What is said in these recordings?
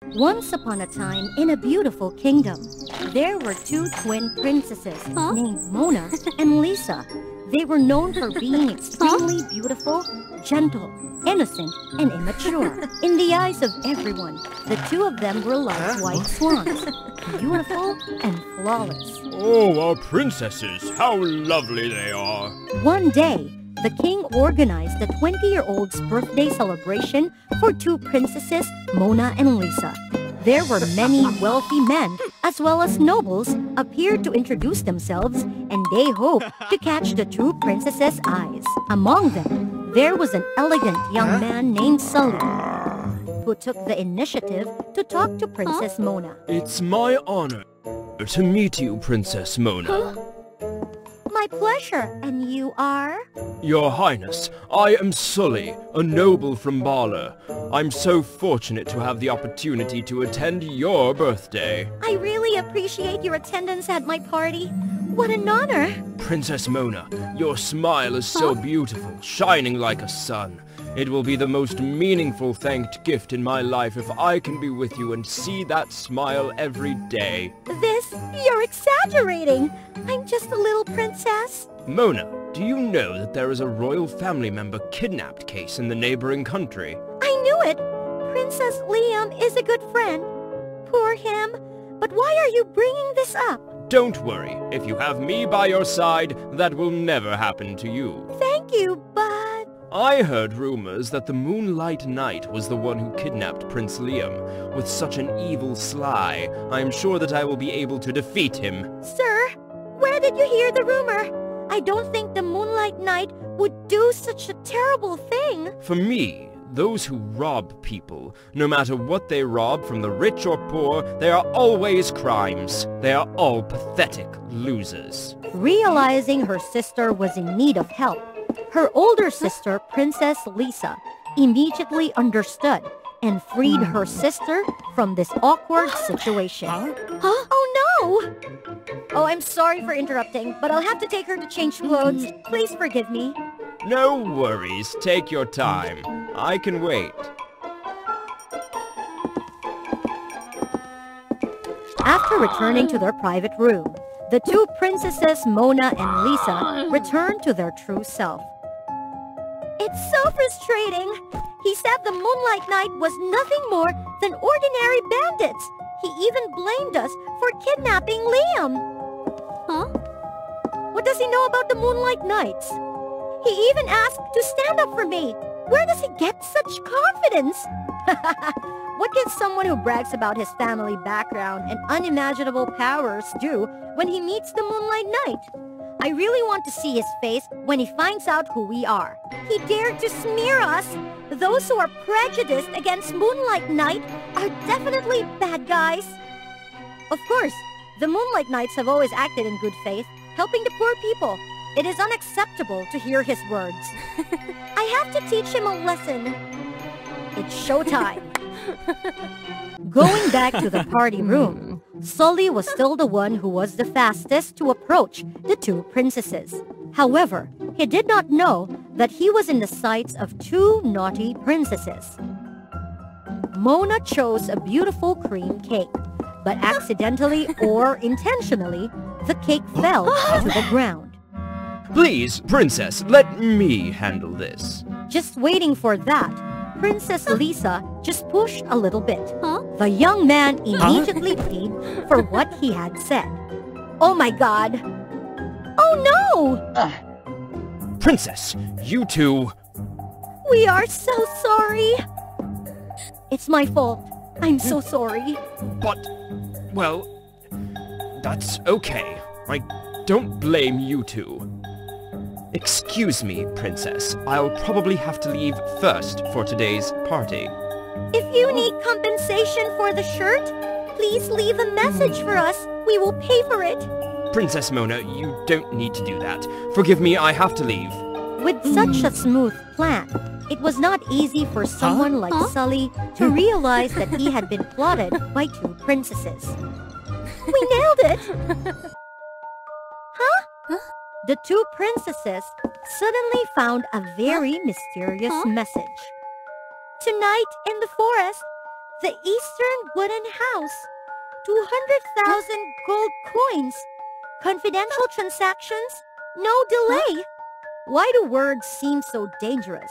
Once upon a time, in a beautiful kingdom, there were two twin princesses named Mona and Lisa. They were known for being extremely beautiful, gentle, innocent, and immature. In the eyes of everyone, the two of them were like white swans, beautiful and flawless. Oh, our princesses, how lovely they are. One day, the king organized the 20-year-old's birthday celebration for two princesses, Mona and Lisa. There were many wealthy men, as well as nobles, appeared to introduce themselves, and they hoped to catch the two princesses' eyes. Among them, there was an elegant young man named Sully, who took the initiative to talk to Princess Mona. It's my honor to meet you, Princess Mona. My pleasure. And you are? Your Highness, I am Sully, a noble from Bala. I'm so fortunate to have the opportunity to attend your birthday. I really appreciate your attendance at my party. What an honor. Princess Mona, your smile is so beautiful, shining like a sun. It will be the most meaningful thanked gift in my life if I can be with you and see that smile every day. You're exaggerating. I'm just a little princess. Mona, do you know that there is a royal family member kidnapped case in the neighboring country? I knew it. Princess Liam is a good friend. Poor him. But why are you bringing this up? Don't worry. If you have me by your side, that will never happen to you. Thank you, but... I heard rumors that the Moonlight Knight was the one who kidnapped Prince Liam. With such an evil sly, I am sure that I will be able to defeat him. Sir, where did you hear the rumor? I don't think the Moonlight Knight would do such a terrible thing. For me, those who rob people, no matter what they rob, from the rich or poor, they are always crimes. They are all pathetic losers. Realizing her sister was in need of help, her older sister, Princess Lisa, immediately understood and freed her sister from this awkward situation. Oh no! Oh, I'm sorry for interrupting, but I'll have to take her to change clothes. Please forgive me. No worries. Take your time. I can wait. After returning to their private room, the two princesses, Mona and Lisa, returned to their true self. It's so frustrating. He said the Moonlight Knight was nothing more than ordinary bandits. He even blamed us for kidnapping Liam. What does he know about the Moonlight Knights? He even asked to stand up for me. Where does he get such confidence? What can someone who brags about his family background and unimaginable powers do when he meets the Moonlight Knight? I really want to see his face when he finds out who we are. He dared to smear us. Those who are prejudiced against Moonlight Knight are definitely bad guys. Of course, the Moonlight Knights have always acted in good faith, helping the poor people. It is unacceptable to hear his words. I have to teach him a lesson. It's showtime. Going back to the party room, Sully was still the one who was the fastest to approach the two princesses. However, he did not know that he was in the sights of two naughty princesses. Mona chose a beautiful cream cake, but accidentally or intentionally, the cake fell to the ground. Please, Princess, let me handle this. Just waiting for that, Princess Lisa just pushed a little bit. The young man immediately paid for what he had said. Oh my god! Oh no! Princess, you two... We are so sorry! It's my fault. I'm so sorry. But, well, that's okay. I don't blame you two. Excuse me, Princess. I'll probably have to leave first for today's party. If you need compensation for the shirt, please leave a message for us. We will pay for it. Princess Mona, you don't need to do that. Forgive me, I have to leave. With such a smooth plan, it was not easy for someone like Sully to realize that he had been plotted by two princesses. We nailed it! The two princesses suddenly found a very mysterious message. Tonight in the forest, The Eastern Wooden House. 200,000 gold coins. Confidential transactions. No delay. Why do words seem so dangerous?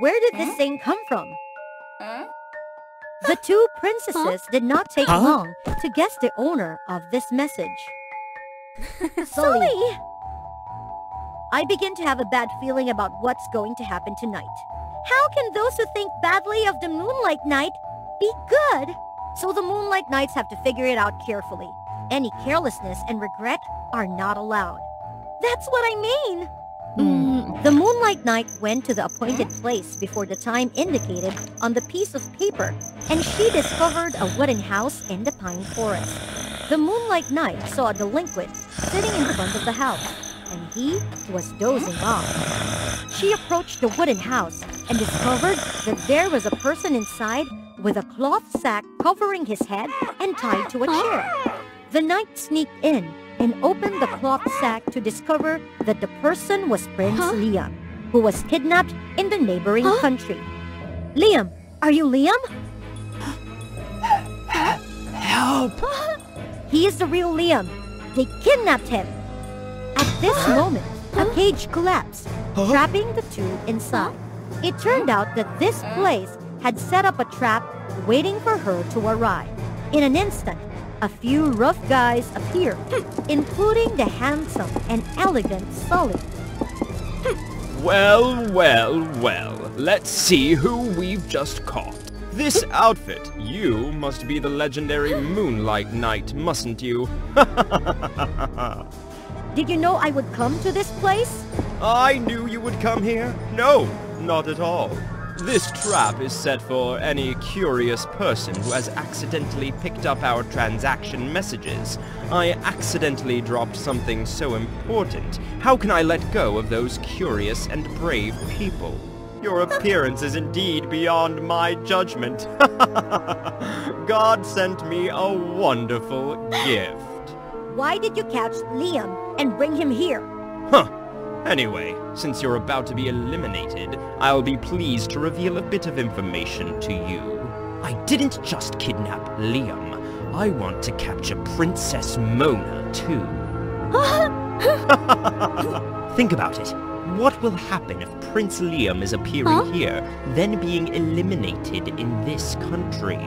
Where did this thing come from? The two princesses did not take long to guess the owner of this message. Sully! I begin to have a bad feeling about what's going to happen tonight. How can those who think badly of the Moonlight Knight be good? So the Moonlight Knights have to figure it out carefully. Any carelessness and regret are not allowed. That's what I mean! The Moonlight Knight went to the appointed place before the time indicated on the piece of paper, and she discovered a wooden house in the pine forest. The Moonlight Knight saw a delinquent sitting in front of the house, and he was dozing off. She approached the wooden house and discovered that there was a person inside with a cloth sack covering his head and tied to a chair. The knight sneaked in and opened the cloth sack to discover that the person was Prince Liam, who was kidnapped in the neighboring country. Liam, are you Liam? Help! He is the real Liam. They kidnapped him. At this moment, a cage collapsed, trapping the two inside. It turned out that this place had set up a trap waiting for her to arrive. In an instant, a few rough guys appeared, including the handsome and elegant Sully. Well, well, well. Let's see who we've just caught. This outfit, you must be the legendary Moonlight Knight, mustn't you? Did you know I would come to this place? I knew you would come here. No, not at all. This trap is set for any curious person who has accidentally picked up our transaction messages. I accidentally dropped something so important. How can I let go of those curious and brave people? Your appearance is indeed beyond my judgment. God sent me a wonderful gift. Why did you catch Liam and bring him here? Huh. Anyway, since you're about to be eliminated, I'll be pleased to reveal a bit of information to you. I didn't just kidnap Liam. I want to capture Princess Mona, too. Think about it. What will happen if Prince Liam is appearing here, then being eliminated in this country?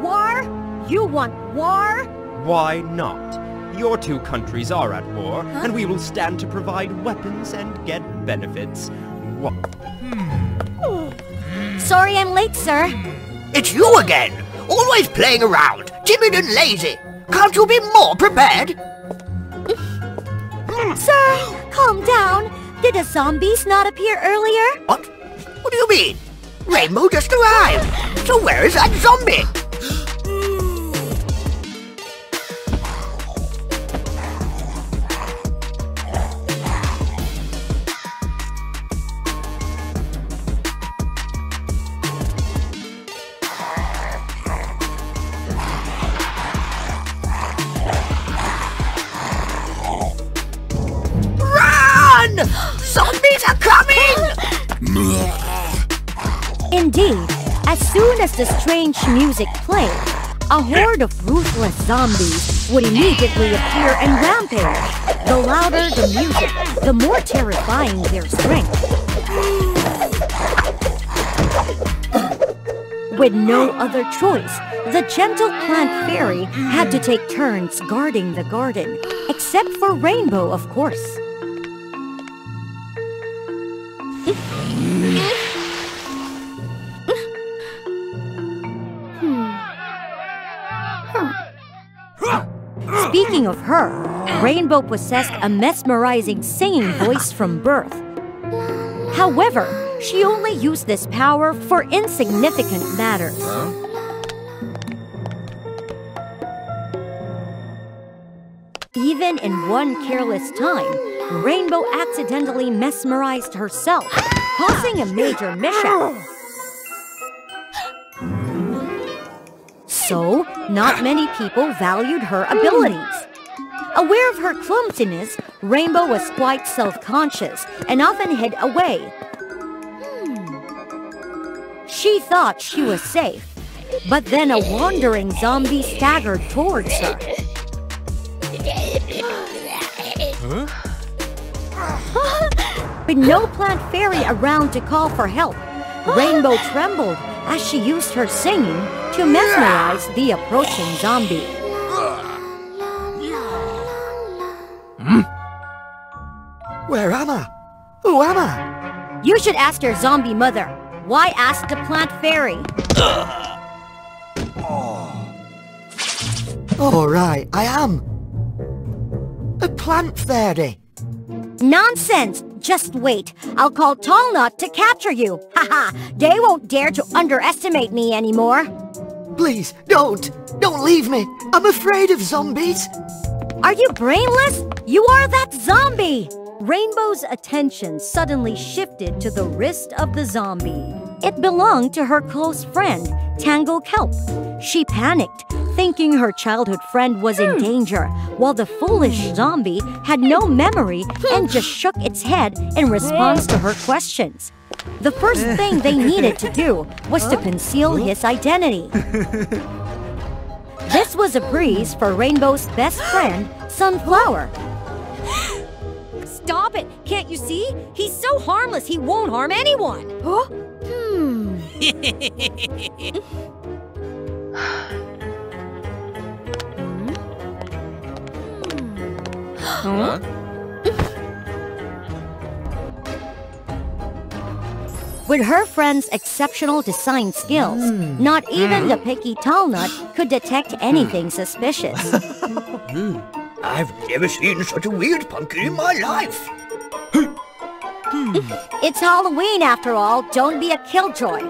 War? You want war? Why not? Your two countries are at war, and we will stand to provide weapons and get benefits. Sorry I'm late, sir. It's you again! Always playing around, timid and lazy. Can't you be more prepared? Sir, calm down. Did the zombies not appear earlier? What? What do you mean? Rainbow just arrived. So where is that zombie? Zombies are coming! Indeed, as soon as the strange music played, a horde of ruthless zombies would immediately appear and rampage. The louder the music, the more terrifying their strength. With no other choice, the gentle plant fairy had to take turns guarding the garden, except for Rainbow, of course. Speaking of her, Rainbow possessed a mesmerizing singing voice from birth. However, she only used this power for insignificant matters. Even in one careless time, Rainbow accidentally mesmerized herself, causing a major mishap. So, not many people valued her abilities. Aware of her clumsiness, Rainbow was quite self-conscious and often hid away. She thought she was safe, But then a wandering zombie staggered towards her. With no plant fairy around to call for help, Rainbow trembled as she used her singing to mesmerize the approaching zombie. Where am I? Who am I? You should ask your zombie mother. Why ask the plant fairy? All right, I am. A plant fairy. Nonsense! Just wait. I'll call Tallnut to capture you. Haha! They won't dare to underestimate me anymore. Please, don't! Don't leave me! I'm afraid of zombies! Are you brainless? You are that zombie! Rainbow's attention suddenly shifted to the wrist of the zombie. It belonged to her close friend, Tangle Kelp. She panicked, thinking her childhood friend was in danger, while the foolish zombie had no memory and just shook its head in response to her questions. The first thing they needed to do was to conceal his identity. This was a breeze for Rainbow's best friend, Sunflower. Stop it! Can't you see? He's so harmless he won't harm anyone! Huh? Huh? With her friend's exceptional design skills, not even the picky Tallnut could detect anything suspicious. I've never seen such a weird pumpkin in my life. It's Halloween after all, don't be a killjoy.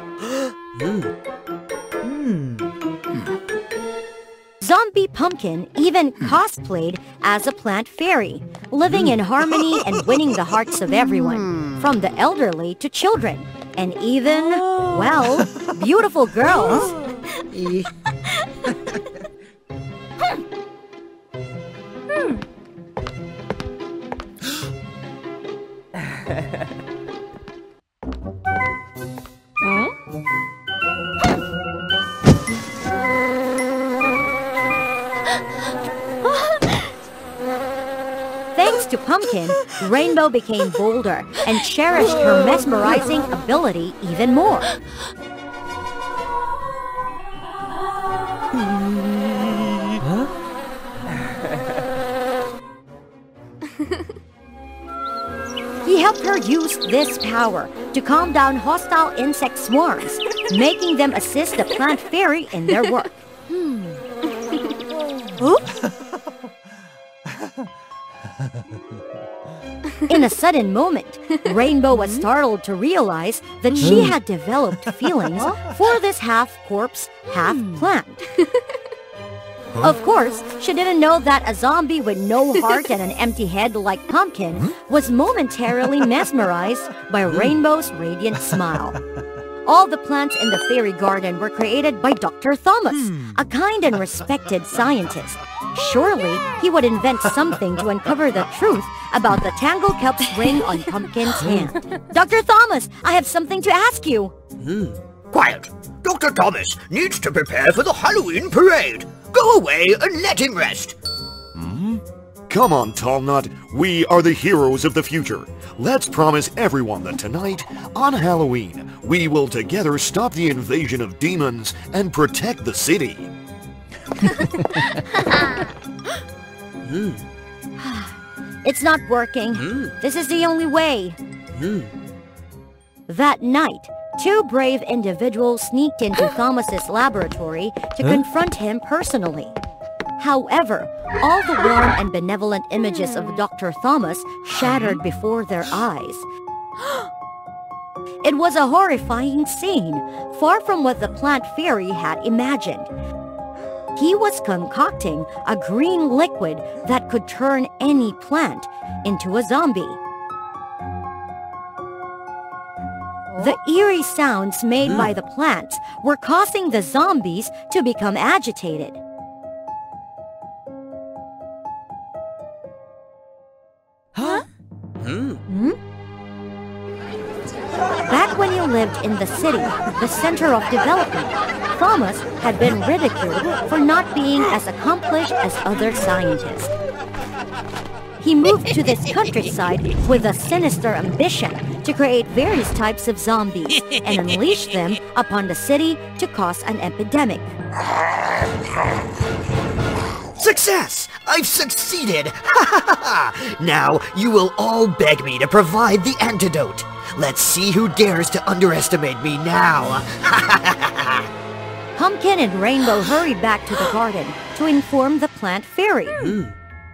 Zombie Pumpkin even cosplayed as a plant fairy, living in harmony and winning the hearts of everyone, from the elderly to children, and even, well, beautiful girls. Thanks to Pumpkin, Rainbow became bolder and cherished her mesmerizing ability even more. He helped her use this power to calm down hostile insect swarms, making them assist the plant fairy in their work. In a sudden moment, Rainbow was startled to realize that she had developed feelings for this half-corpse, half-plant. Of course, she didn't know that a zombie with no heart and an empty head like Pumpkin was momentarily mesmerized by Rainbow's radiant smile. All the plants in the fairy garden were created by Dr. Thomas, a kind and respected scientist. Surely, he would invent something to uncover the truth about the Tangle Kelp's ring on Pumpkin's hand. Dr. Thomas, I have something to ask you. Quiet! Dr. Thomas needs to prepare for the Halloween parade. Go away and let him rest. Come on, Tallnut. We are the heroes of the future. Let's promise everyone that tonight, on Halloween, we will together stop the invasion of demons and protect the city. It's not working. This is the only way. That night, two brave individuals sneaked into Thomas's laboratory to confront him personally. However, all the warm and benevolent images of Dr. Thomas shattered before their eyes. It was a horrifying scene, far from what the plant fairy had imagined. He was concocting a green liquid that could turn any plant into a zombie. The eerie sounds made by the plants were causing the zombies to become agitated. Back when you lived in the city, the center of development, Thomas had been ridiculed for not being as accomplished as other scientists. He moved to this countryside with a sinister ambition to create various types of zombies and unleash them upon the city to cause an epidemic. Success! I've succeeded! Now you will all beg me to provide the antidote. Let's see who dares to underestimate me now. Pumpkin and Rainbow hurried back to the garden to inform the plant fairy.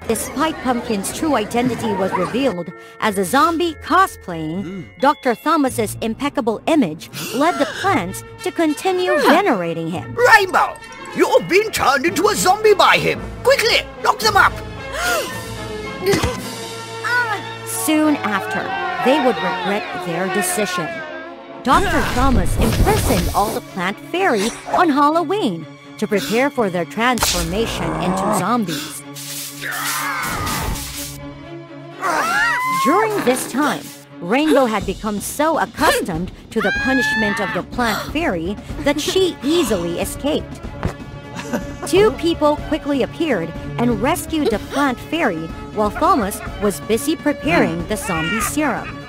Despite Pumpkin's true identity was revealed as a zombie cosplaying, Dr. Thomas's impeccable image led the plants to continue venerating him. Rainbow! You've been turned into a zombie by him! Quickly, knock them up! Soon after, they would regret their decision. Dr. Thomas imprisoned all the plant fairy on Halloween to prepare for their transformation into zombies. During this time, Rainbow had become so accustomed to the punishment of the plant fairy that she easily escaped. Two people quickly appeared and rescued the plant fairy while Thomas was busy preparing the zombie serum.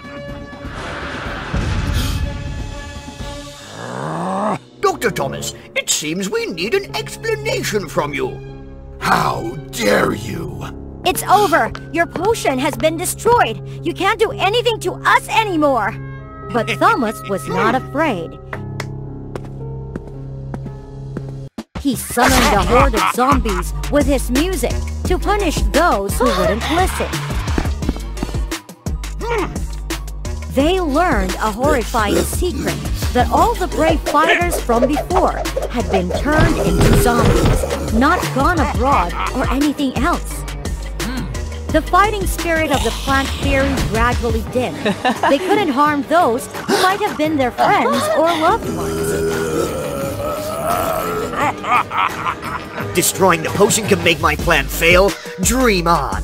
Dr. Thomas, it seems we need an explanation from you. How dare you! It's over! Your potion has been destroyed! You can't do anything to us anymore! But Thomas was not afraid. He summoned a horde of zombies with his music to punish those who wouldn't listen. They learned a horrifying secret that all the brave fighters from before had been turned into zombies, not gone abroad or anything else. The fighting spirit of the plant fairy gradually dimmed. They couldn't harm those who might have been their friends or loved ones. Destroying the potion can make my plan fail? Dream on!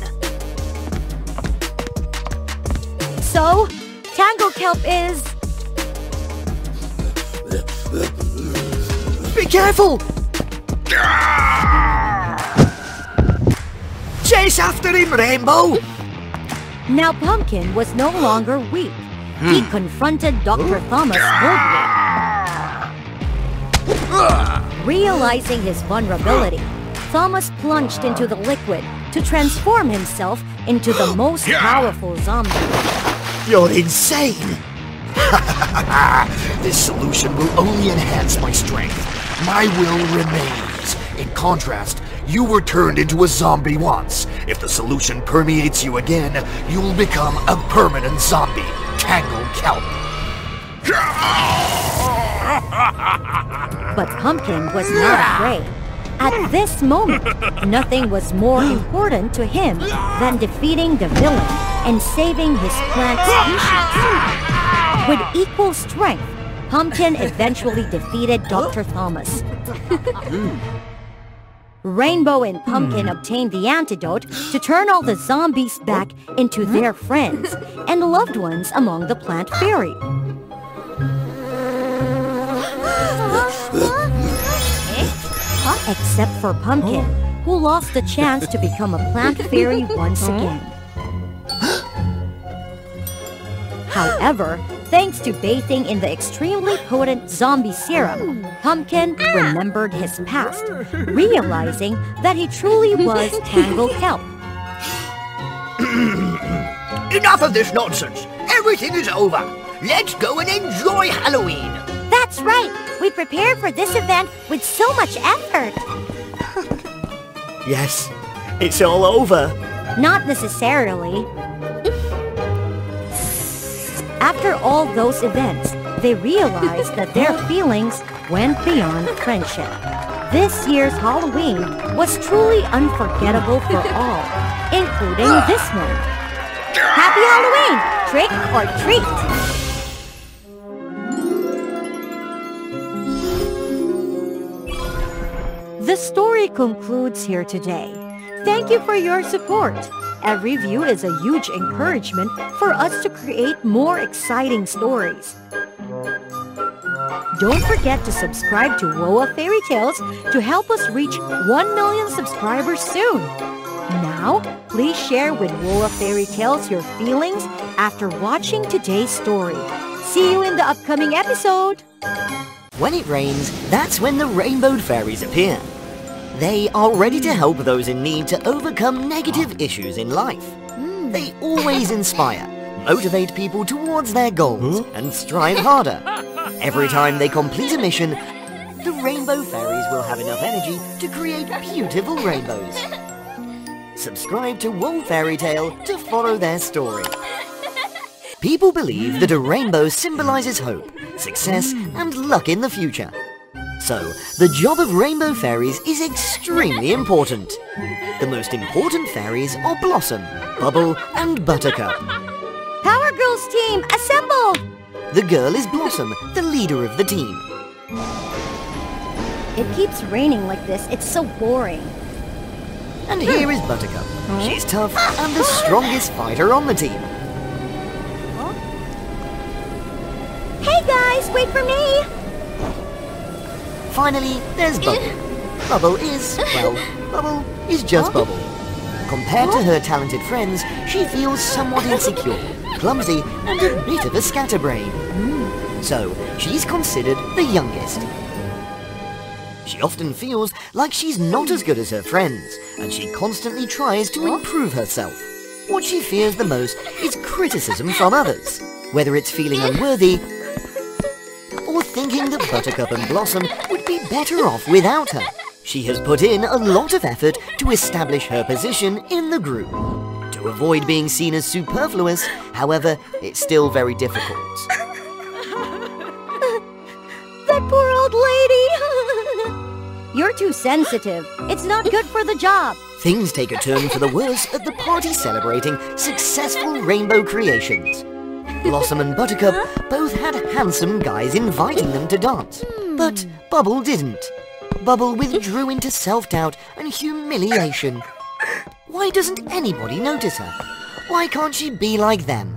So, Tangle Kelp is... Be careful! Chase after him, Rainbow! Now Pumpkin was no longer weak. He confronted Dr. Thomas boldly. Realizing his vulnerability, Thomas plunged into the liquid to transform himself into the most powerful zombie. You're insane! This solution will only enhance my strength. My will remains. In contrast, you were turned into a zombie once. If the solution permeates you again, you'll become a permanent zombie. Tangle Kelp. But Pumpkin was not afraid. At this moment, nothing was more important to him than defeating the villain and saving his plant species. With equal strength, Pumpkin eventually defeated Dr. Thomas. Rainbow and Pumpkin obtained the antidote to turn all the zombies back into their friends and loved ones among the plant fairy. Except for Pumpkin, who lost the chance to become a plant fairy once again. However, thanks to bathing in the extremely potent zombie serum, Pumpkin remembered his past, realizing that he truly was Tangle Kelp. Enough of this nonsense! Everything is over! Let's go and enjoy Halloween! That's right! We prepared for this event with so much effort! Yes, it's all over. Not necessarily. After all those events, they realized that their feelings went beyond friendship. This year's Halloween was truly unforgettable for all, including this one. Happy Halloween! Trick or treat! The story concludes here today. Thank you for your support. Every view is a huge encouragement for us to create more exciting stories. don't forget to subscribe to WOA Fairy Tales to help us reach 1 million subscribers soon. Now, please share with WOA Fairy Tales your feelings after watching today's story. See you in the upcoming episode! When it rains, that's when the rainbowed fairies appear. They are ready to help those in need to overcome negative issues in life. They always inspire, motivate people towards their goals, and strive harder. Every time they complete a mission, the rainbow fairies will have enough energy to create beautiful rainbows. Subscribe to WOA Fairy Tale to follow their story. People believe that a rainbow symbolizes hope, success, and luck in the future. So, the job of rainbow fairies is extremely important. The most important fairies are Blossom, Bubble, and Buttercup. Power Girls team, assemble! The girl is Blossom, the leader of the team. It keeps raining like this, it's so boring. And here is Buttercup. She's tough and the strongest fighter on the team. Hey guys, wait for me! Finally, there's Bubble. Bubble is just Bubble. Compared to her talented friends, she feels somewhat insecure, clumsy, and a bit of a scatterbrain. So, she's considered the youngest. She often feels like she's not as good as her friends, and she constantly tries to improve herself. What she fears the most is criticism from others, whether it's feeling unworthy or thinking that Buttercup and Blossom would be better off without her. She has put in a lot of effort to establish her position in the group. To avoid being seen as superfluous, however, it's still very difficult. That poor old lady! You're too sensitive. It's not good for the job. Things take a turn for the worse at the party celebrating successful rainbow creations. Blossom and Buttercup both had handsome guys inviting them to dance, but Bubble didn't. Bubble withdrew into self-doubt and humiliation. Why doesn't anybody notice her? Why can't she be like them?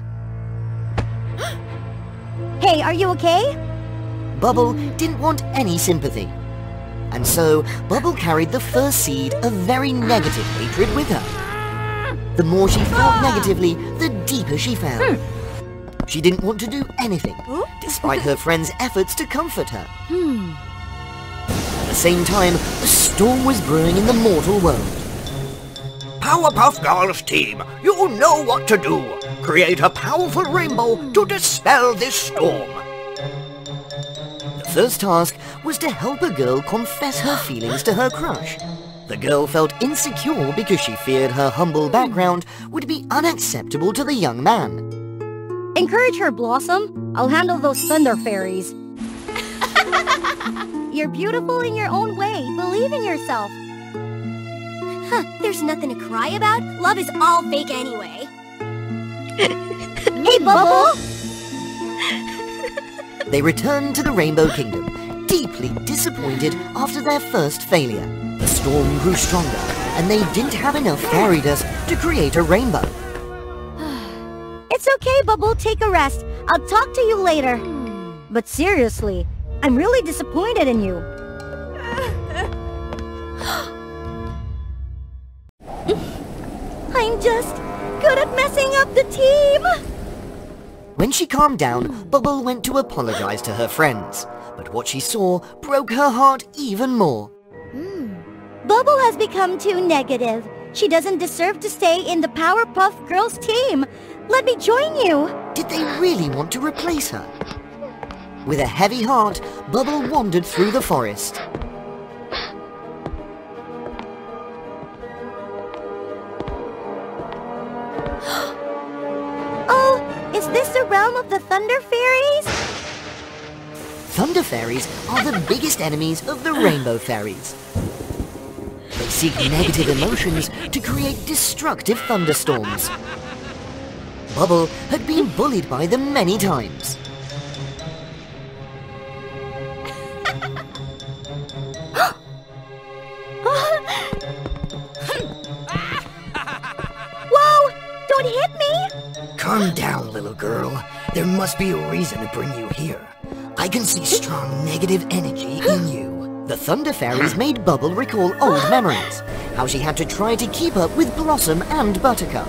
Hey, are you okay? Bubble didn't want any sympathy. And so, Bubble carried the first seed of very negative hatred with her. The more she felt negatively, the deeper she fell. She didn't want to do anything, despite her friends' efforts to comfort her. At the same time, a storm was brewing in the mortal world. Powerpuff Girls team, you know what to do. Create a powerful rainbow to dispel this storm. The first task was to help a girl confess her feelings to her crush. The girl felt insecure because she feared her humble background would be unacceptable to the young man. Encourage her, Blossom. I'll handle those thunder fairies. You're beautiful in your own way. Believe in yourself. There's nothing to cry about. Love is all fake anyway. Hey, Bubble! They returned to the Rainbow Kingdom, deeply disappointed after their first failure. The storm grew stronger, and they didn't have enough fairy dust to create a rainbow. It's okay, Bubble. Take a rest. I'll talk to you later. But seriously, I'm really disappointed in you. I'm just good at messing up the team. When she calmed down, Bubble went to apologize to her friends. But what she saw broke her heart even more. Bubble has become too negative. She doesn't deserve to stay in the Powerpuff Girls team. Let me join you. Did they really want to replace her? With a heavy heart, Bubble wandered through the forest. Oh, is this the realm of the Thunder Fairies? Thunder Fairies are the biggest enemies of the Rainbow Fairies. They seek negative emotions to create destructive thunderstorms. Bubble had been bullied by them many times. Whoa! Don't hit me! Calm down, little girl. There must be a reason to bring you here. I can see strong negative energy in you. The Thunder Fairies made Bubble recall old memories. How she had to try to keep up with Blossom and Buttercup.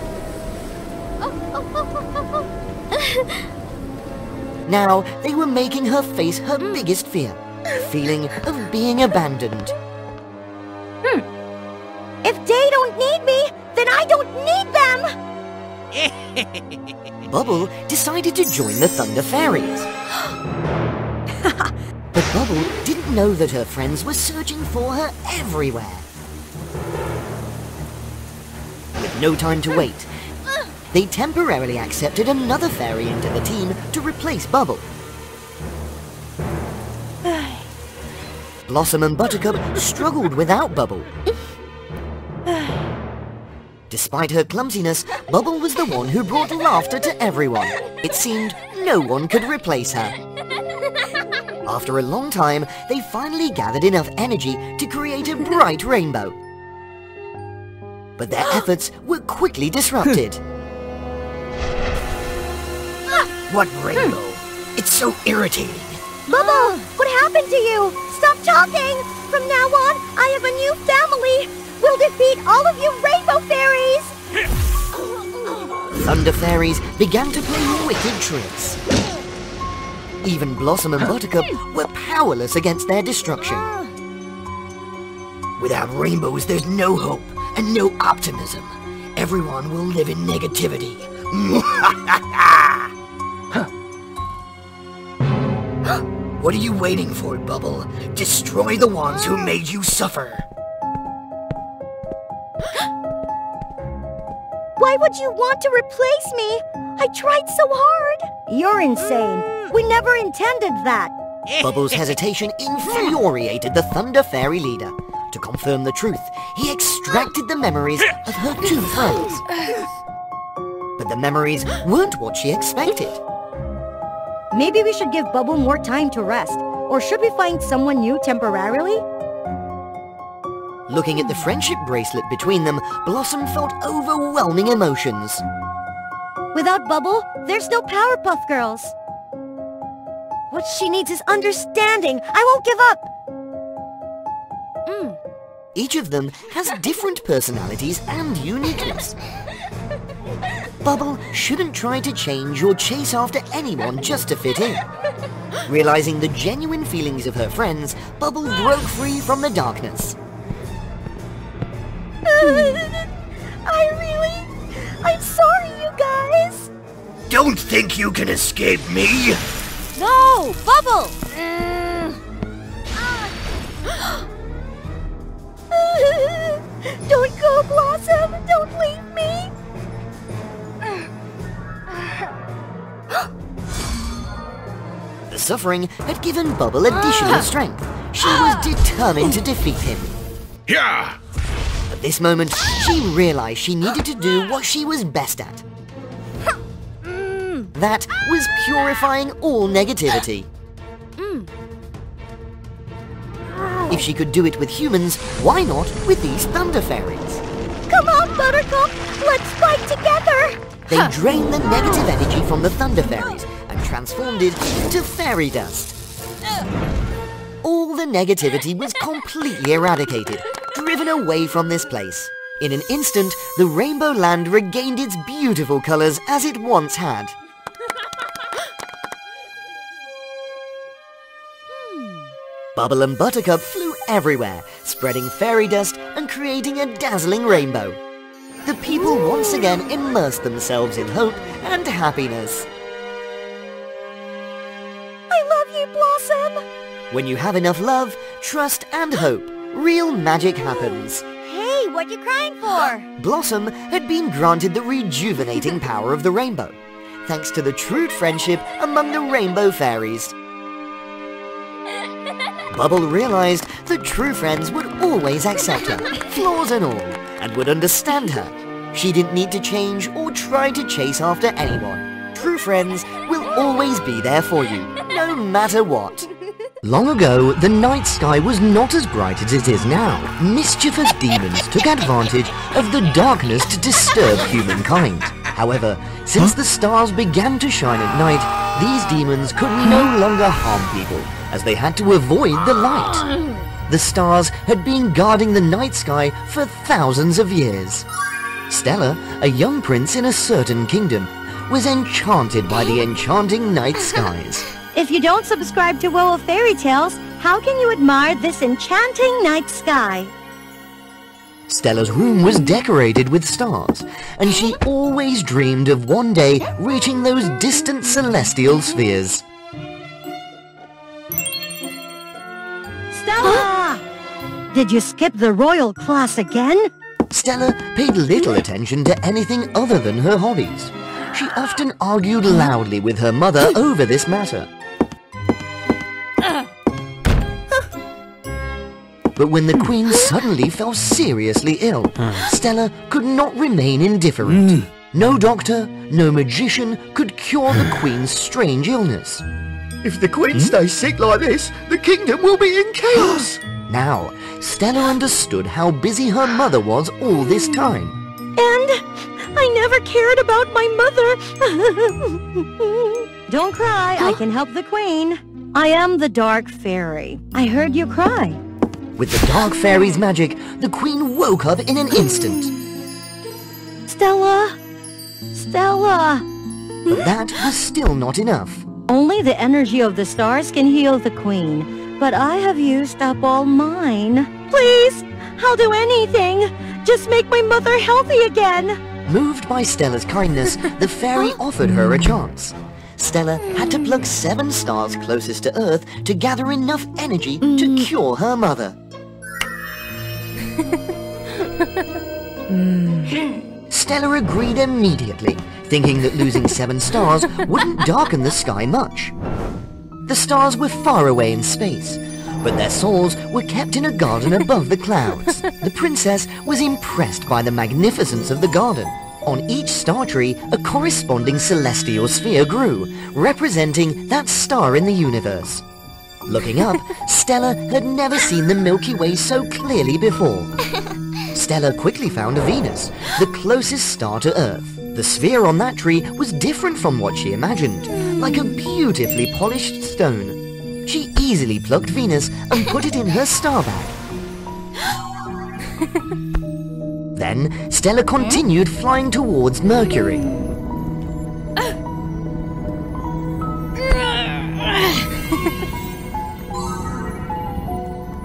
Now, they were making her face her biggest fear. The feeling of being abandoned. If they don't need me, then I don't need them! Bubble decided to join the Thunder Fairies. But Bubble didn't know that her friends were searching for her everywhere. With no time to wait, they temporarily accepted another fairy into the team to replace Bubble. Blossom and Buttercup struggled without Bubble. Despite her clumsiness, Bubble was the one who brought laughter to everyone. It seemed no one could replace her. After a long time, they finally gathered enough energy to create a bright rainbow. But their efforts were quickly disrupted. What rainbow? It's so irritating. Bubble, what happened to you? Stop talking! From now on, I have a new family! We'll defeat all of you Rainbow Fairies! Thunder Fairies began to play wicked tricks. Even Blossom and Buttercup were powerless against their destruction. Without rainbows, there's no hope and no optimism. Everyone will live in negativity. What are you waiting for, Bubble? Destroy the ones who made you suffer. Why would you want to replace me? I tried so hard! You're insane. We never intended that. Bubble's hesitation infuriated the Thunder Fairy leader. To confirm the truth, he extracted the memories of her two friends. But the memories weren't what she expected. Maybe we should give Bubble more time to rest. Or should we find someone new temporarily? Looking at the friendship bracelet between them, Blossom felt overwhelming emotions. Without Bubble, there's no Powerpuff Girls. What she needs is understanding. I won't give up! Each of them has different personalities and uniqueness. Bubble shouldn't try to change or chase after anyone just to fit in. Realizing the genuine feelings of her friends, Bubble broke free from the darkness. I'm sorry, you guys! Don't think you can escape me! No! Bubble! Don't go, Blossom! Don't leave me! The suffering had given Bubble additional strength. She was determined to defeat him. Yeah! At this moment, she realized she needed to do what she was best at. That was purifying all negativity. If she could do it with humans, why not with these Thunder Fairies? Come on, Buttercup! Let's fight together! They drained the negative energy from the Thunder Fairies and transformed it into fairy dust. All the negativity was completely eradicated, driven away from this place. In an instant, the Rainbow Land regained its beautiful colors as it once had. Bubble and Buttercup flew everywhere, spreading fairy dust and creating a dazzling rainbow. The people once again immersed themselves in hope and happiness. I love you, Blossom! When you have enough love, trust and hope, real magic happens. Hey, what you crying for? Blossom had been granted the rejuvenating power of the rainbow, thanks to the true friendship among the Rainbow Fairies. Bubble realized that true friends would always accept her, flaws and all, and would understand her. She didn't need to change or try to chase after anyone. True friends will always be there for you, no matter what. Long ago, the night sky was not as bright as it is now. Mischievous demons took advantage of the darkness to disturb humankind. However, since the stars began to shine at night, these demons could no longer harm people, as they had to avoid the light. The stars had been guarding the night sky for thousands of years. Stella, a young prince in a certain kingdom, was enchanted by the enchanting night skies. If you don't subscribe to WOA Fairy Tales, how can you admire this enchanting night sky? Stella's room was decorated with stars, and she always dreamed of one day reaching those distant celestial spheres. Stella! Did you skip the royal class again? Stella paid little attention to anything other than her hobbies. She often argued loudly with her mother over this matter. But when the Queen suddenly fell seriously ill, Stella could not remain indifferent. No doctor, no magician could cure the Queen's strange illness. If the Queen stays sick like this, the kingdom will be in chaos. Now, Stella understood how busy her mother was all this time. And I never cared about my mother. Don't cry, I can help the Queen. I am the Dark Fairy. I heard you cry. With the Dark Fairy's magic, the Queen woke up in an instant. Stella! Stella! But that was still not enough. Only the energy of the stars can heal the Queen, but I have used up all mine. Please, I'll do anything. Just make my mother healthy again. Moved by Stella's kindness, the fairy offered her a chance. Stella had to pluck 7 stars closest to Earth to gather enough energy to cure her mother. Stella agreed immediately, thinking that losing 7 stars wouldn't darken the sky much. The stars were far away in space, but their souls were kept in a garden above the clouds. The princess was impressed by the magnificence of the garden. On each star tree, a corresponding celestial sphere grew, representing that star in the universe. Looking up, Stella had never seen the Milky Way so clearly before. Stella quickly found a Venus, the closest star to Earth. The sphere on that tree was different from what she imagined, like a beautifully polished stone. She easily plucked Venus and put it in her star bag. Then, Stella continued flying towards Mercury.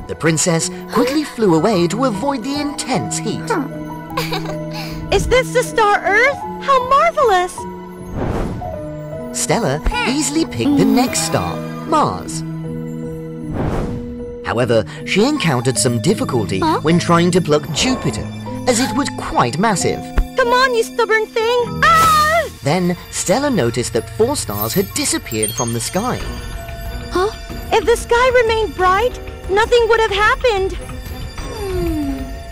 The princess quickly flew away to avoid the intense heat. Is this the star Earth? How marvelous! Stella easily picked the next star, Mars. However, she encountered some difficulty when trying to pluck Jupiter, as it was quite massive. Come on, you stubborn thing! Ah! Then, Stella noticed that 4 stars had disappeared from the sky. Huh? If the sky remained bright, nothing would have happened.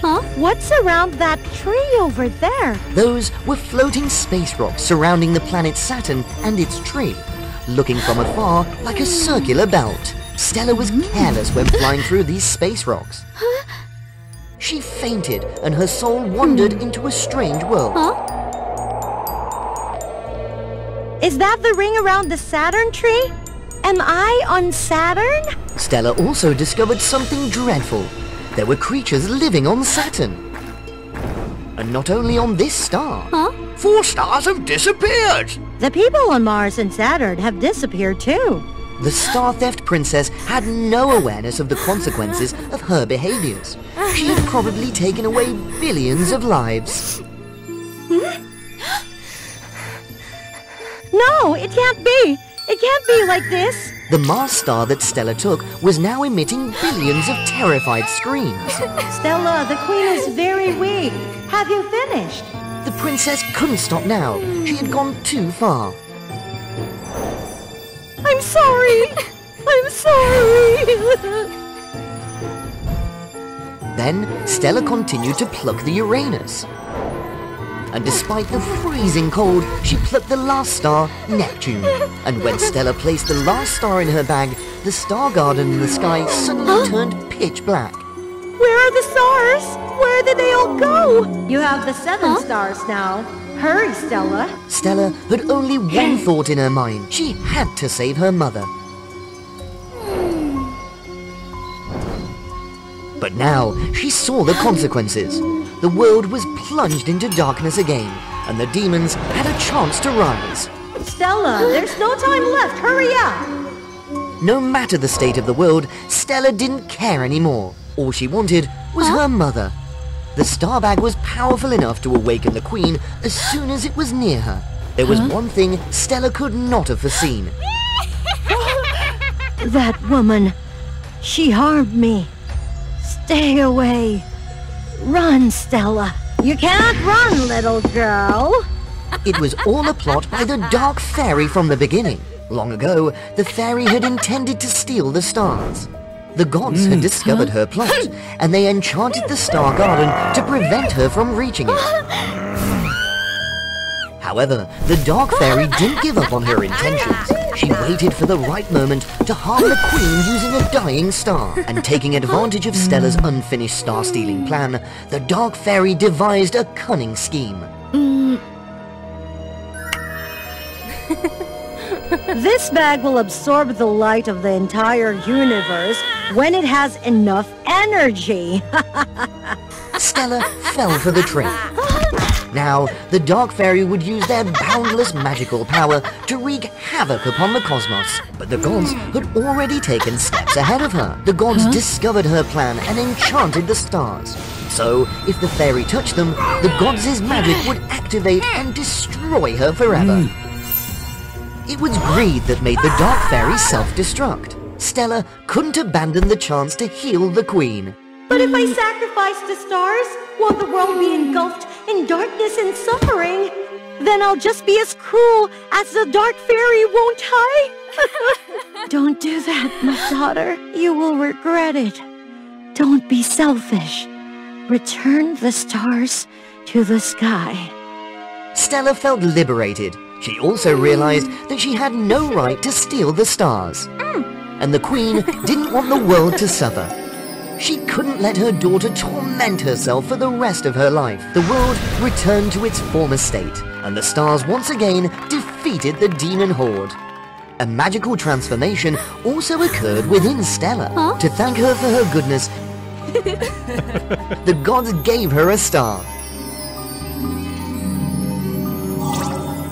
Huh? What's around that tree over there? Those were floating space rocks surrounding the planet Saturn and its tree, looking from afar like a circular belt. Stella was careless when flying through these space rocks. She fainted and her soul wandered into a strange world. Is that the ring around the Saturn tree? Am I on Saturn? Stella also discovered something dreadful. There were creatures living on Saturn. And not only on this star. 4 stars have disappeared. The people on Mars and Saturn have disappeared too. The Star Theft Princess had no awareness of the consequences of her behaviors. She had probably taken away billions of lives. No, it can't be. It can't be like this. The Mars star that Stella took was now emitting billions of terrified screams. Stella, the Queen is very weak. Have you finished? The princess couldn't stop now. She had gone too far. I'm sorry. I'm sorry. Then Stella continued to pluck the Uranus. And despite the freezing cold, she plucked the last star, Neptune. And when Stella placed the last star in her bag, the star garden in the sky suddenly turned pitch black. Where are the stars? Where did they all go? You have the 7 stars now. Hurry, Stella. Stella had only one thought in her mind. She had to save her mother. But now she saw the consequences. The world was plunged into darkness again, and the demons had a chance to rise. Stella, there's no time left. Hurry up. No matter the state of the world, Stella didn't care anymore. All she wanted was her mother. The star bag was powerful enough to awaken the queen as soon as it was near her. There was one thing Stella could not have foreseen. That woman, she harmed me. Stay away. Run, Stella. You can't run, little girl. It was all a plot by the Dark Fairy from the beginning. Long ago, the fairy had intended to steal the stars. The gods had discovered her plot, and they enchanted the Star Garden to prevent her from reaching it. However, the Dark Fairy didn't give up on her intentions. She waited for the right moment to harm the Queen using a dying star. And taking advantage of Stella's unfinished star-stealing plan, the Dark Fairy devised a cunning scheme. This bag will absorb the light of the entire universe when it has enough energy. Stella fell for the trick. Now, the Dark Fairy would use their boundless magical power to wreak havoc upon the cosmos. But the gods had already taken steps ahead of her. The gods discovered her plan and enchanted the stars. So, if the fairy touched them, the gods' magic would activate and destroy her forever. It was greed that made the Dark Fairy self-destruct. Stella couldn't abandon the chance to heal the Queen. But if I sacrifice the stars, won't the world be engulfed in darkness and suffering? Then I'll just be as cruel as the Dark Fairy, won't I? Don't do that, my daughter. You will regret it. Don't be selfish. Return the stars to the sky. Stella felt liberated. She also realized that she had no right to steal the stars. And the Queen didn't want the world to suffer. She couldn't let her daughter torment herself for the rest of her life. The world returned to its former state, and the stars once again defeated the demon horde. A magical transformation also occurred within Stella. To thank her for her goodness, the gods gave her a star.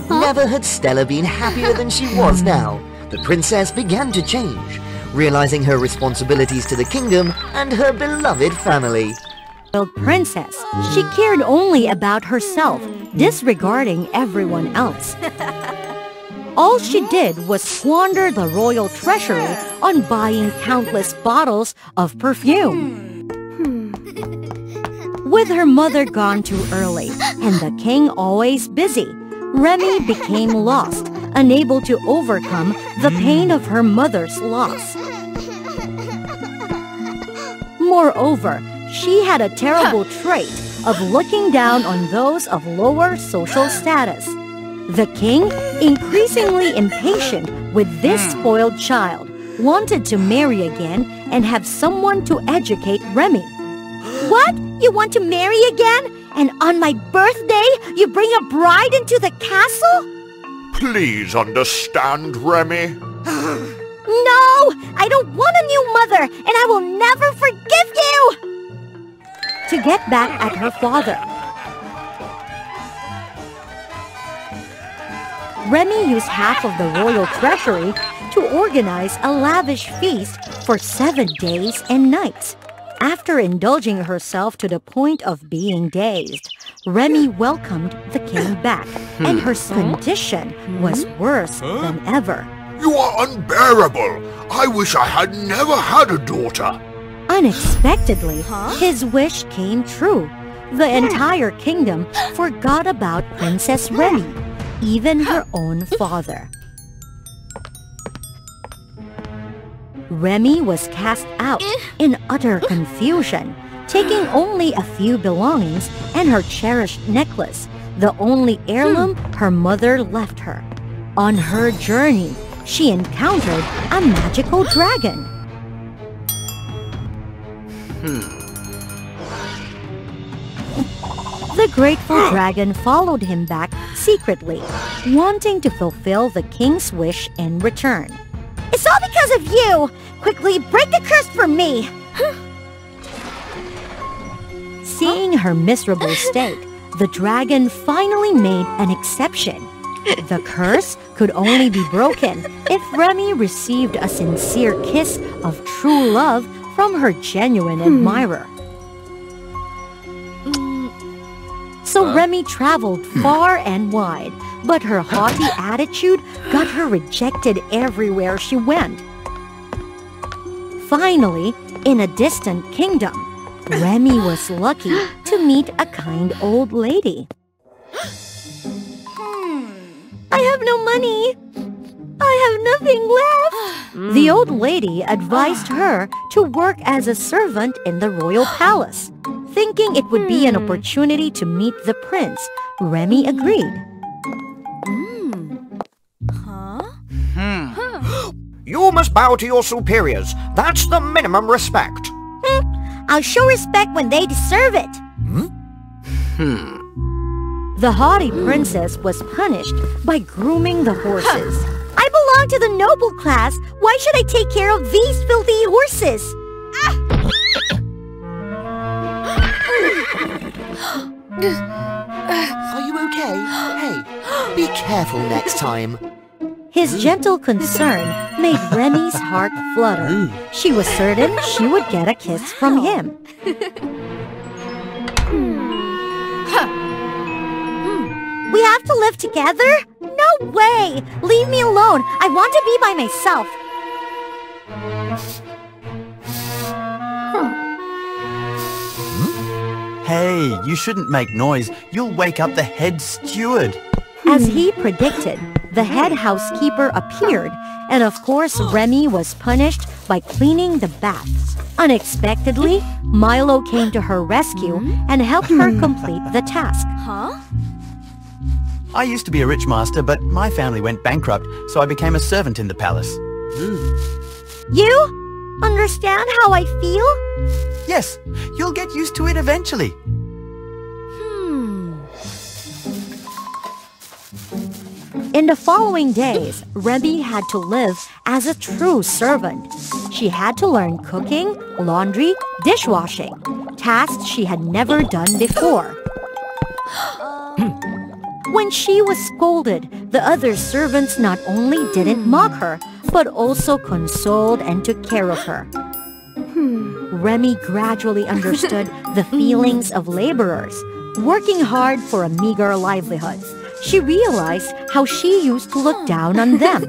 Never had Stella been happier than she was now. The princess began to change, realizing her responsibilities to the kingdom and her beloved family. Princess, she cared only about herself, disregarding everyone else. All she did was squander the royal treasury on buying countless bottles of perfume. With her mother gone too early and the king always busy, Remy became lost, unable to overcome the pain of her mother's loss. Moreover, she had a terrible trait of looking down on those of lower social status. The king, increasingly impatient with this spoiled child, wanted to marry again and have someone to educate Remy. What? You want to marry again? And on my birthday, you bring a bride into the castle? Please understand, Remy. No! I don't want a new mother, and I will never forgive you! To get back at her father, Remy used half of the royal treasury to organize a lavish feast for 7 days and nights. After indulging herself to the point of being dazed, Remy welcomed the king back, and her condition was worse than ever. You are unbearable. I wish I had never had a daughter. Unexpectedly, his wish came true. The entire kingdom forgot about Princess Remy, even her own father. Remy was cast out in utter confusion, taking only a few belongings and her cherished necklace, the only heirloom her mother left her. On her journey, she encountered a magical dragon. The grateful dragon followed him back secretly, wanting to fulfill the king's wish in return. It's all because of you! Quickly, break the curse for me! Seeing her miserable state, the dragon finally made an exception. The curse could only be broken if Remy received a sincere kiss of true love from her genuine admirer. So Remy traveled far and wide, but her haughty attitude got her rejected everywhere she went. Finally, in a distant kingdom, Remy was lucky to meet a kind old lady. I have no money. I have nothing left. The old lady advised her to work as a servant in the royal palace. Thinking it would be an opportunity to meet the prince, Remy agreed. You must bow to your superiors. That's the minimum respect. I'll show respect when they deserve it. The haughty princess was punished by grooming the horses. I belong to the noble class. Why should I take care of these filthy horses? Are you okay? Hey, be careful next time. His gentle concern made Remy's heart flutter. She was certain she would get a kiss from him. We have to live together? No way! Leave me alone. I want to be by myself. Hey, you shouldn't make noise. You'll wake up the head steward. As he predicted, the head housekeeper appeared, and of course Remy was punished by cleaning the baths. Unexpectedly, Milo came to her rescue and helped her complete the task. I used to be a rich master, but my family went bankrupt, so I became a servant in the palace. You understand how I feel? Yes, you'll get used to it eventually. In the following days, Remy had to live as a true servant. She had to learn cooking, laundry, dishwashing, tasks she had never done before. When she was scolded, the other servants not only didn't mock her, but also consoled and took care of her. Remy gradually understood the feelings of laborers, working hard for a meager livelihood. She realized how she used to look down on them.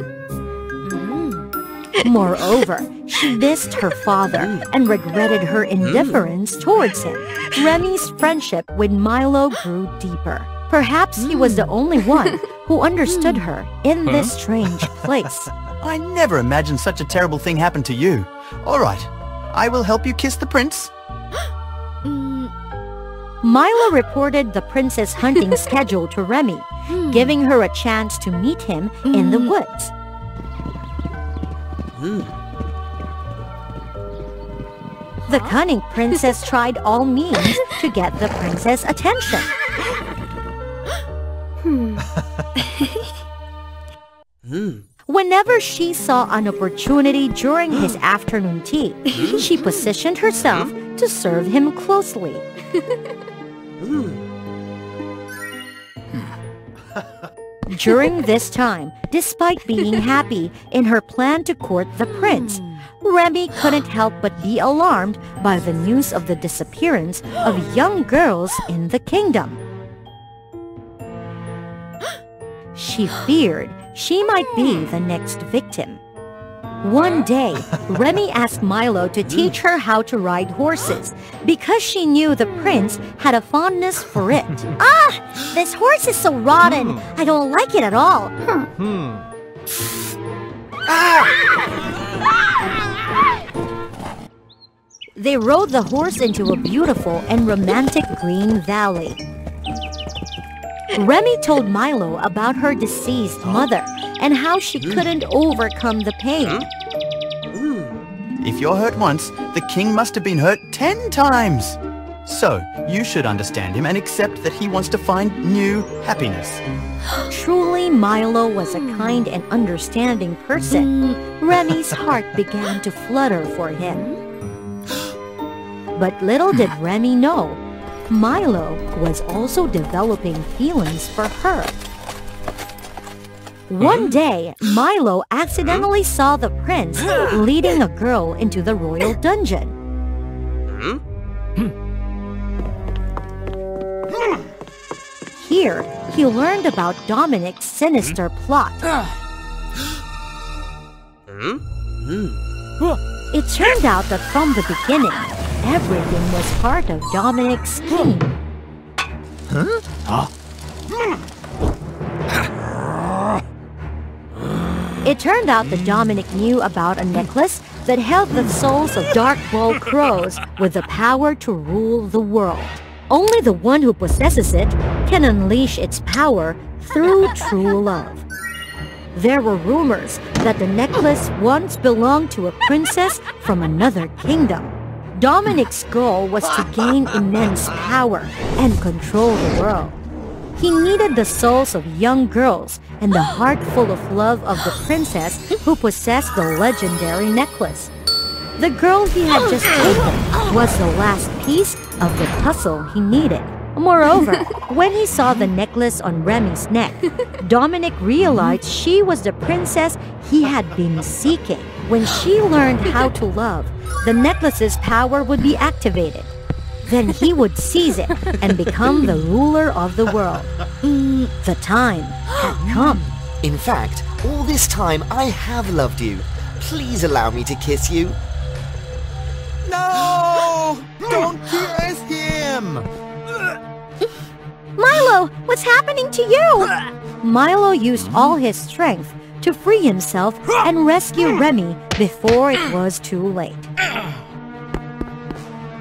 Moreover, she missed her father and regretted her indifference towards him. Remy's friendship with Milo grew deeper. Perhaps he was the only one who understood her in this strange place. I never imagined such a terrible thing happened to you. All right, I will help you kiss the prince. Milo reported the prince's hunting schedule to Remy, giving her a chance to meet him in the woods. The cunning princess tried all means to get the prince's attention. Whenever she saw an opportunity during his afternoon tea, she positioned herself to serve him closely. During this time, despite being happy in her plan to court the prince, Remy couldn't help but be alarmed by the news of the disappearance of young girls in the kingdom. She feared she might be the next victim. One day, Remy asked Milo to teach her how to ride horses because she knew the prince had a fondness for it. Ah! This horse is so rotten. I don't like it at all. They rode the horse into a beautiful and romantic green valley. Remy told Milo about her deceased mother and how she couldn't overcome the pain. If you're hurt once, the king must have been hurt 10 times. So, You should understand him and accept that he wants to find new happiness. Truly, Milo was a kind and understanding person. Remy's heart began to flutter for him. But little did Remy know, Milo was also developing feelings for her. One day, Milo accidentally saw the prince leading a girl into the royal dungeon. Here, he learned about Dominic's sinister plot. It turned out that from the beginning, everything was part of Dominic's scheme. It turned out that Dominic knew about a necklace that held the souls of dark bull crows with the power to rule the world. Only the one who possesses it can unleash its power through true love. There were rumors that the necklace once belonged to a princess from another kingdom. Dominic's goal was to gain immense power and control the world. He needed the souls of young girls and the heart full of love of the princess who possessed the legendary necklace. The girl he had just taken was the last piece of the puzzle he needed. Moreover, when he saw the necklace on Remy's neck, Dominic realized she was the princess he had been seeking. When she learned how to love, the necklace's power would be activated. Then he would seize it and become the ruler of the world. The time had come. In fact, all this time I have loved you. Please allow me to kiss you. No! Don't kiss him! Milo, what's happening to you? Milo used all his strength to free himself and rescue Remy before it was too late.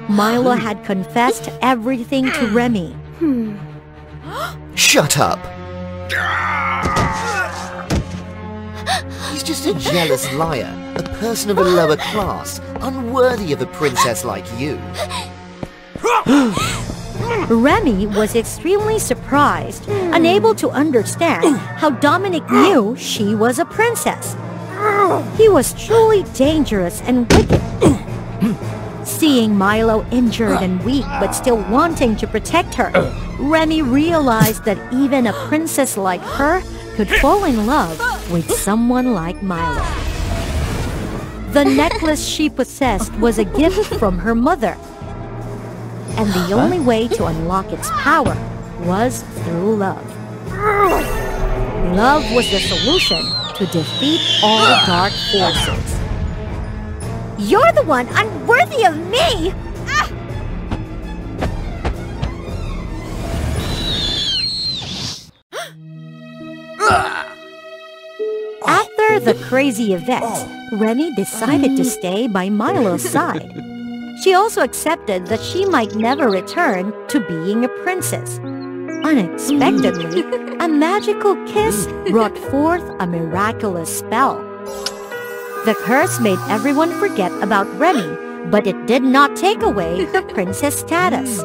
Milo had confessed everything to Remy. Shut up! He's just a jealous liar, a person of a lower class, unworthy of a princess like you. Remy was extremely surprised, unable to understand how Dominic knew she was a princess. He was truly dangerous and wicked. Seeing Milo injured and weak but still wanting to protect her, Remy realized that even a princess like her could fall in love with someone like Milo. The necklace she possessed was a gift from her mother, and the only way to unlock its power was through love. Love was the solution to defeat all dark forces. You're the one unworthy of me! After the crazy events, Remy decided to stay by Milo's side. She also accepted that she might never return to being a princess. Unexpectedly, a magical kiss brought forth a miraculous spell. The curse made everyone forget about Remy, but it did not take away her princess status.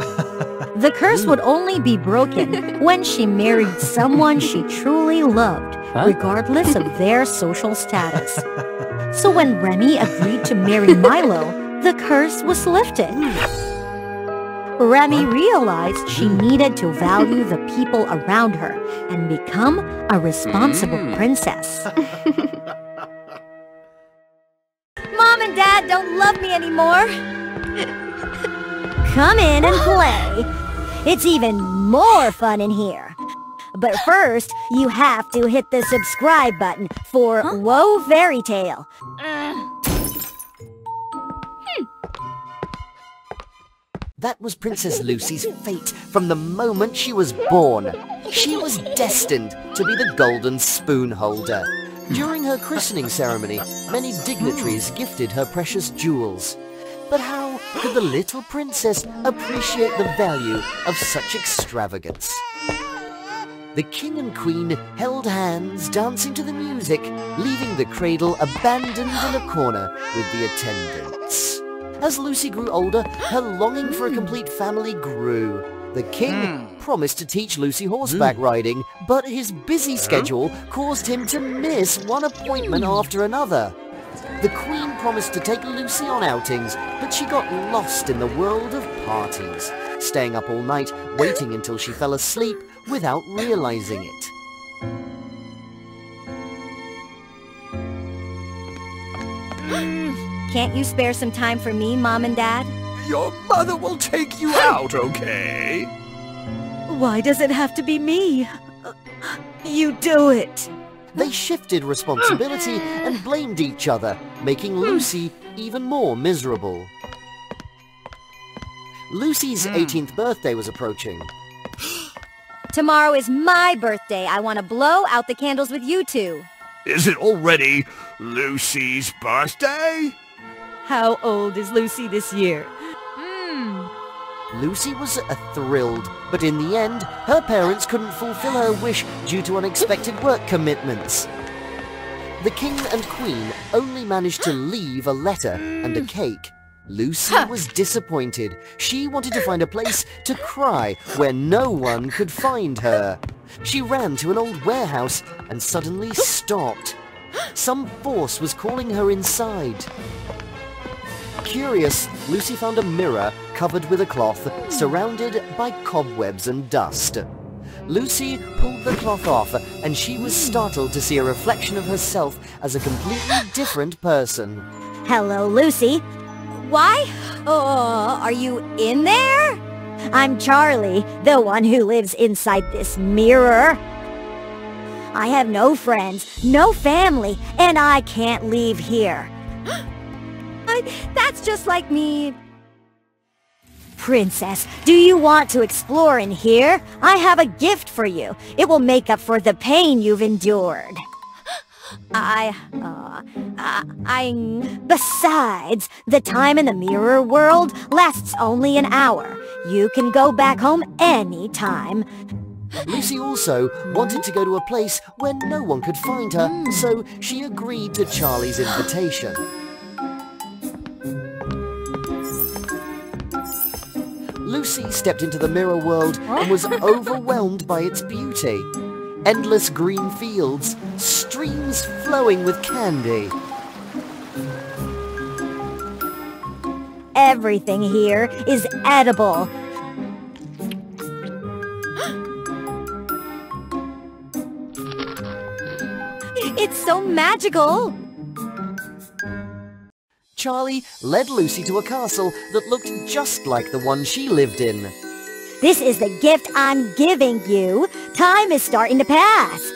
The curse would only be broken when she married someone she truly loved, regardless of their social status. So when Remy agreed to marry Milo, the curse was lifted. Remy realized she needed to value the people around her and become a responsible princess. Mom and Dad don't love me anymore. Come in and play. It's even more fun in here. But first, you have to hit the subscribe button for WOA Fairy Tale. That was Princess Lucy's fate from the moment she was born. She was destined to be the golden spoon holder. During her christening ceremony, many dignitaries gifted her precious jewels. But how could the little princess appreciate the value of such extravagance? The king and queen held hands, dancing to the music, leaving the cradle abandoned in a corner with the attendants. As Lucy grew older, her longing for a complete family grew. The king promised to teach Lucy horseback riding, but his busy schedule caused him to miss one appointment after another. The queen promised to take Lucy on outings, but she got lost in the world of parties, staying up all night, waiting until she fell asleep without realizing it. Can't you spare some time for me, Mom and Dad? Your mother will take you out, okay? Why does it have to be me? You do it. They shifted responsibility and blamed each other, making Lucy even more miserable. Lucy's 18th birthday was approaching. Tomorrow is my birthday. I want to blow out the candles with you two. Is it already Lucy's birthday? How old is Lucy this year? Lucy was thrilled, but in the end, her parents couldn't fulfill her wish due to unexpected work commitments. The king and queen only managed to leave a letter and a cake. Lucy was disappointed. She wanted to find a place to cry where no one could find her. She ran to an old warehouse and suddenly stopped. Some force was calling her inside. Curious, Lucy found a mirror covered with a cloth, surrounded by cobwebs and dust. Lucy pulled the cloth off, and she was startled to see a reflection of herself as a completely different person. Hello, Lucy. Why? Are you in there? I'm Charlie, the one who lives inside this mirror. I have no friends, no family, and I can't leave here. That's just like me. Princess, do you want to explore in here? I have a gift for you. It will make up for the pain you've endured. Besides, the time in the mirror world lasts only an hour. You can go back home anytime. Lucy also wanted to go to a place where no one could find her, so she agreed to Charlie's invitation. Lucy stepped into the mirror world and was overwhelmed by its beauty. Endless green fields, streams flowing with candy. Everything here is edible. It's so magical. Charlie led Lucy to a castle that looked just like the one she lived in. This is the gift I'm giving you. Time is starting to pass.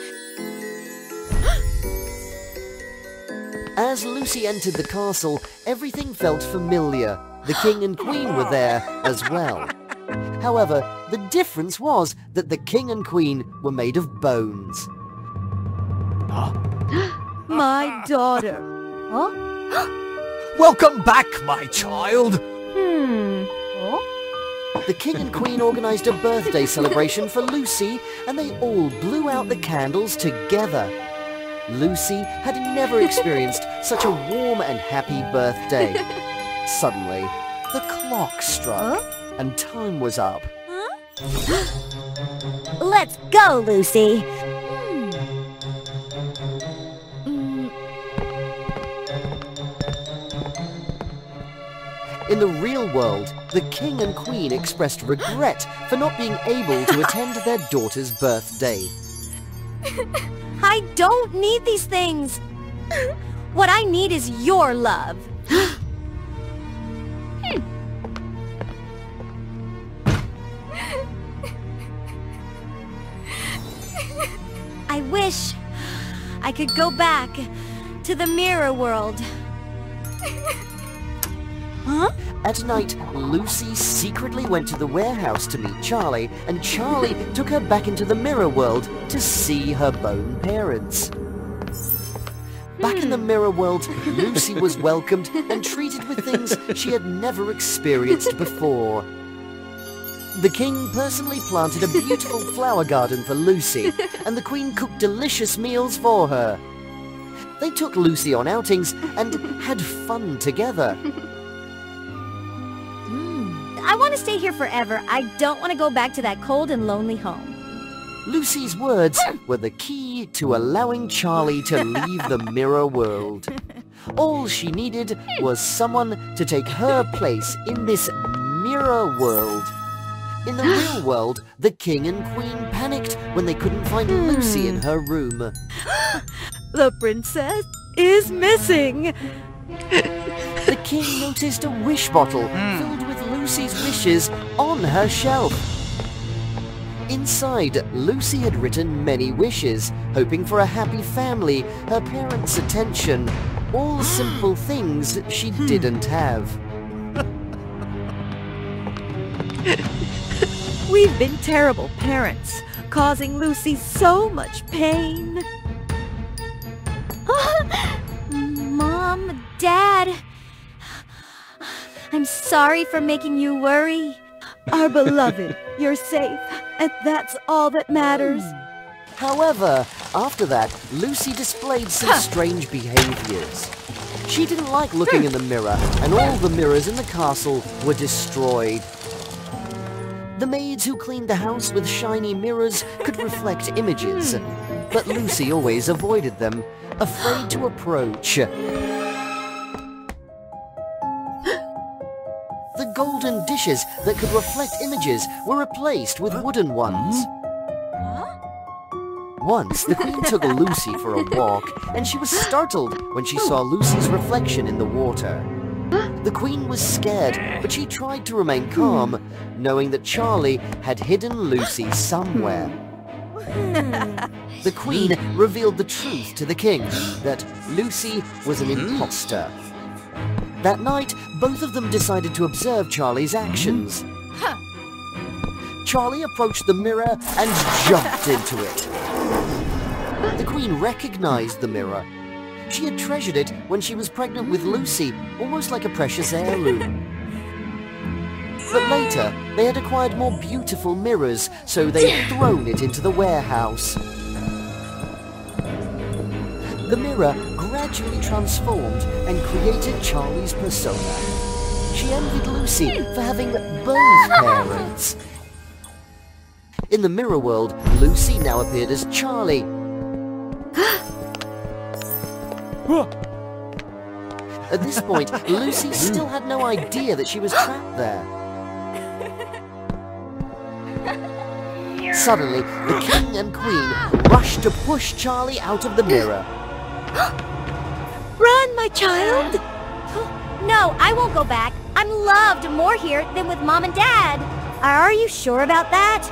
As Lucy entered the castle, everything felt familiar. The king and queen were there as well. However, the difference was that the king and queen were made of bones. My daughter. Huh? Welcome back, my child. The king and queen organized a birthday celebration for Lucy, and they all blew out the candles together. Lucy had never experienced such a warm and happy birthday. Suddenly, the clock struck, and time was up. Let's go, Lucy. In the real world, the king and queen expressed regret for not being able to attend their daughter's birthday. I don't need these things. What I need is your love. I wish I could go back to the mirror world. Huh? At night, Lucy secretly went to the warehouse to meet Charlie, and Charlie took her back into the mirror world to see her bone parents. Back in the mirror world, Lucy was welcomed and treated with things she had never experienced before. The king personally planted a beautiful flower garden for Lucy, and the queen cooked delicious meals for her. They took Lucy on outings and had fun together. want to stay here forever. I don't want to go back to that cold and lonely home. Lucy's words were the key to allowing Charlie to leave the mirror world. All she needed was someone to take her place in this mirror world. In the real world, the king and queen panicked when they couldn't find Lucy in her room. The princess is missing. The king noticed a wish bottle filled with Lucy's wishes on her shelf. Inside, Lucy had written many wishes, hoping for a happy family, her parents' attention, all simple things she didn't have. We've been terrible parents, causing Lucy so much pain. Mom, Dad, I'm sorry for making you worry. Our beloved, you're safe, and that's all that matters. However, after that, Lucy displayed some strange behaviors. She didn't like looking in the mirror, and all the mirrors in the castle were destroyed. The maids who cleaned the house with shiny mirrors could reflect images, but Lucy always avoided them, afraid to approach. The golden dishes that could reflect images were replaced with wooden ones. Once, the queen took Lucy for a walk, and she was startled when she saw Lucy's reflection in the water. The queen was scared, but she tried to remain calm, knowing that Charlie had hidden Lucy somewhere. The queen revealed the truth to the king, that Lucy was an imposter. That night, both of them decided to observe Charlie's actions. Charlie approached the mirror and jumped into it. The queen recognized the mirror. She had treasured it when she was pregnant with Lucy, almost like a precious heirloom. But later, they had acquired more beautiful mirrors, so they had thrown it into the warehouse. The mirror gradually transformed and created Charlie's persona. She envied Lucy for having both parents. In the mirror world, Lucy now appeared as Charlie. At this point, Lucy still had no idea that she was trapped there. Suddenly, the king and queen rushed to push Charlie out of the mirror. Run, my child! No, I won't go back. I'm loved more here than with Mom and Dad. Are you sure about that?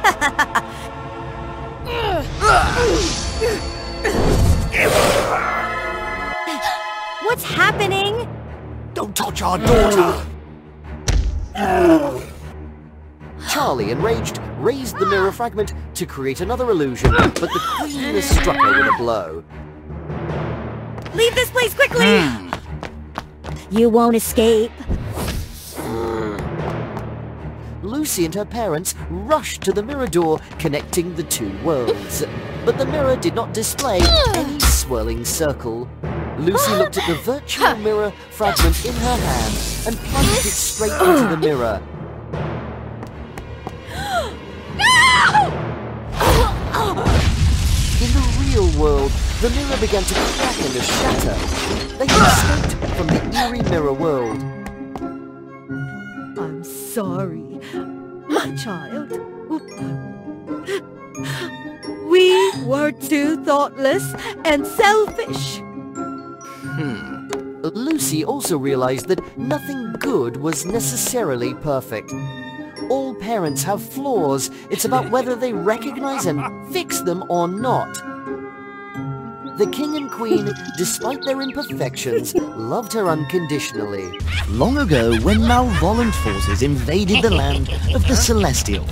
What's happening? Don't touch our daughter! Charlie, enraged, raised the mirror fragment to create another illusion, but the queen struck her with a blow. Leave this place quickly! You won't escape. Lucy and her parents rushed to the mirror door connecting the two worlds. But the mirror did not display any swirling circle. Lucy looked at the virtual mirror fragment in her hand and plunged it straight into the mirror. In the real world, the mirror began to crack and to shatter. They had escaped from the eerie mirror world. I'm sorry, my child. We were too thoughtless and selfish. Lucy also realized that nothing good was necessarily perfect. All parents have flaws. It's about whether they recognize and fix them or not. The king and queen, despite their imperfections, loved her unconditionally. Long ago, when malevolent forces invaded the land of the Celestial,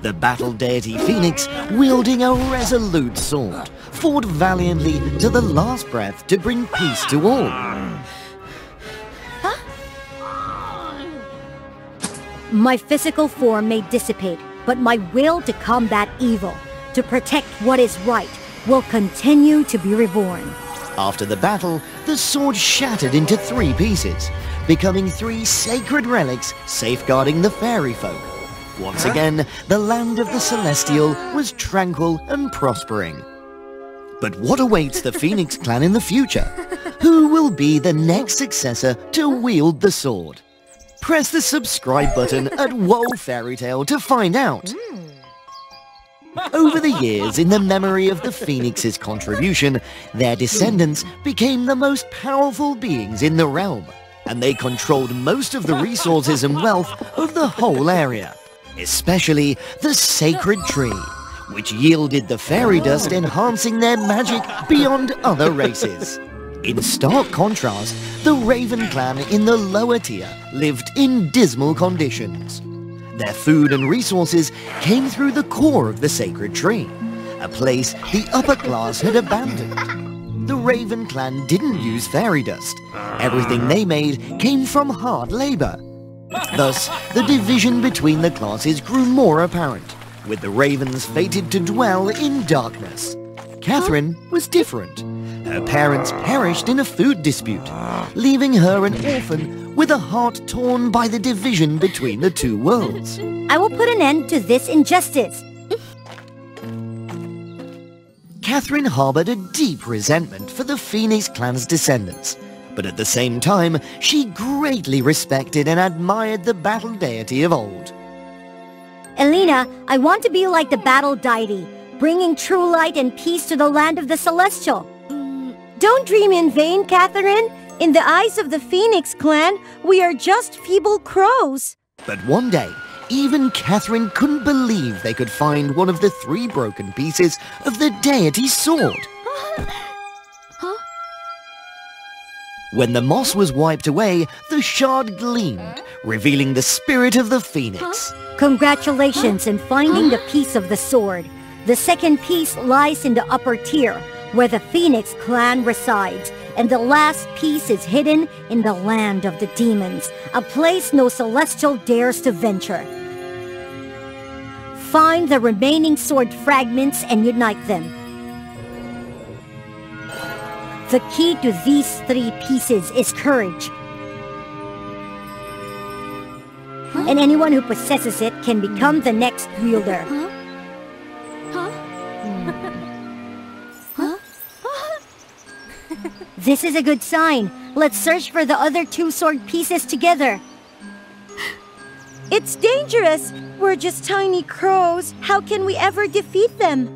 the battle deity Phoenix, wielding a resolute sword, fought valiantly to the last breath to bring peace to all. My physical form may dissipate, but my will to combat evil, to protect what is right, will continue to be reborn. After the battle, the sword shattered into 3 pieces, becoming 3 sacred relics safeguarding the fairy folk. Once again, the land of the Celestial was tranquil and prospering. But what awaits the Phoenix clan in the future? Who will be the next successor to wield the sword? Press the subscribe button at WOA Fairy Tale to find out. Over the years, in the memory of the Phoenix's contribution, their descendants became the most powerful beings in the realm, and they controlled most of the resources and wealth of the whole area, especially the sacred tree, which yielded the fairy dust, enhancing their magic beyond other races. In stark contrast, the Raven clan in the lower tier lived in dismal conditions. Their food and resources came through the core of the sacred tree, a place the upper class had abandoned. The Raven clan didn't use fairy dust. Everything they made came from hard labor. Thus, the division between the classes grew more apparent, with the Ravens fated to dwell in darkness. Catherine was different. Her parents perished in a food dispute, leaving her an orphan with a heart torn by the division between the two worlds. I will put an end to this injustice. Catherine harbored a deep resentment for the Phoenix clan's descendants, but at the same time, she greatly respected and admired the battle deity of old. Elena, I want to be like the battle deity, bringing true light and peace to the land of the Celestial. Don't dream in vain, Catherine. In the eyes of the Phoenix clan, we are just feeble crows. But one day, even Catherine couldn't believe they could find one of the 3 broken pieces of the deity's sword. When the moss was wiped away, the shard gleamed, revealing the spirit of the Phoenix. Congratulations in finding the piece of the sword. The second piece lies in the upper tier, where the Phoenix clan resides, and the last piece is hidden in the land of the demons, a place no Celestial dares to venture. Find the remaining sword fragments and unite them. The key to these 3 pieces is courage. And anyone who possesses it can become the next wielder. This is a good sign. Let's search for the other 2 sword pieces together. It's dangerous. We're just tiny crows. How can we ever defeat them?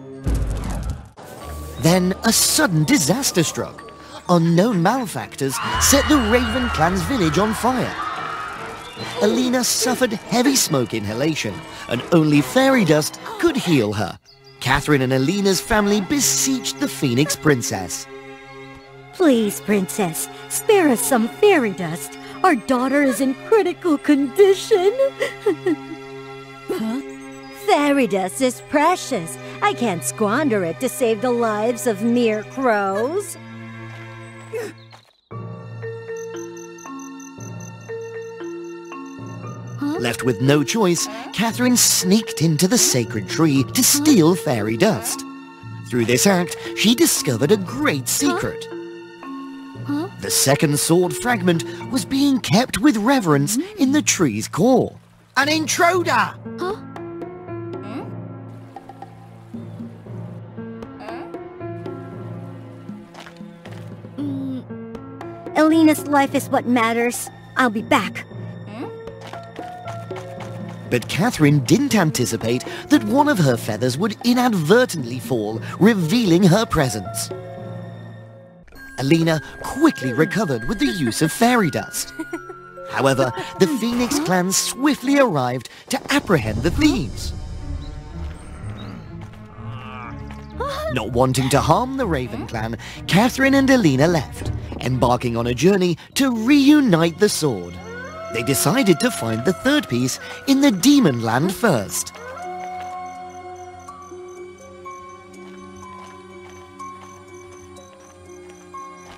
Then a sudden disaster struck. Unknown malefactors set the Raven clan's village on fire. Elena suffered heavy smoke inhalation, and only fairy dust could heal her. Catherine and Elena's family beseeched the Phoenix princess. Please, Princess, spare us some fairy dust. Our daughter is in critical condition. Fairy dust is precious. I can't squander it to save the lives of mere crows. Left with no choice, Catherine sneaked into the sacred tree to steal fairy dust. Through this act, she discovered a great secret. The second sword fragment was being kept with reverence in the tree's core. An intruder! Elena's life is what matters. I'll be back. But Catherine didn't anticipate that one of her feathers would inadvertently fall, revealing her presence. Elena quickly recovered with the use of fairy dust. However, the Phoenix clan swiftly arrived to apprehend the thieves. Not wanting to harm the Raven clan, Catherine and Elena left, embarking on a journey to reunite the sword. They decided to find the 3rd piece in the Demon Land first.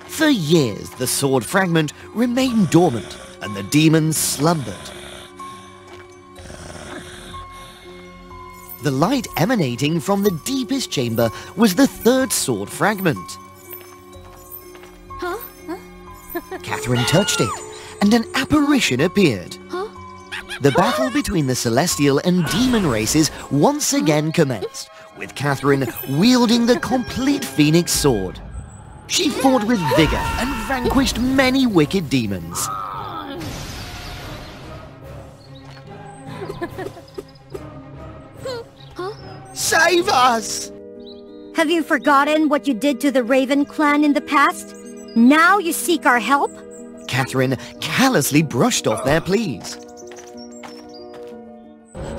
For years, the sword fragment remained dormant, and the demons slumbered. The light emanating from the deepest chamber was the 3rd sword fragment. Catherine touched it, and an apparition appeared. The battle between the celestial and demon races once again commenced, with Catherine wielding the complete Phoenix sword. She fought with vigor and vanquished many wicked demons. Save us! Have you forgotten what you did to the Raven clan in the past? Now you seek our help? Catherine callously brushed off their pleas.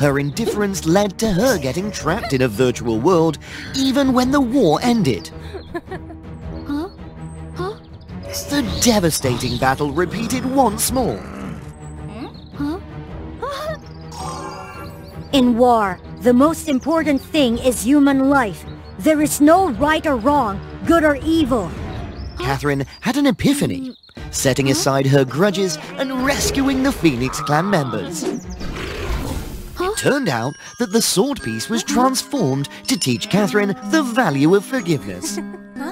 Her indifference led to her getting trapped in a virtual world even when the war ended. The devastating battle repeated once more. In war, the most important thing is human life. There is no right or wrong, good or evil. Catherine had an epiphany, setting aside her grudges and rescuing the Phoenix clan members. It turned out that the sword piece was transformed to teach Catherine the value of forgiveness.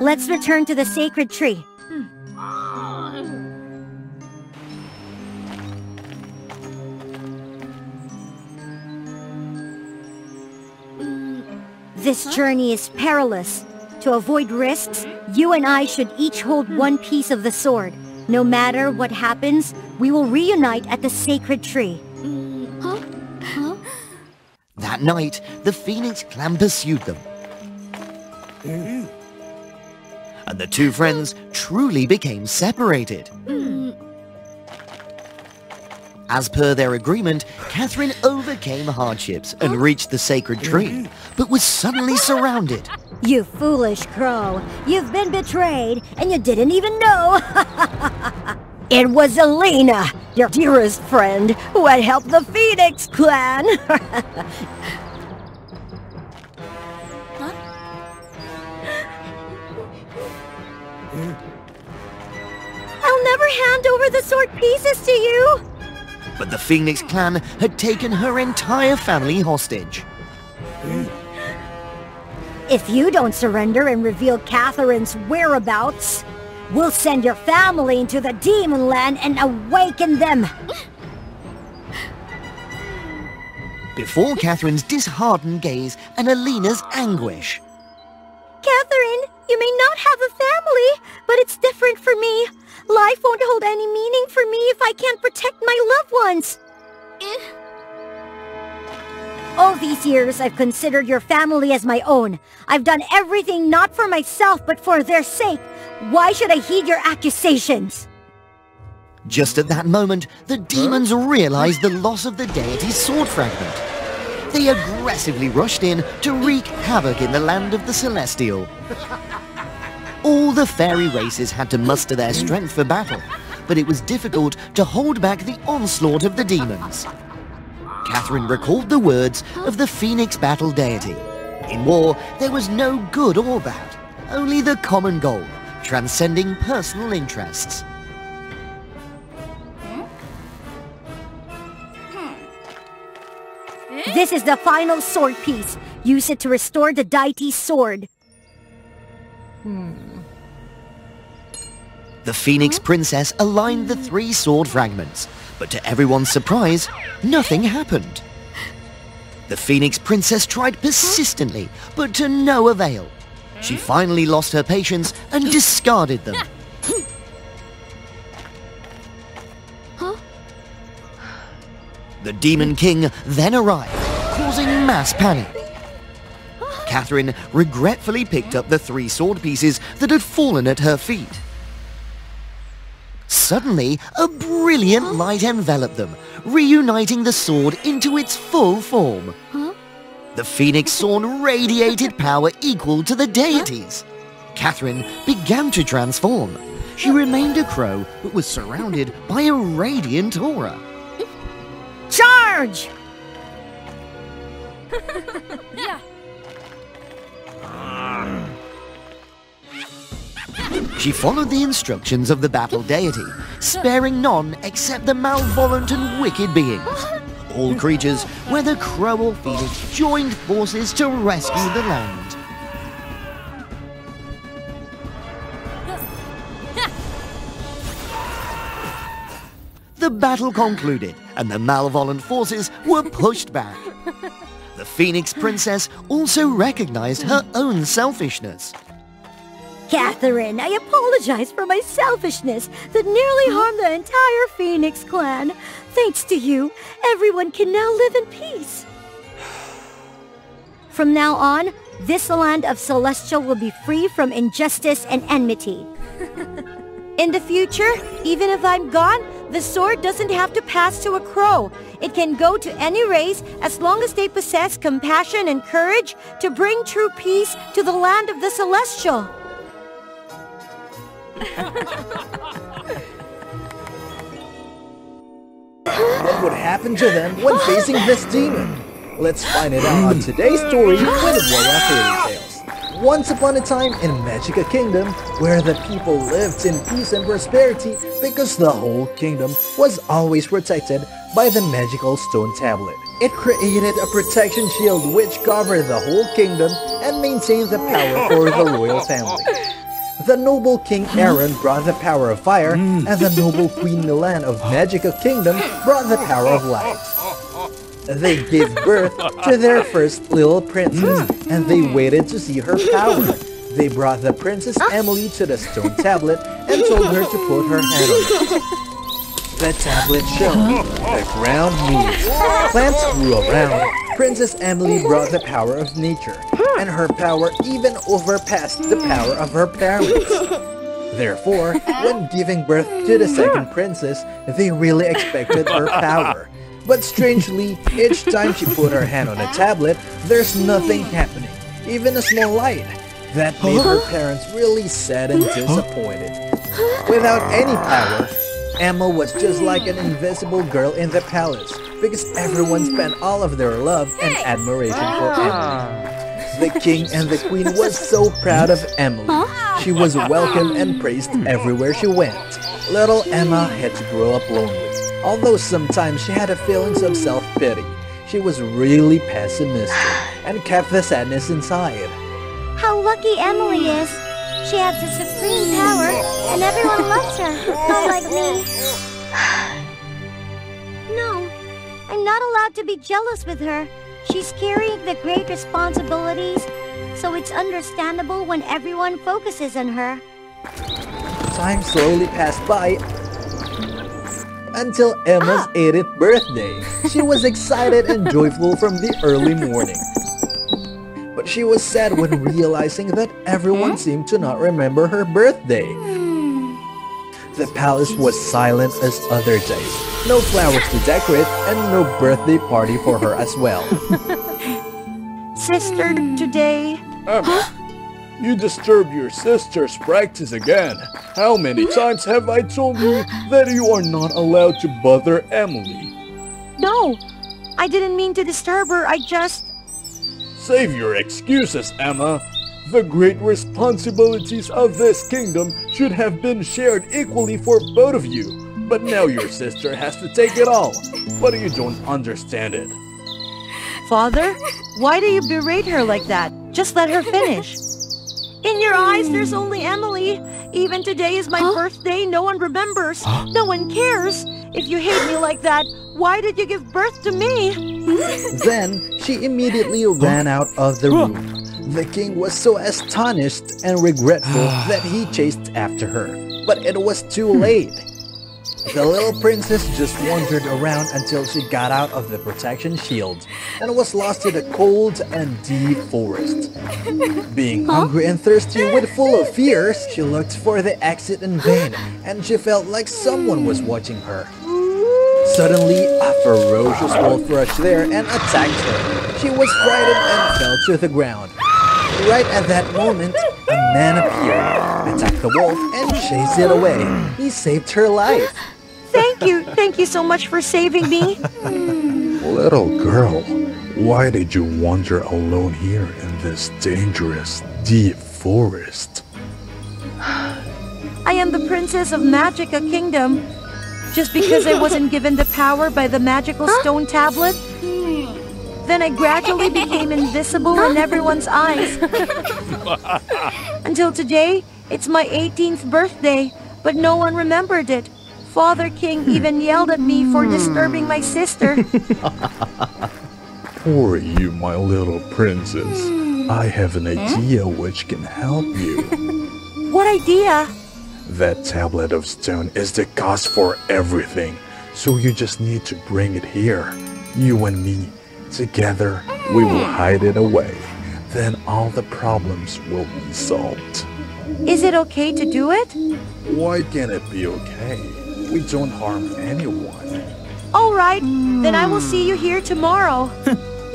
Let's return to the sacred tree. This journey is perilous. To avoid risks, you and I should each hold one piece of the sword. No matter what happens, we will reunite at the sacred tree. That night, the Phoenix clan pursued them. And the two friends truly became separated. As per their agreement, Catherine overcame hardships and reached the sacred tree, but was suddenly surrounded. You foolish crow. You've been betrayed, and you didn't even know. It was Elena, your dearest friend, who had helped the Phoenix clan. I'll never hand over the sword pieces to you. But the Phoenix clan had taken her entire family hostage. If you don't surrender and reveal Catherine's whereabouts, we'll send your family into the demon land and awaken them. Before Catherine's disheartened gaze and Elena's anguish. Catherine, you may not have a family, but it's different for me. Life won't hold any meaning for me if I can't protect my loved ones. All these years, I've considered your family as my own. I've done everything not for myself, but for their sake. Why should I heed your accusations? Just at that moment, the demons realized the loss of the deity's sword fragment. They aggressively rushed in to wreak havoc in the land of the Celestial. All the fairy races had to muster their strength for battle, but it was difficult to hold back the onslaught of the demons. Catherine recalled the words of the Phoenix battle deity. In war, there was no good or bad, only the common goal, transcending personal interests. This is the final sword piece. Use it to restore the deity's sword. The Phoenix princess aligned the three sword fragments, but to everyone's surprise, nothing happened. The Phoenix princess tried persistently, but to no avail. She finally lost her patience and discarded them. The Demon King then arrived, causing mass panic. Catherine regretfully picked up the three sword pieces that had fallen at her feet. Suddenly, a brilliant light enveloped them, reuniting the sword into its full form. The Phoenix sword radiated power equal to the deities. Catherine began to transform. She remained a crow, but was surrounded by a radiant aura. Charge! She followed the instructions of the battle deity, sparing none except the malevolent and wicked beings. All creatures, whether crow or phoenix, joined forces to rescue the land. the battle concluded and the malevolent forces were pushed back. The Phoenix Princess also recognized her own selfishness. Catherine, I apologize for my selfishness that nearly harmed the entire Phoenix clan. Thanks to you, everyone can now live in peace. From now on, this land of Celestial will be free from injustice and enmity. In the future, even if I'm gone, the sword doesn't have to pass to a crow. It can go to any race as long as they possess compassion and courage to bring true peace to the land of the Celestial. What would happen to them when facing this demon? Let's find it out on today's story with WOA Fairy Tales. Once upon a time in Magical Kingdom, where the people lived in peace and prosperity because the whole kingdom was always protected by the magical stone tablet. It created a protection shield which covered the whole kingdom and maintained the power for the royal family. The noble King Aaron brought the power of fire, and the noble Queen Milan of Magical Kingdom brought the power of light. They gave birth to their first little princess, and they waited to see her power. They brought the Princess Emily to the stone tablet and told her to put her hand on it. The tablet shone, the ground moved, plants grew around. Princess Emily brought the power of nature, and her power even overpassed the power of her parents. Therefore, when giving birth to the second princess, they really expected her power. But strangely, each time she put her hand on a tablet, there's nothing happening, even a small light. That made her parents really sad and disappointed. Without any power, Emma was just like an invisible girl in the palace, because everyone spent all of their love and admiration for Emily. The king and the queen was so proud of Emily. She was welcomed and praised everywhere she went. Little Emma had to grow up lonely. Although sometimes she had feelings of self-pity, she was really pessimistic and kept the sadness inside. How lucky Emily is. She has the supreme power, and everyone loves her, not like me. No, I'm not allowed to be jealous with her. She's carrying the great responsibilities, so it's understandable when everyone focuses on her. Time slowly passed by until Emma's 80th birthday. She was excited and joyful from the early morning. But she was sad when realizing that everyone seemed to not remember her birthday. The palace was silent as other days. No flowers to decorate and no birthday party for her as well. Sister, today... Emma, you disturbed your sister's practice again. How many times have I told you that you are not allowed to bother Emily? No, I didn't mean to disturb her, I just... Save your excuses, Emma. The great responsibilities of this kingdom should have been shared equally for both of you. But now your sister has to take it all. But you don't understand it. Father, why do you berate her like that? Just let her finish. In your eyes, there's only Emily. Even today is my birthday, no one remembers. No one cares. If you hate me like that, why did you give birth to me? Then, she immediately ran out of the room. The king was so astonished and regretful that he chased after her. But it was too late. The little princess just wandered around until she got out of the protection shield and was lost in a cold and deep forest. Being hungry and thirsty with full of fears, she looked for the exit in vain, and she felt like someone was watching her. Suddenly, a ferocious wolf rushed there and attacked her. She was frightened and fell to the ground. Right at that moment, a man appeared, attacked the wolf, and chased it away. He saved her life. Thank you so much for saving me. Little girl, why did you wander alone here in this dangerous, deep forest? I am the princess of Magica Kingdom. Just because I wasn't given the power by the magical stone tablet, then I gradually became invisible in everyone's eyes. Until today, it's my 18th birthday, but no one remembered it. Father King even yelled at me for disturbing my sister. Poor you, my little princess. I have an idea which can help you. What idea? That tablet of stone is the cause for everything, so you just need to bring it here. You and me, together, we will hide it away. Then all the problems will be solved. Is it okay to do it? Why can't it be okay? We don't harm anyone. All right, then I will see you here tomorrow.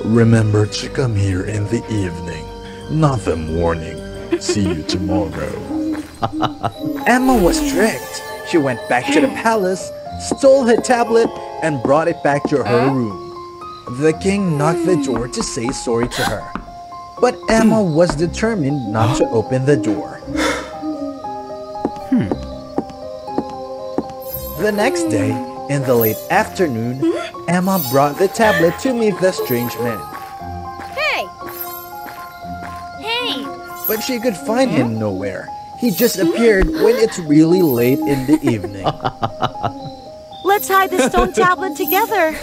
Remember to come here in the evening, not the morning. See you tomorrow. Emma was tricked. She went back to the palace, stole her tablet, and brought it back to her room. The king knocked the door to say sorry to her. But Emma was determined not to open the door. The next day, in the late afternoon, Emma brought the tablet to meet the strange man. Hey! Hey! But she could find him nowhere. He just appeared when it's really late in the evening. Let's hide the stone tablet together.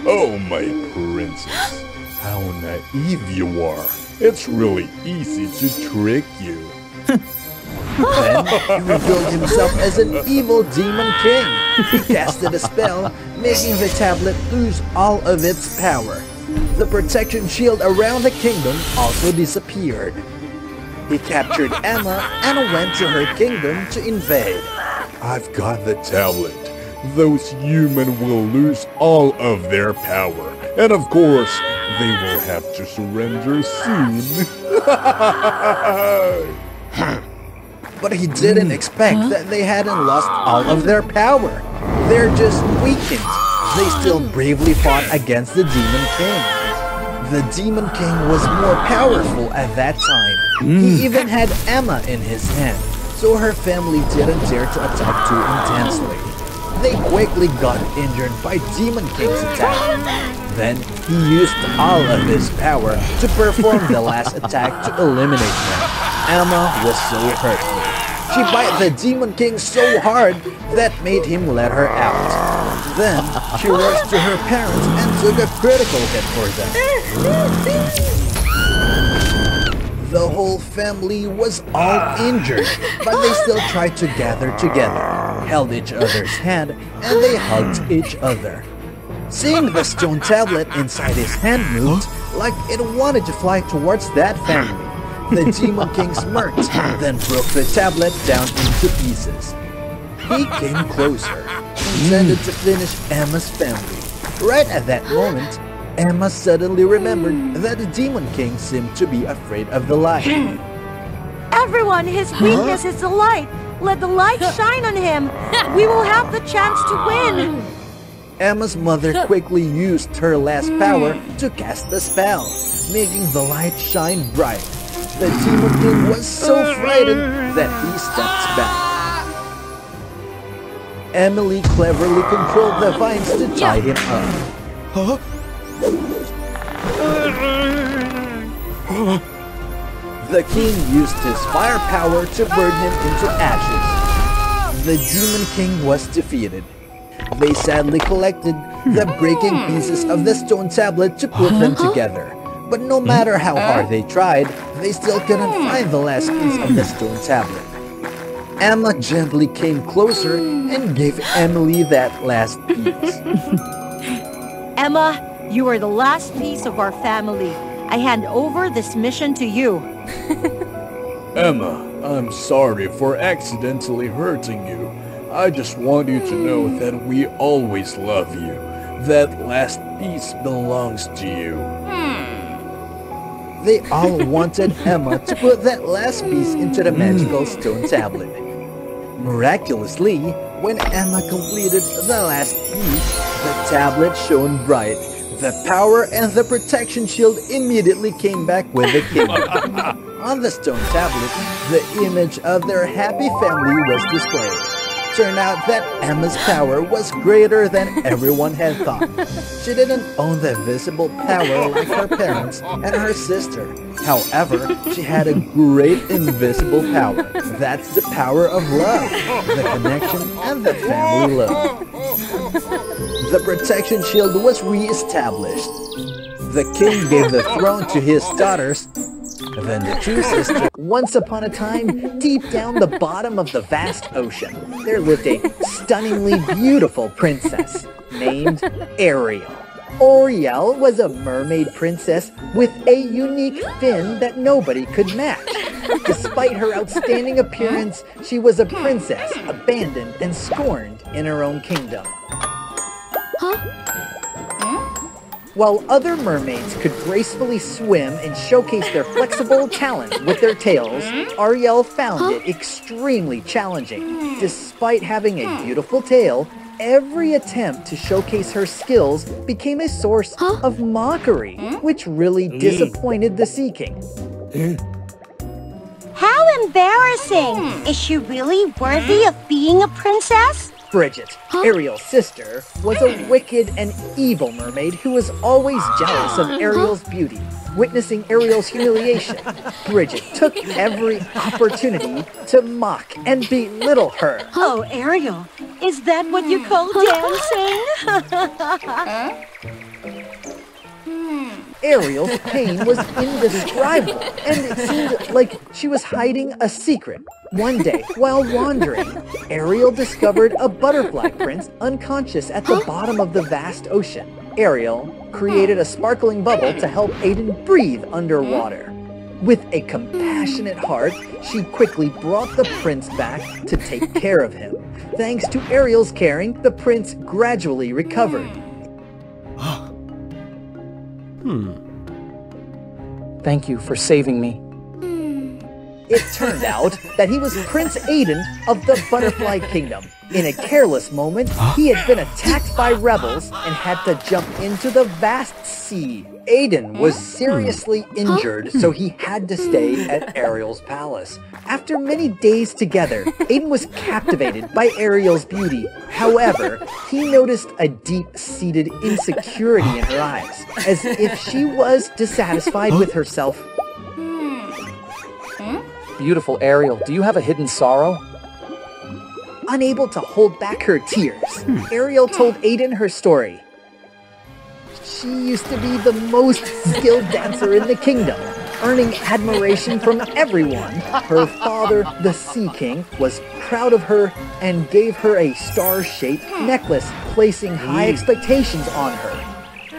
Oh, my princess. How naive you are. It's really easy to trick you. Then he revealed himself as an evil demon king. He casted a spell, making the tablet lose all of its power. The protection shield around the kingdom also disappeared. He captured Emma and went to her kingdom to invade. I've got the tablet. Those humans will lose all of their power. And of course, they will have to surrender soon. But he didn't expect that they hadn't lost all of their power. They're just weakened. They still bravely fought against the Demon King. The Demon King was more powerful at that time. He even had Emma in his hand, so her family didn't dare to attack too intensely. They quickly got injured by Demon King's attack. Then he used all of his power to perform the last attack to eliminate them. Emma was so hurtful. She bit the Demon King so hard that made him let her out. Then she rushed to her parents and took a critical hit for them. The whole family was all injured, but they still tried to gather together, held each other's hand, and they hugged each other. Seeing the stone tablet inside his hand moved, like it wanted to fly towards that family. The Demon King smirked, then broke the tablet down into pieces. He came closer, intended to finish Emma's family. Right at that moment, Emma suddenly remembered that the Demon King seemed to be afraid of the light. Everyone, his weakness is the light. Let the light shine on him. We will have the chance to win. Emma's mother quickly used her last power to cast the spell, making the light shine bright. The Demon King was so frightened that he stepped back. Emily cleverly controlled the vines to tie him up. The king used his fire power to burn him into ashes. The Demon King was defeated. They sadly collected the breaking pieces of the stone tablet to put them together. But no matter how hard they tried, they still couldn't find the last piece of the stone tablet. Emma gently came closer and gave Emily that last piece. Emma, you are the last piece of our family. I hand over this mission to you. Emma, I'm sorry for accidentally hurting you. I just want you to know that we always love you. That last piece belongs to you. They all wanted Emma to put that last piece into the magical stone tablet. Miraculously, when Emma completed the last piece, the tablet shone bright. The power and the protection shield immediately came back with the king. On the stone tablet, the image of their happy family was displayed. turned out that Emma's power was greater than everyone had thought. She didn't own the visible power like her parents and her sister. However, she had a great invisible power. That's the power of love, the connection, and the family love. The protection shield was re-established. The king gave the throne to his daughters. Then the two sisters. Once upon a time, deep down the bottom of the vast ocean, there lived a stunningly beautiful princess named Ariel. Ariel was a mermaid princess with a unique fin that nobody could match. Despite her outstanding appearance, she was a princess abandoned and scorned in her own kingdom. While other mermaids could gracefully swim and showcase their flexible talents with their tails, Ariel found it extremely challenging. Despite having a beautiful tail, every attempt to showcase her skills became a source of mockery, which really disappointed the Sea King. How embarrassing! Is she really worthy of being a princess? Bridget, Ariel's sister, was a wicked and evil mermaid who was always jealous of Ariel's beauty. Witnessing Ariel's humiliation, Bridget took every opportunity to mock and belittle her. Oh, Ariel, is that what you call dancing? Ariel's pain was indescribable, and it seemed like she was hiding a secret. One day, while wandering, Ariel discovered a butterfly prince unconscious at the bottom of the vast ocean. Ariel created a sparkling bubble to help Aiden breathe underwater. With a compassionate heart, she quickly brought the prince back to take care of him. Thanks to Ariel's caring, the prince gradually recovered. Thank you for saving me. It turned out that he was Prince Aiden of the Butterfly Kingdom. In a careless moment, he had been attacked by rebels and had to jump into the vast sea. Aiden was seriously injured, so he had to stay at Ariel's palace. After many days together, Aiden was captivated by Ariel's beauty. However, he noticed a deep-seated insecurity in her eyes, as if she was dissatisfied with herself. Beautiful Ariel, do you have a hidden sorrow? Unable to hold back her tears, Ariel told Aiden her story. She used to be the most skilled dancer in the kingdom, earning admiration from everyone. Her father, the Sea King, was proud of her and gave her a star-shaped necklace, placing high expectations on her.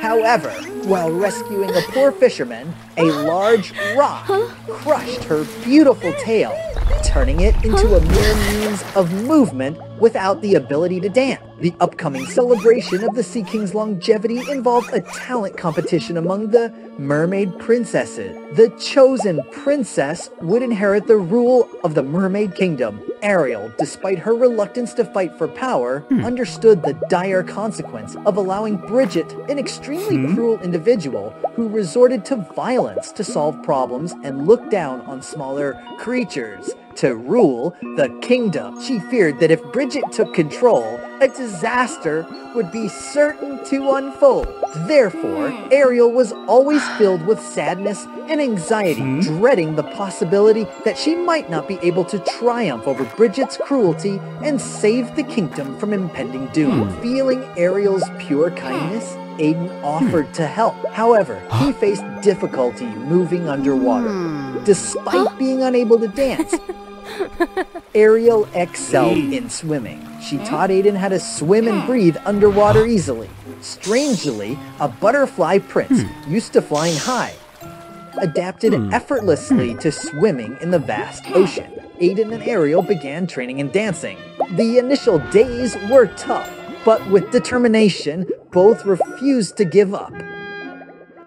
However, while rescuing a poor fisherman, a large rock crushed her beautiful tail, turning it into a mere means of movement without the ability to dance. The upcoming celebration of the Sea King's longevity involved a talent competition among the mermaid princesses. The chosen princess would inherit the rule of the Mermaid Kingdom. Ariel, despite her reluctance to fight for power, understood the dire consequence of allowing Bridget, an extremely cruel individual who resorted to violence to solve problems and looked down on smaller creatures, to rule the kingdom. She feared that if Bridget took control, a disaster would be certain to unfold. Therefore, Ariel was always filled with sadness and anxiety, dreading the possibility that she might not be able to triumph over Bridget's cruelty and save the kingdom from impending doom. Feeling Ariel's pure kindness, Aiden offered to help. However, he faced difficulty moving underwater. Despite being unable to dance, Ariel excelled in swimming. She taught Aiden how to swim and breathe underwater easily. Strangely, a butterfly prince, used to flying high, adapted effortlessly to swimming in the vast ocean. Aiden and Ariel began training and dancing. The initial days were tough, but with determination, both refused to give up.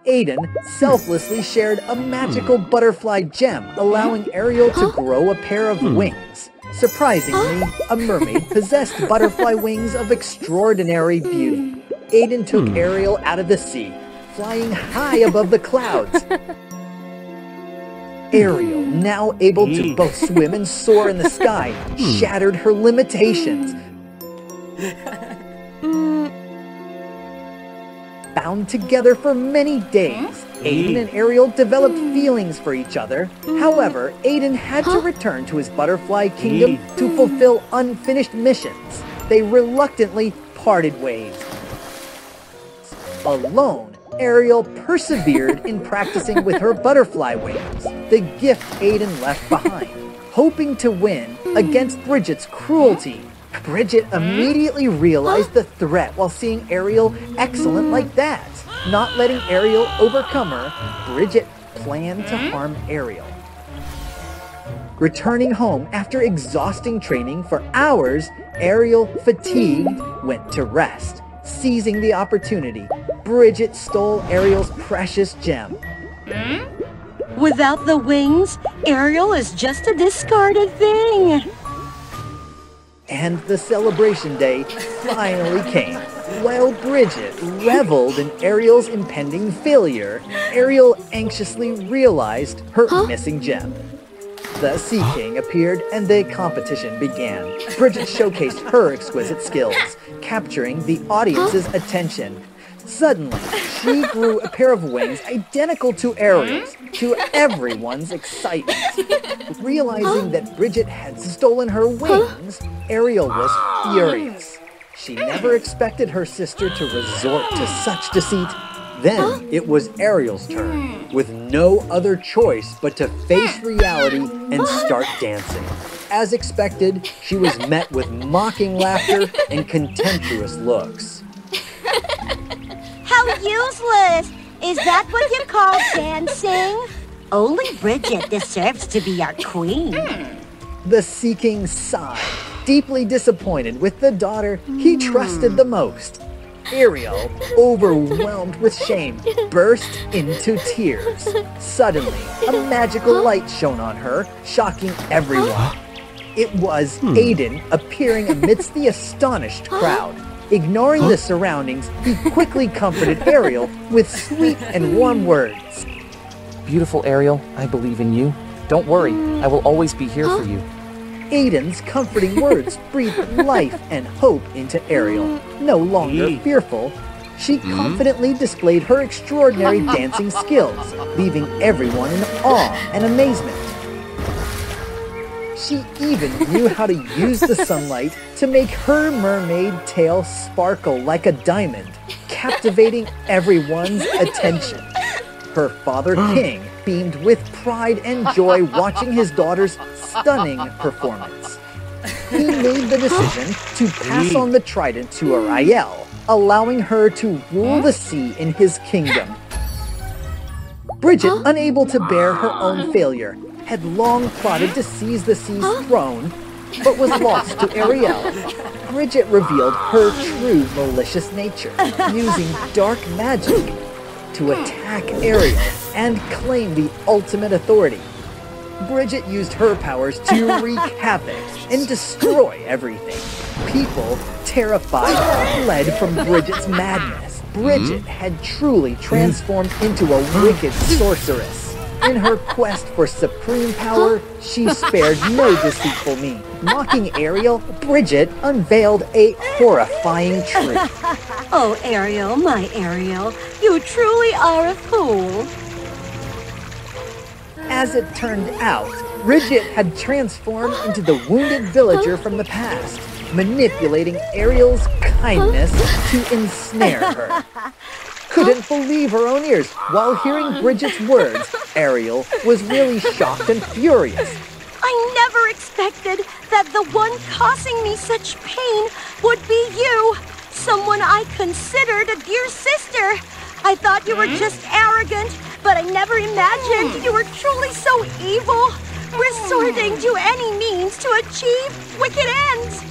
Aiden selflessly shared a magical butterfly gem, allowing Ariel to grow a pair of wings. Surprisingly, a mermaid possessed butterfly wings of extraordinary beauty. Aiden took Ariel out of the sea, flying high above the clouds. Ariel, now able to both swim and soar in the sky, shattered her limitations. Bound together for many days, Aiden and Ariel developed feelings for each other. However, Aiden had to return to his butterfly kingdom to fulfill unfinished missions. They reluctantly parted ways. Alone, Ariel persevered in practicing with her butterfly wings, the gift Aiden left behind, hoping to win against Bridget's cruelty. Bridget immediately realized the threat while seeing Ariel excellent like that. Not letting Ariel overcome her, Bridget planned to harm Ariel. Returning home after exhausting training for hours, Ariel, fatigued, went to rest. Seizing the opportunity, Bridget stole Ariel's precious gem. Without the wings, Ariel is just a discarded thing. And the celebration day finally came. While Bridget reveled in Ariel's impending failure, Ariel anxiously realized her missing gem. The Sea King appeared and the competition began. Bridget showcased her exquisite skills, capturing the audience's attention. Suddenly, she grew a pair of wings identical to Ariel's, to everyone's excitement. Realizing that Bridget had stolen her wings, Ariel was furious. She never expected her sister to resort to such deceit. Then it was Ariel's turn, with no other choice but to face reality and start dancing. As expected, she was met with mocking laughter and contemptuous looks. How useless! Is that what you call dancing? Only Bridget deserves to be our queen. The Sea King sighed, deeply disappointed with the daughter he trusted the most. Ariel, overwhelmed with shame, burst into tears. Suddenly, a magical light shone on her, shocking everyone. It was Aiden appearing amidst the astonished crowd. Ignoring the surroundings, he quickly comforted Ariel with sweet and warm words. Beautiful Ariel, I believe in you. Don't worry, I will always be here for you. Aiden's comforting words breathed life and hope into Ariel. No longer fearful, she confidently displayed her extraordinary dancing skills, leaving everyone in awe and amazement. She even knew how to use the sunlight to make her mermaid tail sparkle like a diamond, captivating everyone's attention. Her father, King, beamed with pride and joy watching his daughter's stunning performance. He made the decision to pass on the trident to Ariel, allowing her to rule the sea in his kingdom. Bridget, unable to bear her own failure, had long plotted to seize the sea's throne, but was lost to Ariel. Bridget revealed her true malicious nature, using dark magic to attack Ariel and claim the ultimate authority. Bridget used her powers to wreak havoc and destroy everything. People, terrified, fled from Bridget's madness. Bridget had truly transformed into a wicked sorceress. In her quest for supreme power, she spared no deceitful means. Mocking Ariel, Bridget unveiled a horrifying truth. Oh, Ariel, my Ariel, you truly are a fool. As it turned out, Bridget had transformed into the wounded villager from the past, manipulating Ariel's kindness to ensnare her. Couldn't believe her own ears. While hearing Bridget's words, Ariel was really shocked and furious. I never expected that the one causing me such pain would be you, someone I considered a dear sister. I thought you were just arrogant, but I never imagined you were truly so evil, resorting to any means to achieve wicked ends.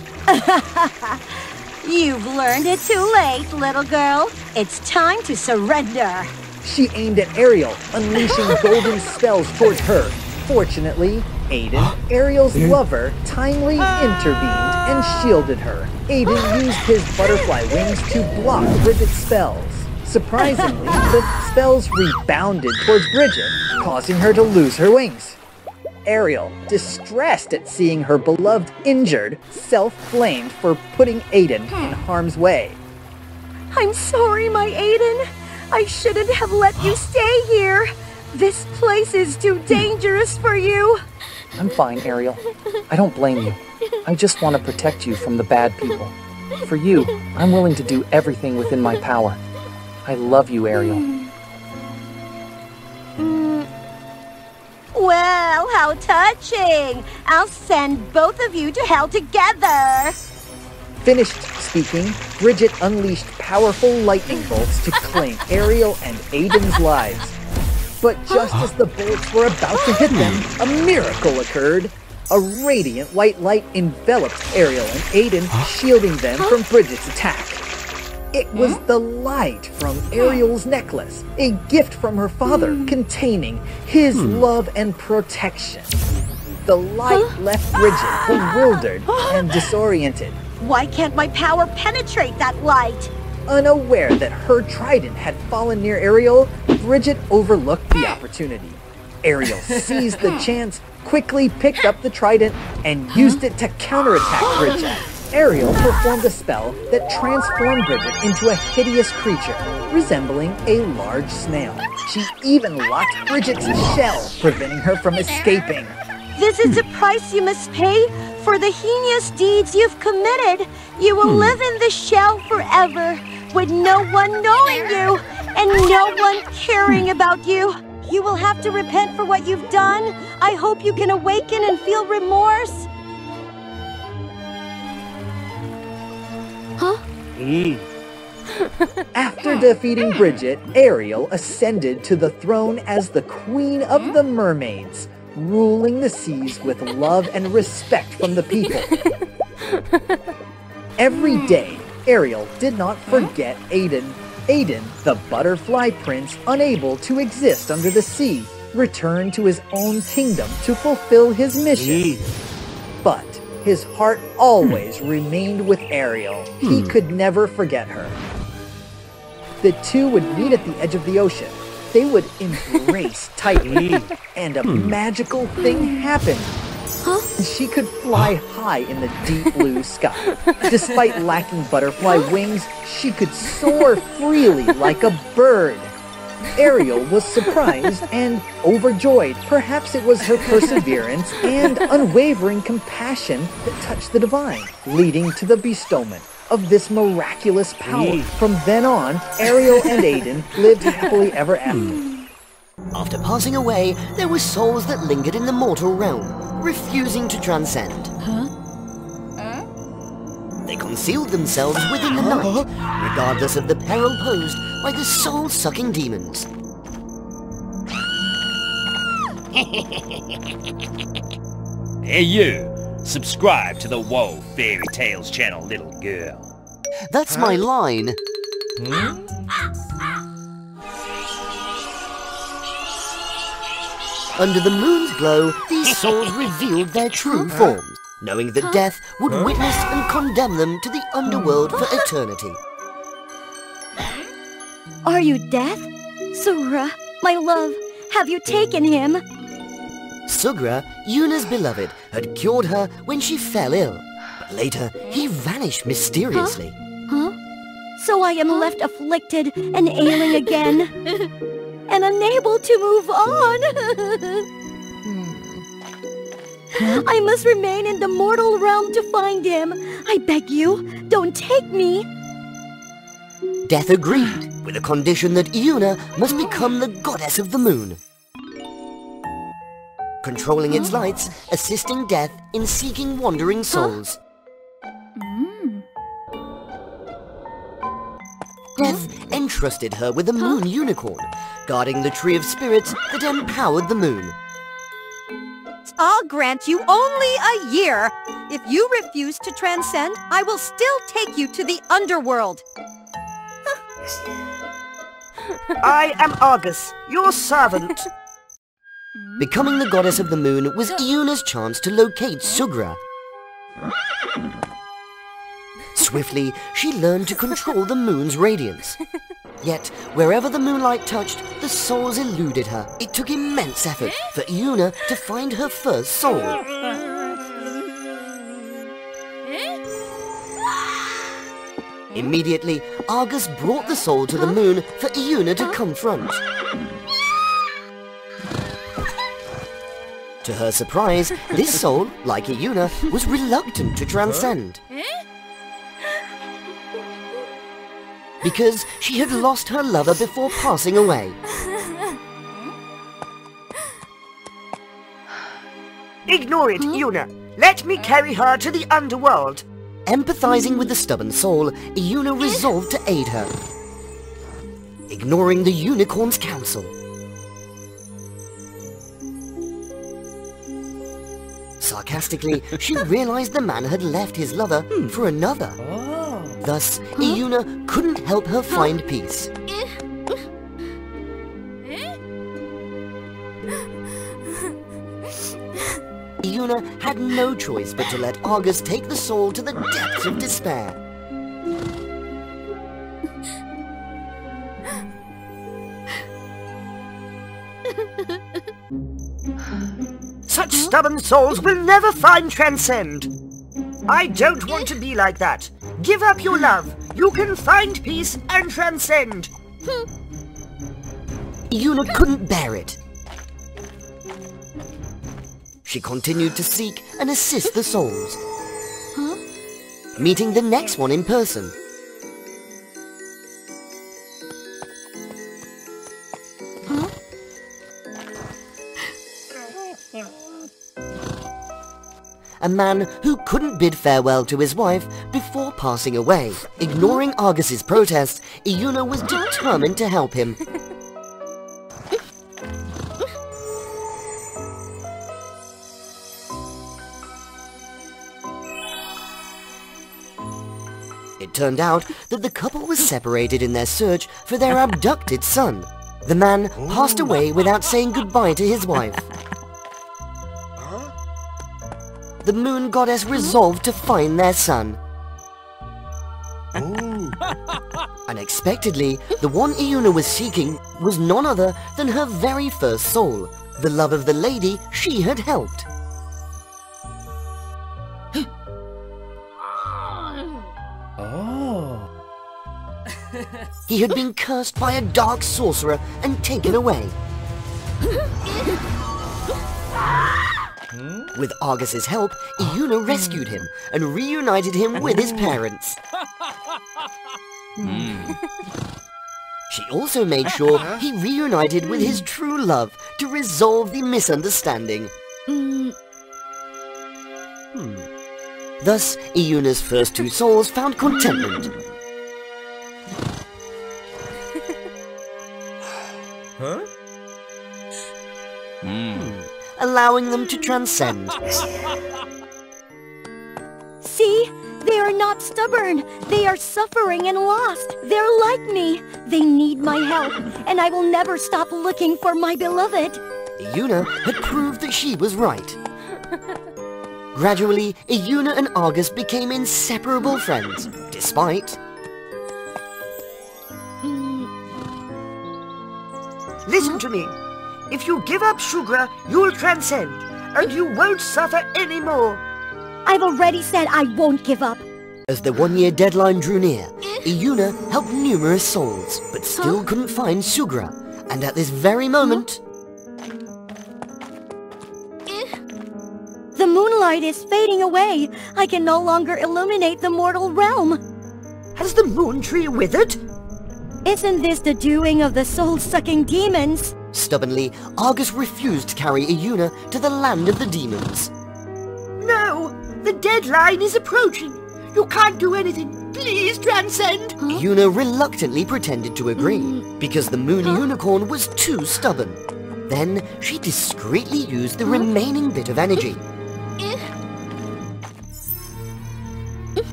You've learned it too late, little girl. It's time to surrender. She aimed at Ariel, unleashing golden spells towards her. Fortunately, Aiden, Ariel's lover, timely intervened and shielded her. Aiden used his butterfly wings to block Bridget's spells. Surprisingly, the spells rebounded towards Bridget, causing her to lose her wings. Ariel, distressed at seeing her beloved injured, self-blamed for putting Aiden in harm's way. I'm sorry, my Aiden. I shouldn't have let you stay here. This place is too dangerous for you. I'm fine, Ariel. I don't blame you. I just want to protect you from the bad people. For you, I'm willing to do everything within my power. I love you, Ariel. Well, how touching. I'll send both of you to hell together. Finished speaking, Bridget unleashed powerful lightning bolts to claim Ariel and Aiden's lives. But just as the bolts were about to hit them, a miracle occurred. A radiant white light enveloped Ariel and Aiden, shielding them from Bridget's attack. It was the light from Ariel's necklace, a gift from her father containing his love and protection. The light left Bridget bewildered and disoriented. Why can't my power penetrate that light? Unaware that her trident had fallen near Ariel, Bridget overlooked the opportunity. Ariel seized the chance, quickly picked up the trident, and used it to counterattack Bridget. Ariel performed a spell that transformed Bridget into a hideous creature, resembling a large snail. She even locked Bridget's shell, preventing her from escaping. This is the price you must pay for the heinous deeds you've committed. You will live in the shell forever, with no one knowing you, and no one caring about you. You will have to repent for what you've done. I hope you can awaken and feel remorse. Huh? After defeating Bridget, Ariel ascended to the throne as the Queen of the Mermaids, ruling the seas with love and respect from the people. Every day, Ariel did not forget Aiden. Aiden, the butterfly prince, unable to exist under the sea, returned to his own kingdom to fulfill his mission. But his heart always remained with Ariel. He could never forget her. The two would meet at the edge of the ocean. They would embrace tightly, and a magical thing happened. She could fly high in the deep blue sky. Despite lacking butterfly wings, she could soar freely like a bird. Ariel was surprised and overjoyed. Perhaps it was her perseverance and unwavering compassion that touched the divine, leading to the bestowment of this miraculous power. From then on, Ariel and Aiden lived happily ever after. After passing away, there were souls that lingered in the mortal realm, refusing to transcend. They concealed themselves within the night, regardless of the peril posed by the soul-sucking demons. Hey you! Subscribe to the WOA Fairy Tales channel, little girl. That's my line. Under the moon's glow, these souls revealed their true forms, knowing that death would witness and condemn them to the underworld for eternity. Are you death? Sugra, my love, have you taken him? Sugra, Yuna's beloved, had cured her when she fell ill, but later he vanished mysteriously. So I am left afflicted and ailing again, and unable to move on. I must remain in the mortal realm to find him. I beg you, don't take me. Death agreed, with a condition that Yuna must become the goddess of the moon, controlling its lights, assisting Death in seeking wandering souls. Death entrusted her with a moon unicorn, guarding the tree of spirits that empowered the moon. I'll grant you only a year. If you refuse to transcend, I will still take you to the underworld. I am Argus, your servant. Becoming the goddess of the moon was Yuna's chance to locate Sugra. Swiftly, she learned to control the moon's radiance. Yet, wherever the moonlight touched, the souls eluded her. It took immense effort for Iuna to find her first soul. Immediately, Argus brought the soul to the moon for Iuna to confront. To her surprise, this soul, like Iuna, was reluctant to transcend. Because she had lost her lover before passing away. Ignore it, Iuna. Let me carry her to the underworld. Empathizing with the stubborn soul, Iuna resolved to aid her. Ignoring the unicorn's counsel. Sarcastically, she realized the man had left his lover for another. Thus, Iuna couldn't help her find peace. Iuna had no choice but to let Argus take the soul to the depths of despair. Such stubborn souls will never find transcend. I don't want to be like that. Give up your love. You can find peace and transcend. Iuna couldn't bear it. She continued to seek and assist the souls. Meeting the next one in person. A man who couldn't bid farewell to his wife before passing away. Ignoring Argus's protest, Iuna was determined to help him. It turned out that the couple was separated in their search for their abducted son. The man passed away without saying goodbye to his wife. The moon goddess resolved to find their son. Unexpectedly, the one Iuna was seeking was none other than her very first soul, the love of the lady she had helped. He had been cursed by a dark sorcerer and taken away. With Argus's help, Iuna rescued him and reunited him with his parents. She also made sure he reunited with his true love to resolve the misunderstanding. Thus, Iuna's first two souls found contentment. Allowing them to transcend. See? They are not stubborn. They are suffering and lost. They're like me. They need my help, and I will never stop looking for my beloved. Iuna had proved that she was right. Gradually, Iuna and Argus became inseparable friends, despite... Listen to me. If you give up Sugra, you'll transcend, and you won't suffer anymore. I've already said I won't give up. As the one-year deadline drew near, Iuna helped numerous souls, but still couldn't find Sugra. And at this very moment... The moonlight is fading away. I can no longer illuminate the mortal realm. Has the moon tree withered? Isn't this the doing of the soul-sucking demons? Stubbornly, Argus refused to carry Iuna to the land of the demons. No! The deadline is approaching! You can't do anything! Please transcend! Iuna reluctantly pretended to agree, because the moon unicorn was too stubborn. Then, she discreetly used the remaining bit of energy.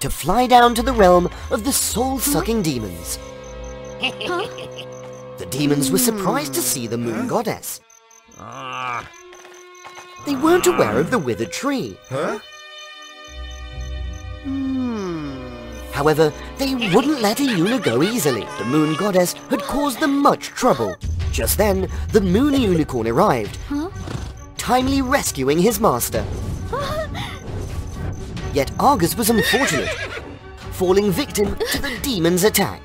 To fly down to the realm of the soul-sucking demons. The demons were surprised to see the moon goddess. They weren't aware of the withered tree. However, they wouldn't let Iuna go easily. The moon goddess had caused them much trouble. Just then, the moon unicorn arrived, timely rescuing his master. Yet Argus was unfortunate, falling victim to the demon's attack.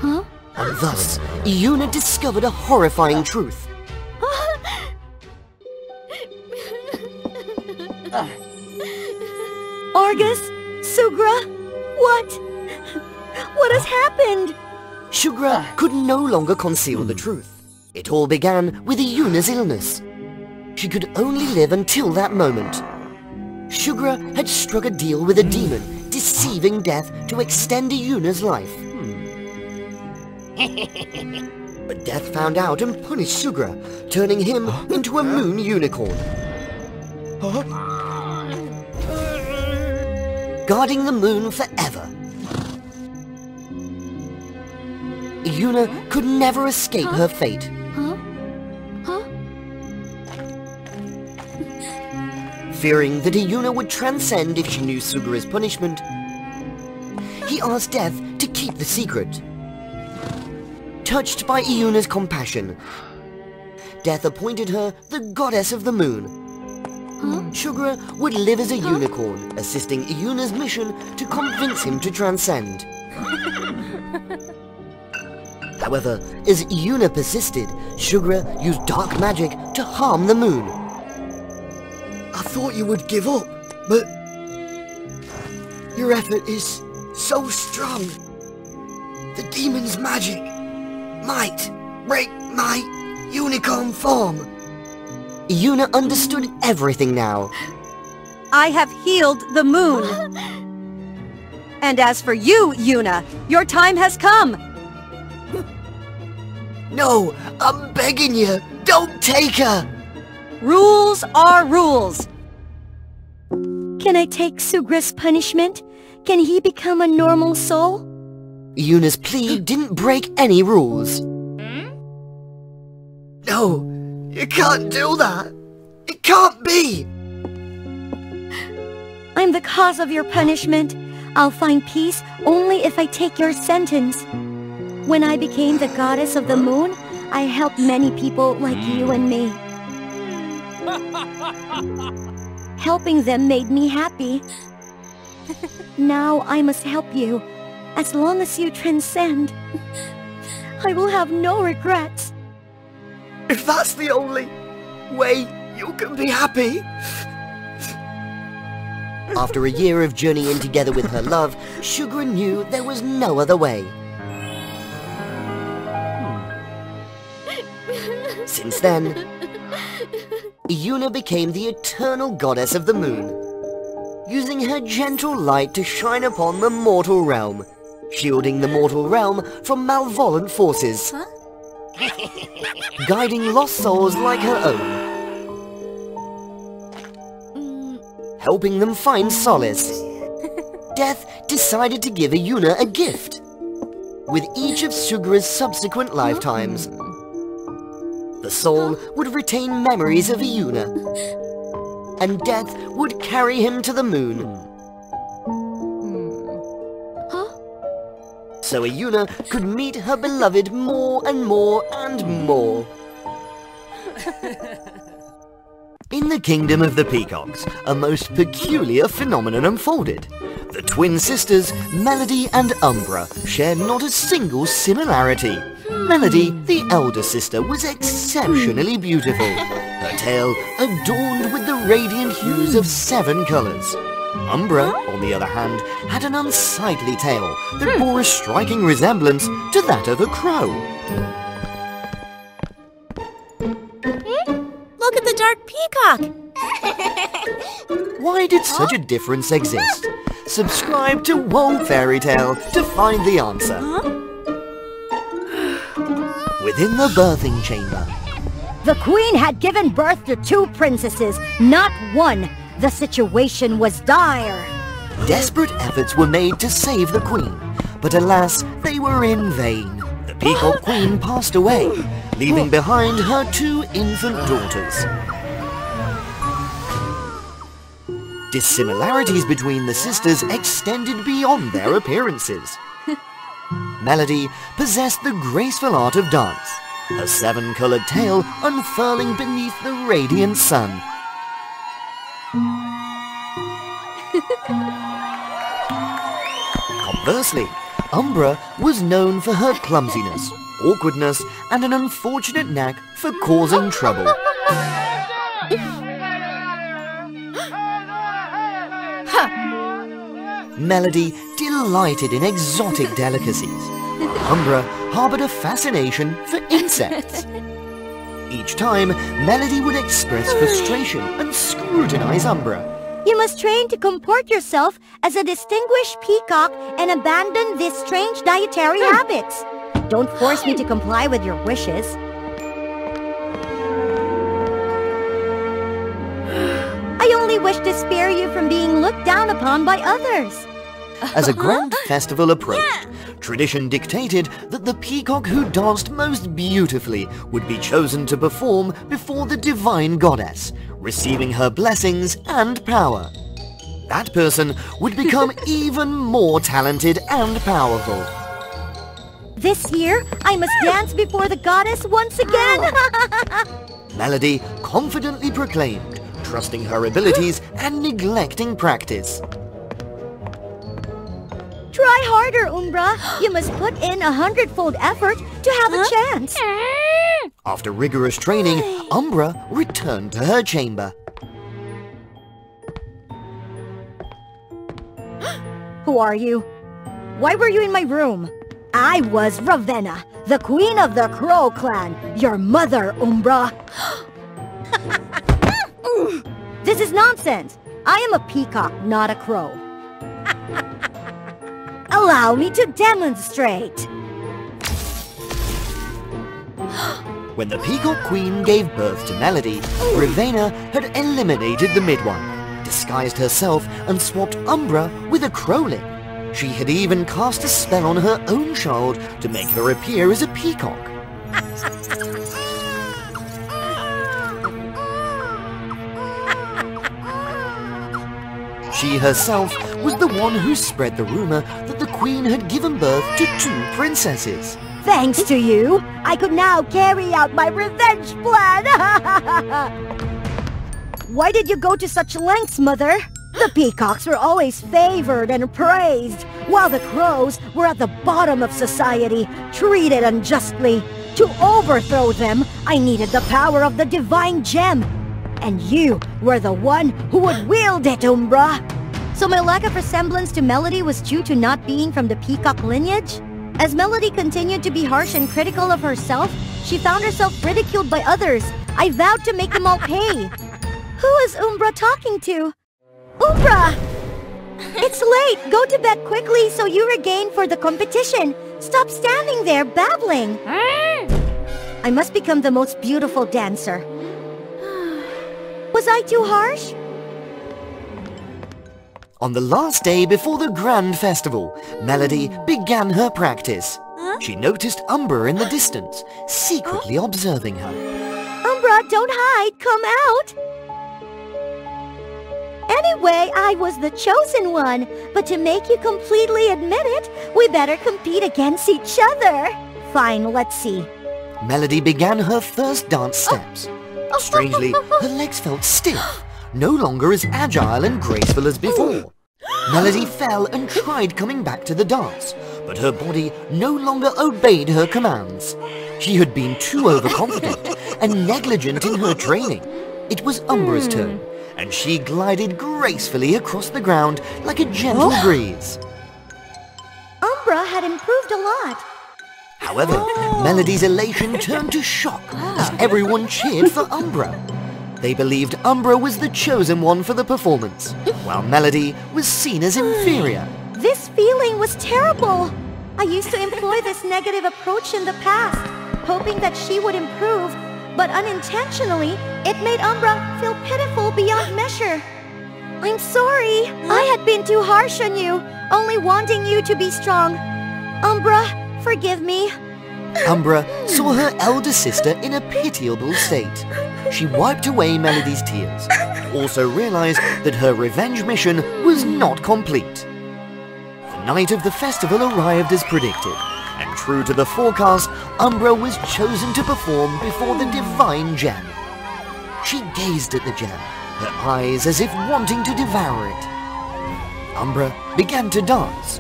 And thus, Iuna discovered a horrifying truth. Argus? Sugra? What has happened? Sugra could no longer conceal the truth. It all began with Iuna's illness. She could only live until that moment. Sugra had struck a deal with a demon, deceiving Death to extend Iuna's life. But Death found out and punished Sugra, turning him into a moon unicorn. Guarding the moon forever. Iuna could never escape her fate. Fearing that Iuna would transcend if she knew Sugra's punishment, he asked Death to keep the secret. Touched by Iuna's compassion, Death appointed her the goddess of the moon. Sugra would live as a unicorn, assisting Iuna's mission to convince him to transcend. However, as Iuna persisted, Sugra used dark magic to harm the moon. I thought you would give up, but your effort is so strong. The demon's magic might break my unicorn form. Iuna understood everything now. I have healed the moon. And as for you, Iuna, your time has come. No, I'm begging you, don't take her! Rules are rules. Can I take Sugra's punishment? Can he become a normal soul? Iuna's plea didn't break any rules. No, you can't do that. It can't be. I'm the cause of your punishment. I'll find peace only if I take your sentence. When I became the goddess of the moon, I helped many people like you and me. Helping them made me happy. Now I must help you. As long as you transcend, I will have no regrets. If that's the only way you can be happy. After a year of journeying together with her love, Sugra knew there was no other way. Since then, Iuna became the eternal goddess of the moon, using her gentle light to shine upon the mortal realm, shielding the mortal realm from malevolent forces, guiding lost souls like her own, helping them find solace. Death decided to give Iuna a gift. With each of Sugra's subsequent lifetimes, the soul would retain memories of Iuna, and Death would carry him to the moon. So Iuna could meet her beloved more and more and more. In the kingdom of the peacocks, a most peculiar phenomenon unfolded. The twin sisters, Melody and Umbra, shared not a single similarity. Melody, the elder sister, was exceptionally beautiful, her tail adorned with the radiant hues of 7 colours. Umbra, on the other hand, had an unsightly tail that bore a striking resemblance to that of a crow. Look at the dark peacock! Why did such a difference exist? Subscribe to WOA Fairy Tale to find the answer. Within the birthing chamber, The queen had given birth to 2 princesses, not 1. The situation was dire. desperate efforts were made to save the queen, but alas, they were in vain. The peacock queen passed away, leaving behind her 2 infant daughters. Dissimilarities between the sisters extended beyond their appearances. Melody possessed the graceful art of dance, her 7-colored tail unfurling beneath the radiant sun. Conversely, Umbra was known for her clumsiness, awkwardness, and an unfortunate knack for causing trouble. Melody delighted in exotic delicacies, while Umbra harbored a fascination for insects. Each time, Melody would express frustration and scrutinize Umbra. You must train to comport yourself as a distinguished peacock and abandon these strange dietary habits. Don't force me to comply with your wishes. I only wish to spare you from being looked down upon by others. As a grand festival approached, tradition dictated that the peacock who danced most beautifully would be chosen to perform before the divine goddess, receiving her blessings and power. That person would become even more talented and powerful. This year, I must dance before the goddess once again! Melody confidently proclaimed, trusting her abilities and neglecting practice. Try harder, Umbra. You must put in 100-fold effort to have a chance. After rigorous training, Umbra returned to her chamber. Who are you? Why were you in my room? I was Ravenna, the queen of the Crow clan, your mother, Umbra. This is nonsense. I am a peacock, not a crow. Allow me to demonstrate. When the Peacock Queen gave birth to Melody, Ravenna had eliminated the midwife, disguised herself and swapped Umbra with a crowling. She had even cast a spell on her own child to make her appear as a peacock. She herself was the one who spread the rumor that the Queen had given birth to 2 princesses. Thanks to you, I could now carry out my revenge plan! Why did you go to such lengths, Mother? The peacocks were always favored and praised, while the crows were at the bottom of society, treated unjustly. To overthrow them, I needed the power of the divine gem. And you were the one who would wield it, Umbra. So my lack of resemblance to Melody was due to not being from the peacock lineage? As Melody continued to be harsh and critical of herself, she found herself ridiculed by others. I vowed to make them all pay. Who is Umbra talking to? Umbra! It's late. Go to bed quickly so you regain for the competition. Stop standing there babbling. I must become the most beautiful dancer. Was I too harsh? On the last day before the grand festival, Melody began her practice. She noticed Umbra in the distance, secretly observing her. Umbra, don't hide. Come out. Anyway, I was the chosen one. But to make you completely admit it, we better compete against each other. Fine, let's see. Melody began her first dance steps. Strangely, her legs felt stiff, no longer as agile and graceful as before. Melody fell and tried coming back to the dance, but her body no longer obeyed her commands. She had been too overconfident and negligent in her training. It was Umbra's turn, and she glided gracefully across the ground like a gentle breeze. Umbra had improved a lot. However, Melody's elation turned to shock as everyone cheered for Umbra. They believed Umbra was the chosen one for the performance, while Melody was seen as inferior. This feeling was terrible. I used to employ this negative approach in the past, hoping that she would improve, but unintentionally, it made Umbra feel pitiful beyond measure. I'm sorry. I had been too harsh on you, only wanting you to be strong. Umbra, forgive me. Umbra saw her elder sister in a pitiable state. She wiped away Melody's tears, also realized that her revenge mission was not complete. The night of the festival arrived as predicted, and true to the forecast, Umbra was chosen to perform before the divine gem. She gazed at the gem, her eyes as if wanting to devour it. Umbra began to dance.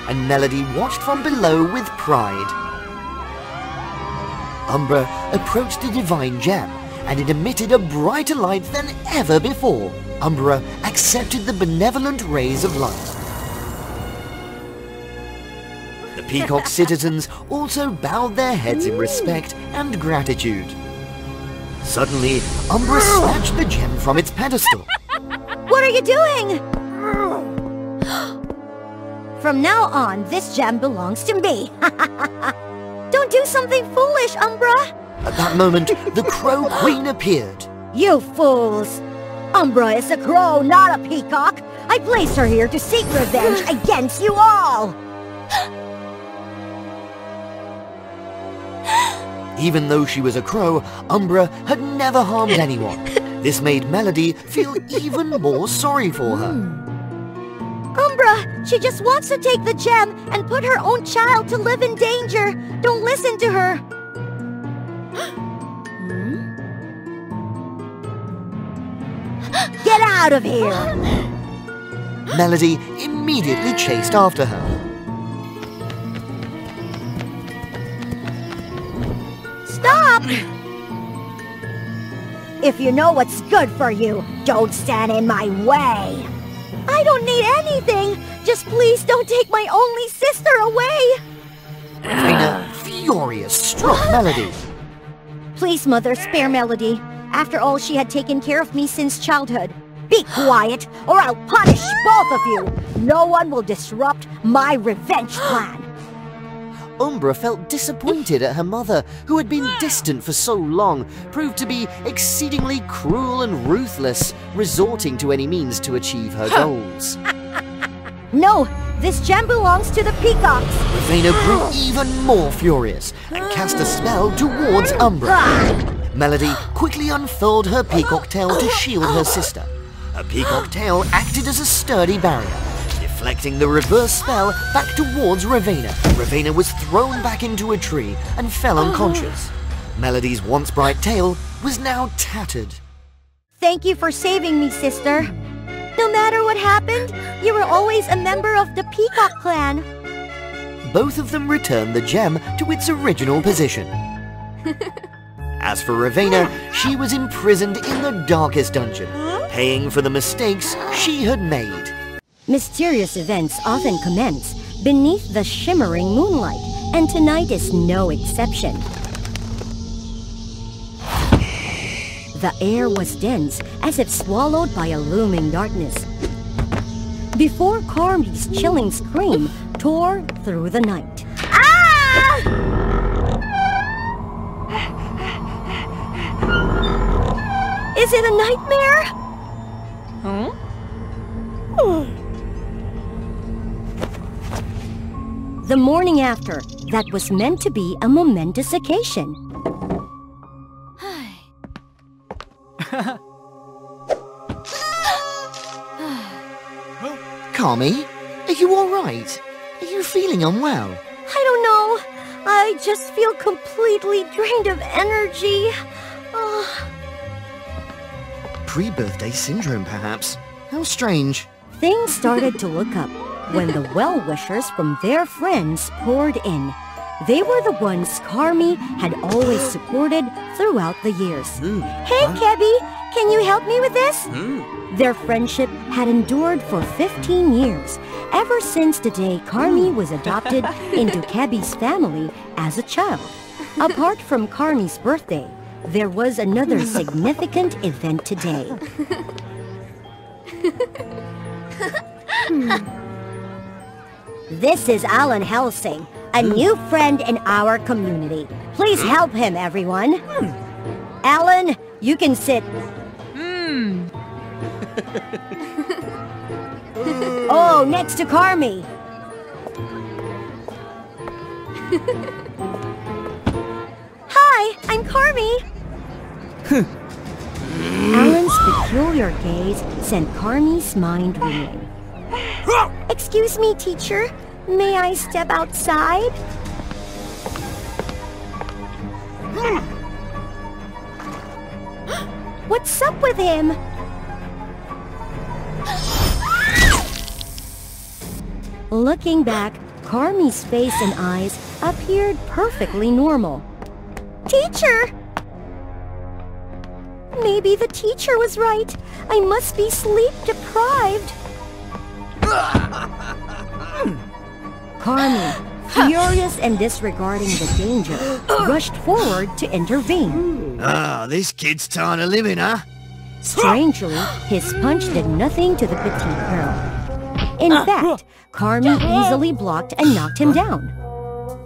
And Melody watched from below with pride. Umbra approached the divine gem, and it emitted a brighter light than ever before. Umbra accepted the benevolent rays of light. The Peacock citizens also bowed their heads in respect and gratitude. Suddenly, Umbra snatched the gem from its pedestal. What are you doing? From now on, this gem belongs to me. Don't do something foolish, Umbra. At that moment, the Crow Queen appeared. You fools! Umbra is a crow, not a peacock. I placed her here to seek revenge against you all. Even though she was a crow, Umbra had never harmed anyone. This made Melody feel even more sorry for her. Umbra, she just wants to take the gem and put her own child to live in danger. Don't listen to her. Get out of here! Melody immediately chased after her. Stop! If you know what's good for you, don't stand in my way. I don't need anything. Just please don't take my only sister away. Raveena, furious, struck Melody. Please, Mother, spare Melody. After all, she had taken care of me since childhood. Be quiet, or I'll punish both of you. No one will disrupt my revenge plan. Umbra felt disappointed at her mother, who had been distant for so long, proved to be exceedingly cruel and ruthless, resorting to any means to achieve her goals. No, this gem belongs to the peacocks. Raveena grew even more furious and cast a spell towards Umbra. Melody quickly unfurled her peacock tail to shield her sister. Her peacock tail acted as a sturdy barrier, deflecting the reverse spell back towards Raveena. Raveena was thrown back into a tree and fell unconscious. Melody's once bright tail was now tattered. Thank you for saving me, sister. No matter what happened, you were always a member of the Peacock clan. Both of them returned the gem to its original position. As for Raveena, she was imprisoned in the darkest dungeon, paying for the mistakes she had made. Mysterious events often commence beneath the shimmering moonlight, and tonight is no exception. The air was dense, as if swallowed by a looming darkness. Before Carmi's chilling scream tore through the night. Ah! Is it a nightmare? Huh? The morning after, that was meant to be a momentous occasion. Carmi, are you alright? Are you feeling unwell? I don't know. I just feel completely drained of energy. Pre-birthday syndrome, perhaps. How strange. Things started to look up when the well-wishers from their friends poured in. They were the ones Carmi had always supported throughout the years. Hey, Kebby, can you help me with this? Their friendship had endured for 15 years, ever since the day Carmi was adopted into Kebby's family as a child. Apart from Carmi's birthday, there was another significant event today. This is Alan Helsing, a new friend in our community. Please help him, everyone. Alan, you can sit. Oh, next to Carmi. I'm Carmi. Alan's peculiar gaze sent Carmi's mind reeling. Excuse me, teacher. May I step outside? What's up with him? Looking back, Carmi's face and eyes appeared perfectly normal. Teacher! Maybe the teacher was right. I must be sleep-deprived. Carmi, furious and disregarding the danger, rushed forward to intervene. Ah, this kid's trying to live in, huh? Strangely, his punch did nothing to the petite girl. In fact, Carmi easily blocked and knocked him down.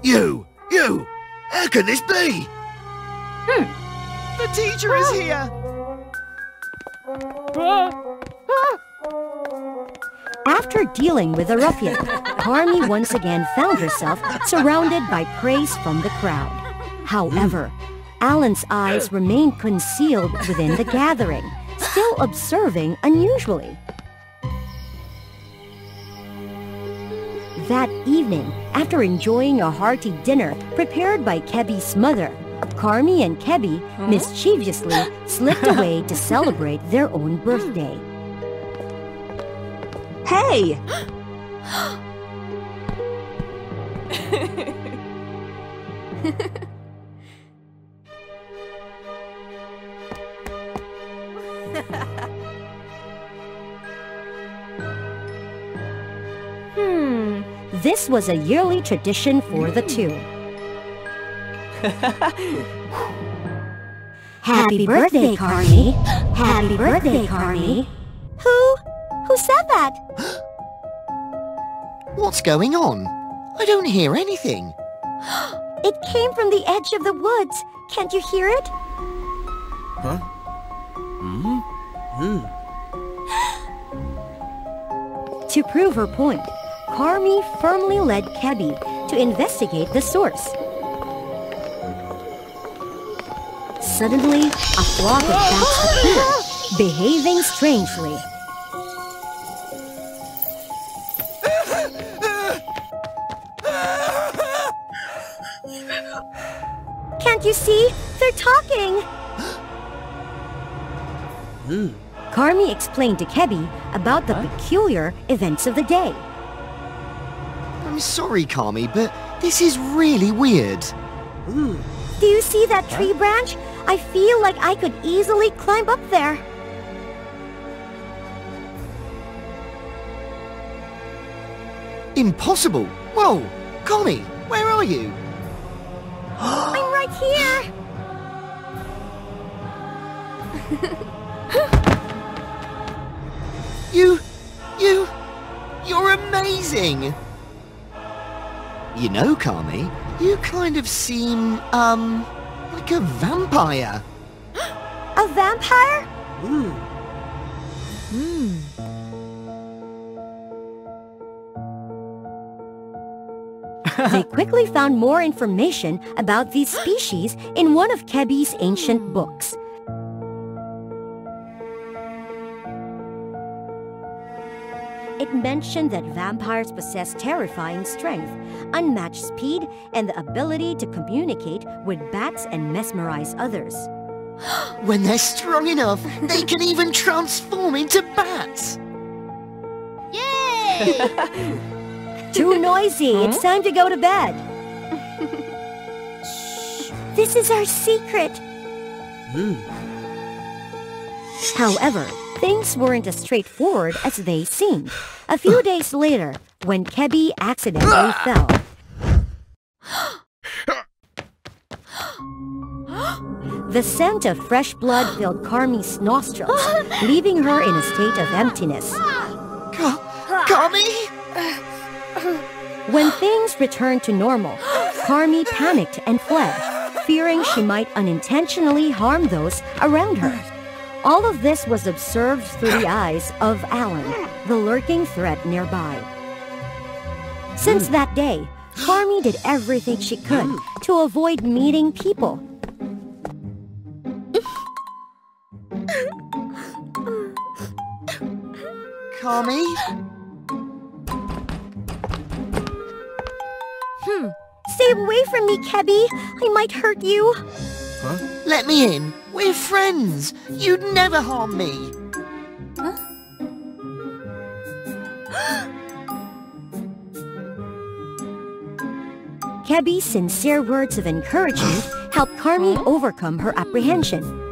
You! How can this be? The teacher is here! After dealing with the ruffian, Carmi once again found herself surrounded by praise from the crowd. However, Alan's eyes remained concealed within the gathering, still observing unusually. That evening, after enjoying a hearty dinner prepared by Kebi's mother, Carmi and Kebi mischievously slipped away to celebrate their own birthday. Hey! This was a yearly tradition for the two. Happy birthday, Carmi! Happy birthday, Carmi! Who said that? What's going on? I don't hear anything. It came from the edge of the woods. Can't you hear it? Huh? To prove her point, Carmi firmly led Kebi to investigate the source. Suddenly, a flock of bats appeared, behaving strangely. Can't you see? They're talking! Carmi explained to Kebi about the peculiar events of the day. I'm sorry, Carmi, but this is really weird. Do you see that tree branch? I feel like I could easily climb up there. Impossible! Whoa! Carmi, where are you? I'm right here! You're amazing! You know, Carmi, you kind of seem, like a vampire. A vampire? They quickly found more information about these species in one of Kebi's ancient books. It mentioned that vampires possess terrifying strength, unmatched speed, and the ability to communicate with bats and mesmerize others. When they're strong enough, they can even transform into bats! Yay! Too noisy. It's time to go to bed. This is our secret. However, things weren't as straightforward as they seemed. A few days later, when Kebi accidentally fell. The scent of fresh blood filled Carmi's nostrils, leaving her in a state of emptiness. Carmi? When things returned to normal, Carmi panicked and fled, fearing she might unintentionally harm those around her. All of this was observed through the eyes of Alan, the lurking threat nearby. Since that day, Carmi did everything she could to avoid meeting people. Carmi? Stay away from me, Kebby. I might hurt you. Huh? Let me in. We're friends. You'd never harm me. Kebby's sincere words of encouragement helped Carmi overcome her apprehension.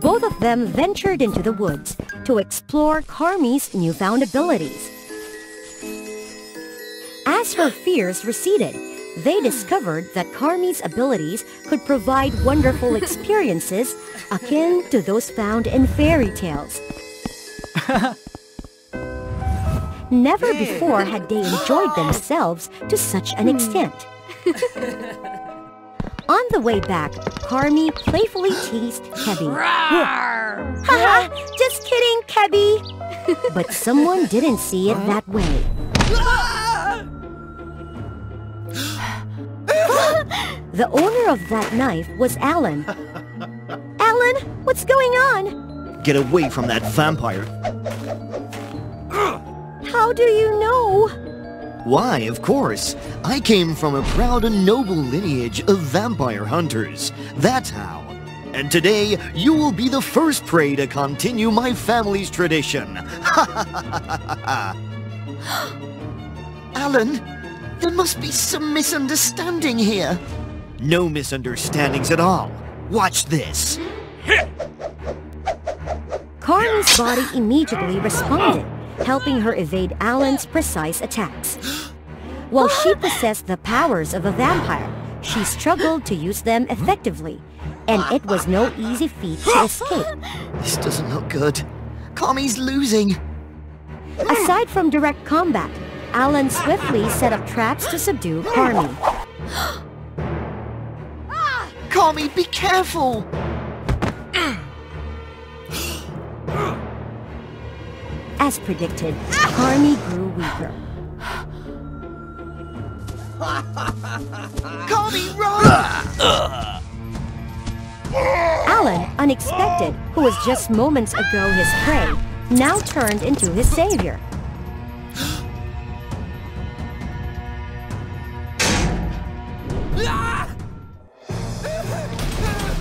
Both of them ventured into the woods to explore Carmi's newfound abilities. As her fears receded, they discovered that Carmi's abilities could provide wonderful experiences akin to those found in fairy tales. Never before had they enjoyed themselves to such an extent. On the way back, Carmi playfully teased Kebby. Haha, just kidding, Kebby. But someone didn't see it that way. The owner of that knife was Alan. Alan, what's going on? Get away from that vampire. How do you know? Why, of course. I came from a proud and noble lineage of vampire hunters. That's how. And today, you will be the first prey to continue my family's tradition. Alan, there must be some misunderstanding here. No misunderstandings at all. Watch this. Carmi's body immediately responded, helping her evade Alan's precise attacks. While she possessed the powers of a vampire, she struggled to use them effectively, and it was no easy feat to escape. This doesn't look good. Carmi's losing. Aside from direct combat, Alan swiftly set up traps to subdue Carmi. Carmi, be careful! As predicted, Carmi grew weaker. Carmi, run! Alan, unexpected, who was just moments ago his prey, now turned into his savior.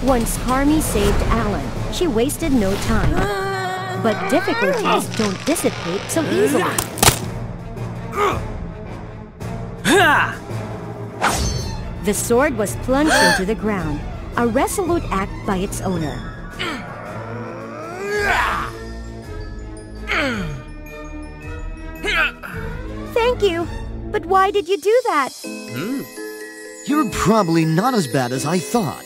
Once Carmi saved Alan, she wasted no time. But difficulties don't dissipate so easily. The sword was plunged into the ground, a resolute act by its owner. Thank you. But why did you do that? You're probably not as bad as I thought.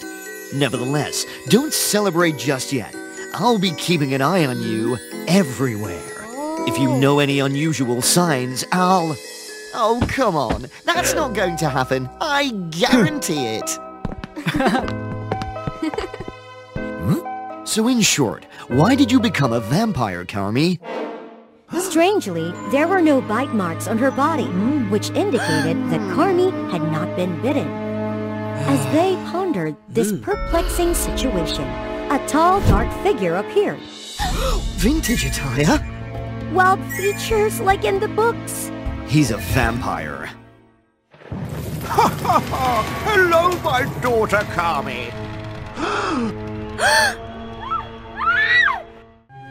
Nevertheless, don't celebrate just yet. I'll be keeping an eye on you everywhere. If you know any unusual signs, I'll... Oh, come on. That's not going to happen. I guarantee it. So in short, why did you become a vampire, Carmi? Strangely, there were no bite marks on her body, which indicated that Carmi had not been bitten. As they pondered this perplexing situation, a tall, dark figure appeared. Vintage attire? Wild features like in the books. He's a vampire. Hello, my daughter Carmi.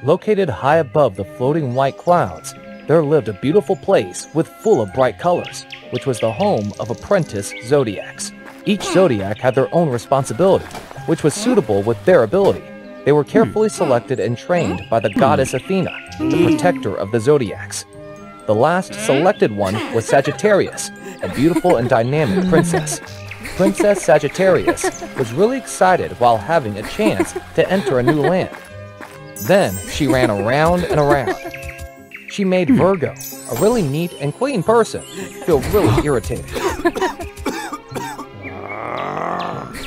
Located high above the floating white clouds, there lived a beautiful place full of bright colors, which was the home of apprentice zodiacs. Each zodiac had their own responsibility, which was suitable with their ability. They were carefully selected and trained by the goddess Athena, the protector of the zodiacs. The last selected one was Sagittarius, a beautiful and dynamic princess. Princess Sagittarius was really excited while having a chance to enter a new land. Then she ran around and around. She made Virgo, a really neat and clean person, feel really irritated.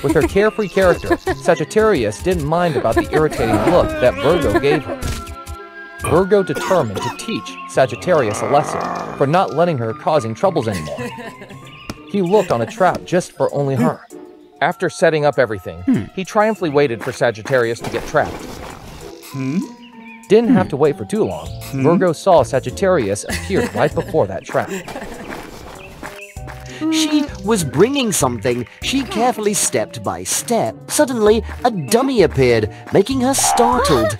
With her carefree character, Sagittarius didn't mind about the irritating look that Virgo gave her. Virgo determined to teach Sagittarius a lesson for not letting her causing troubles anymore. He looked on a trap just for only her. After setting up everything, he triumphantly waited for Sagittarius to get trapped. Didn't have to wait for too long. Virgo saw Sagittarius appear right before that trap. She was bringing something. She carefully stepped by step. Suddenly, a dummy appeared, making her startled.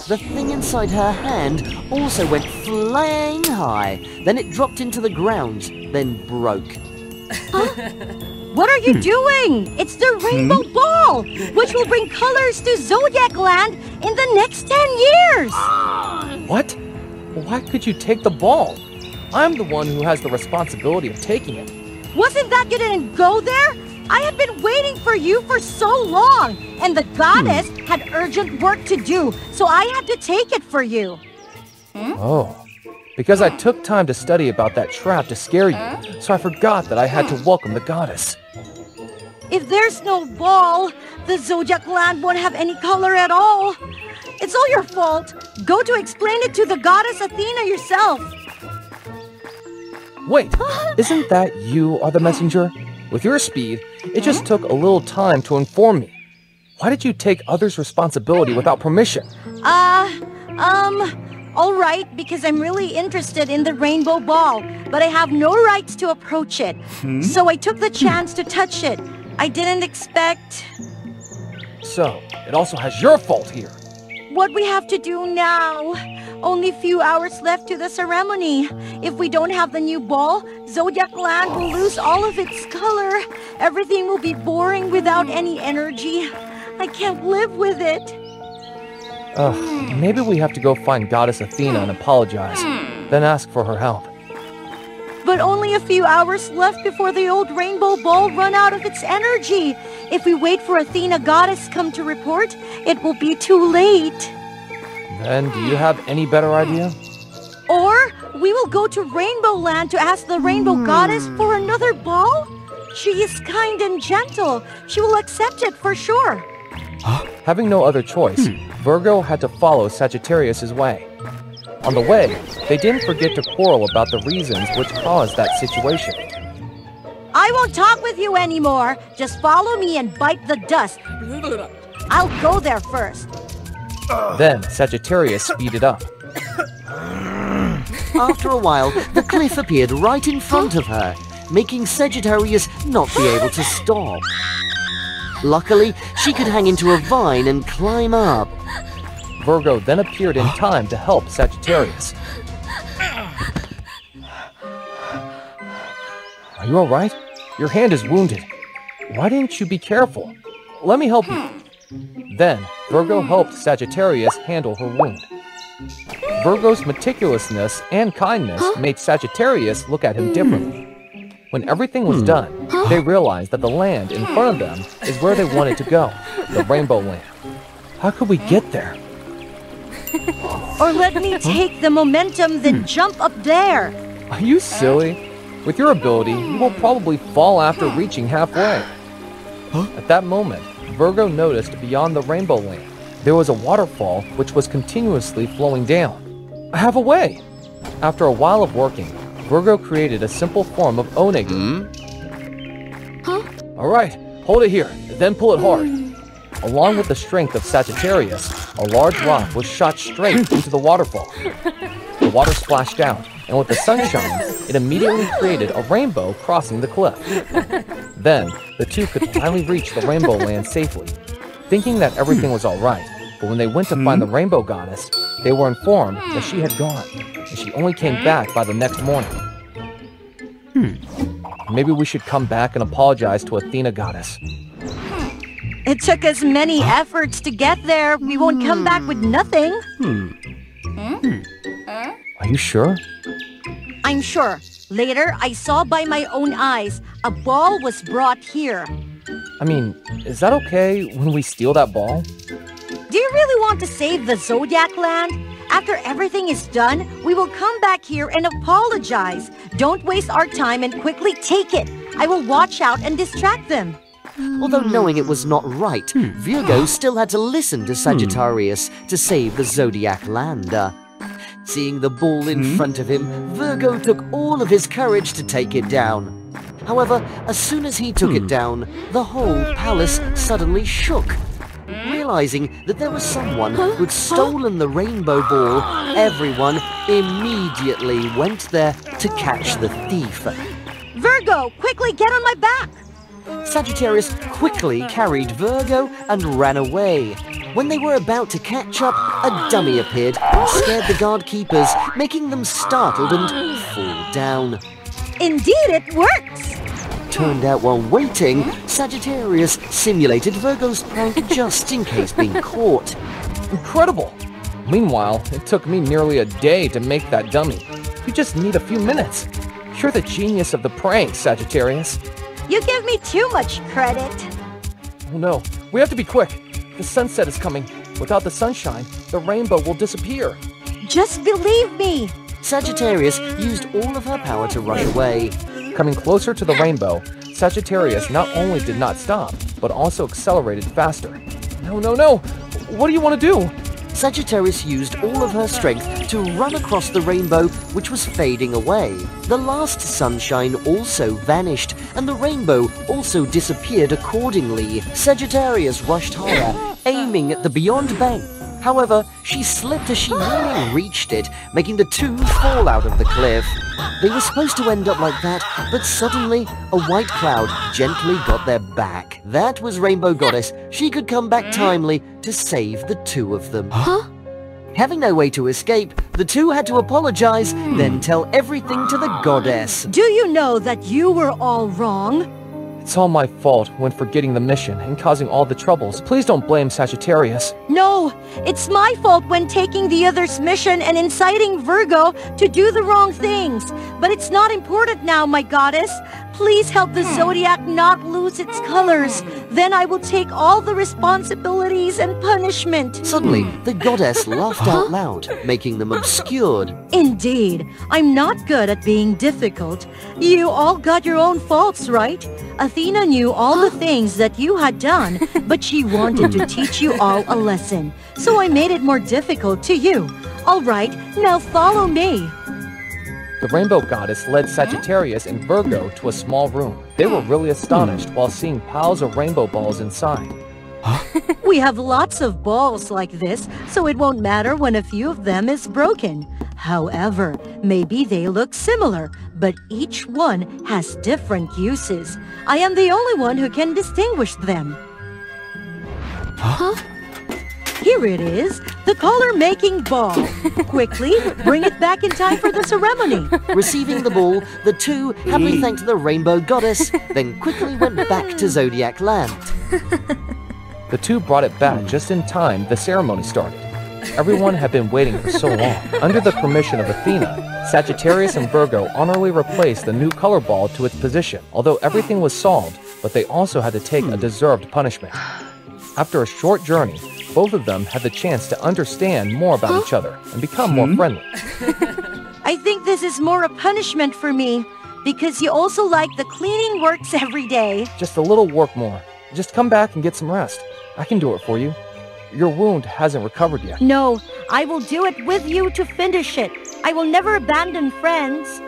The thing inside her hand also went flying high. Then it dropped into the ground, then broke. What are you doing? It's the Rainbow Ball, which will bring colors to Zodiac Land in the next 10 years! What? Why could you take the ball? I'm the one who has the responsibility of taking it. Wasn't that you didn't go there? I have been waiting for you for so long, and the goddess had urgent work to do, so I had to take it for you. Oh, because I took time to study about that trap to scare you, so I forgot that I had to welcome the goddess. If there's no ball, the Zodiac Land won't have any color at all. It's all your fault. Go to explain it to the goddess Athena yourself. Wait, isn't that you are the messenger? With your speed, it just took a little time to inform me. Why did you take others' responsibility without permission? All right, because I'm really interested in the Rainbow Ball, but I have no rights to approach it. So I took the chance to touch it. I didn't expect... So, it also has your fault here. What we have to do now? Only few hours left to the ceremony. If we don't have the new ball, Zodiac Land will lose all of its color. Everything will be boring without any energy. I can't live with it. Maybe we have to go find Goddess Athena and apologize, then ask for her help. But only a few hours left before the old Rainbow Ball run out of its energy. If we wait for Athena Goddess come to report, it will be too late. Then, do you have any better idea? Or we will go to Rainbow Land to ask the Rainbow Goddess for another ball? She is kind and gentle. She will accept it for sure. Having no other choice, Virgo had to follow Sagittarius' way. On the way, they didn't forget to quarrel about the reasons which caused that situation. I won't talk with you anymore. Just follow me and bite the dust. I'll go there first. Then Sagittarius speeded up. After a while, the cliff appeared right in front of her, making Sagittarius not be able to stop. Luckily, she could hang into a vine and climb up. Virgo then appeared in time to help Sagittarius. Are you alright? Your hand is wounded. Why didn't you be careful? Let me help you. Then, Virgo helped Sagittarius handle her wound. Virgo's meticulousness and kindness made Sagittarius look at him differently. When everything was done, they realized that the land in front of them is where they wanted to go, the Rainbow Land. How could we get there? Or let me take the momentum, then jump up there. Are you silly? With your ability, you will probably fall after reaching halfway. At that moment, Virgo noticed beyond the Rainbow Land, there was a waterfall which was continuously flowing down. I have a way! After a while of working, Virgo created a simple form of onegu. Alright, hold it here, then pull it hard. Along with the strength of Sagittarius, a large rock was shot straight into the waterfall. The water splashed out, and with the sunshine, it immediately created a rainbow crossing the cliff. Then, the two could finally reach the Rainbow Land safely, thinking that everything was alright. But when they went to find the Rainbow Goddess, they were informed that she had gone, and she only came back by the next morning. Maybe we should come back and apologize to Athena Goddess. It took us many efforts to get there. We won't come back with nothing. Are you sure? I'm sure. Later, I saw by my own eyes, a ball was brought here. I mean, is that okay when we steal that ball? Do you really want to save the Zodiac Land? After everything is done, we will come back here and apologize. Don't waste our time and quickly take it. I will watch out and distract them. Although knowing it was not right, Virgo still had to listen to Sagittarius to save the Zodiac Land. Seeing the ball in front of him, Virgo took all of his courage to take it down. However, as soon as he took it down, the whole palace suddenly shook. Realizing that there was someone who'd stolen the rainbow ball, everyone immediately went there to catch the thief. Virgo, quickly get on my back! Sagittarius quickly carried Virgo and ran away. When they were about to catch up, a dummy appeared and scared the guard keepers, making them startled and fall down. Indeed, it works! Turned out while waiting, Sagittarius simulated Virgo's prank just in case being caught. Incredible! Meanwhile, it took me nearly a day to make that dummy. You just need a few minutes. You're the genius of the prank, Sagittarius. You give me too much credit. Oh no, we have to be quick. The sunset is coming. Without the sunshine, the rainbow will disappear. Just believe me. Sagittarius used all of her power to rush away. Coming closer to the rainbow, Sagittarius not only did not stop, but also accelerated faster. No, no, no! What do you want to do? Sagittarius used all of her strength to run across the rainbow, which was fading away. The last sunshine also vanished, and the rainbow also disappeared accordingly. Sagittarius rushed higher, aiming at the beyond bank. However, she slipped as she nearly reached it, making the two fall out of the cliff. They were supposed to end up like that, but suddenly, a white cloud gently got their back. That was Rainbow Goddess. She could come back timely to save the two of them. Having no way to escape, the two had to apologize, then tell everything to the goddess. Do you know that you were all wrong? It's all my fault when forgetting the mission and causing all the troubles. Please don't blame Sagittarius. No, it's my fault when taking the other's mission and inciting Virgo to do the wrong things. But it's not important now, my goddess. Please help the zodiac not lose its colors. Then I will take all the responsibilities and punishment. Suddenly, the goddess laughed out loud, making them obscured. Indeed, I'm not good at being difficult. You all got your own faults, right? Athena knew all the things that you had done, but she wanted to teach you all a lesson. So I made it more difficult to you. All right, now follow me. The Rainbow Goddess led Sagittarius and Virgo to a small room. They were really astonished while seeing piles of rainbow balls inside. We have lots of balls like this, so it won't matter when a few of them is broken. However, maybe they look similar, but each one has different uses. I am the only one who can distinguish them. Here it is, the color-making ball. Quickly, bring it back in time for the ceremony. Receiving the ball, the two happily thanked the Rainbow Goddess, then quickly went back to Zodiac Land. The two brought it back just in time the ceremony started. Everyone had been waiting for so long. Under the permission of Athena, Sagittarius and Virgo honorably replaced the new color ball to its position, although everything was solved, but they also had to take a deserved punishment. After a short journey, both of them had the chance to understand more about each other and become more friendly. I think this is more a punishment for me, because you also like the cleaning works every day. Just a little work more. Just come back and get some rest. I can do it for you. Your wound hasn't recovered yet. No, I will do it with you to finish it. I will never abandon friends.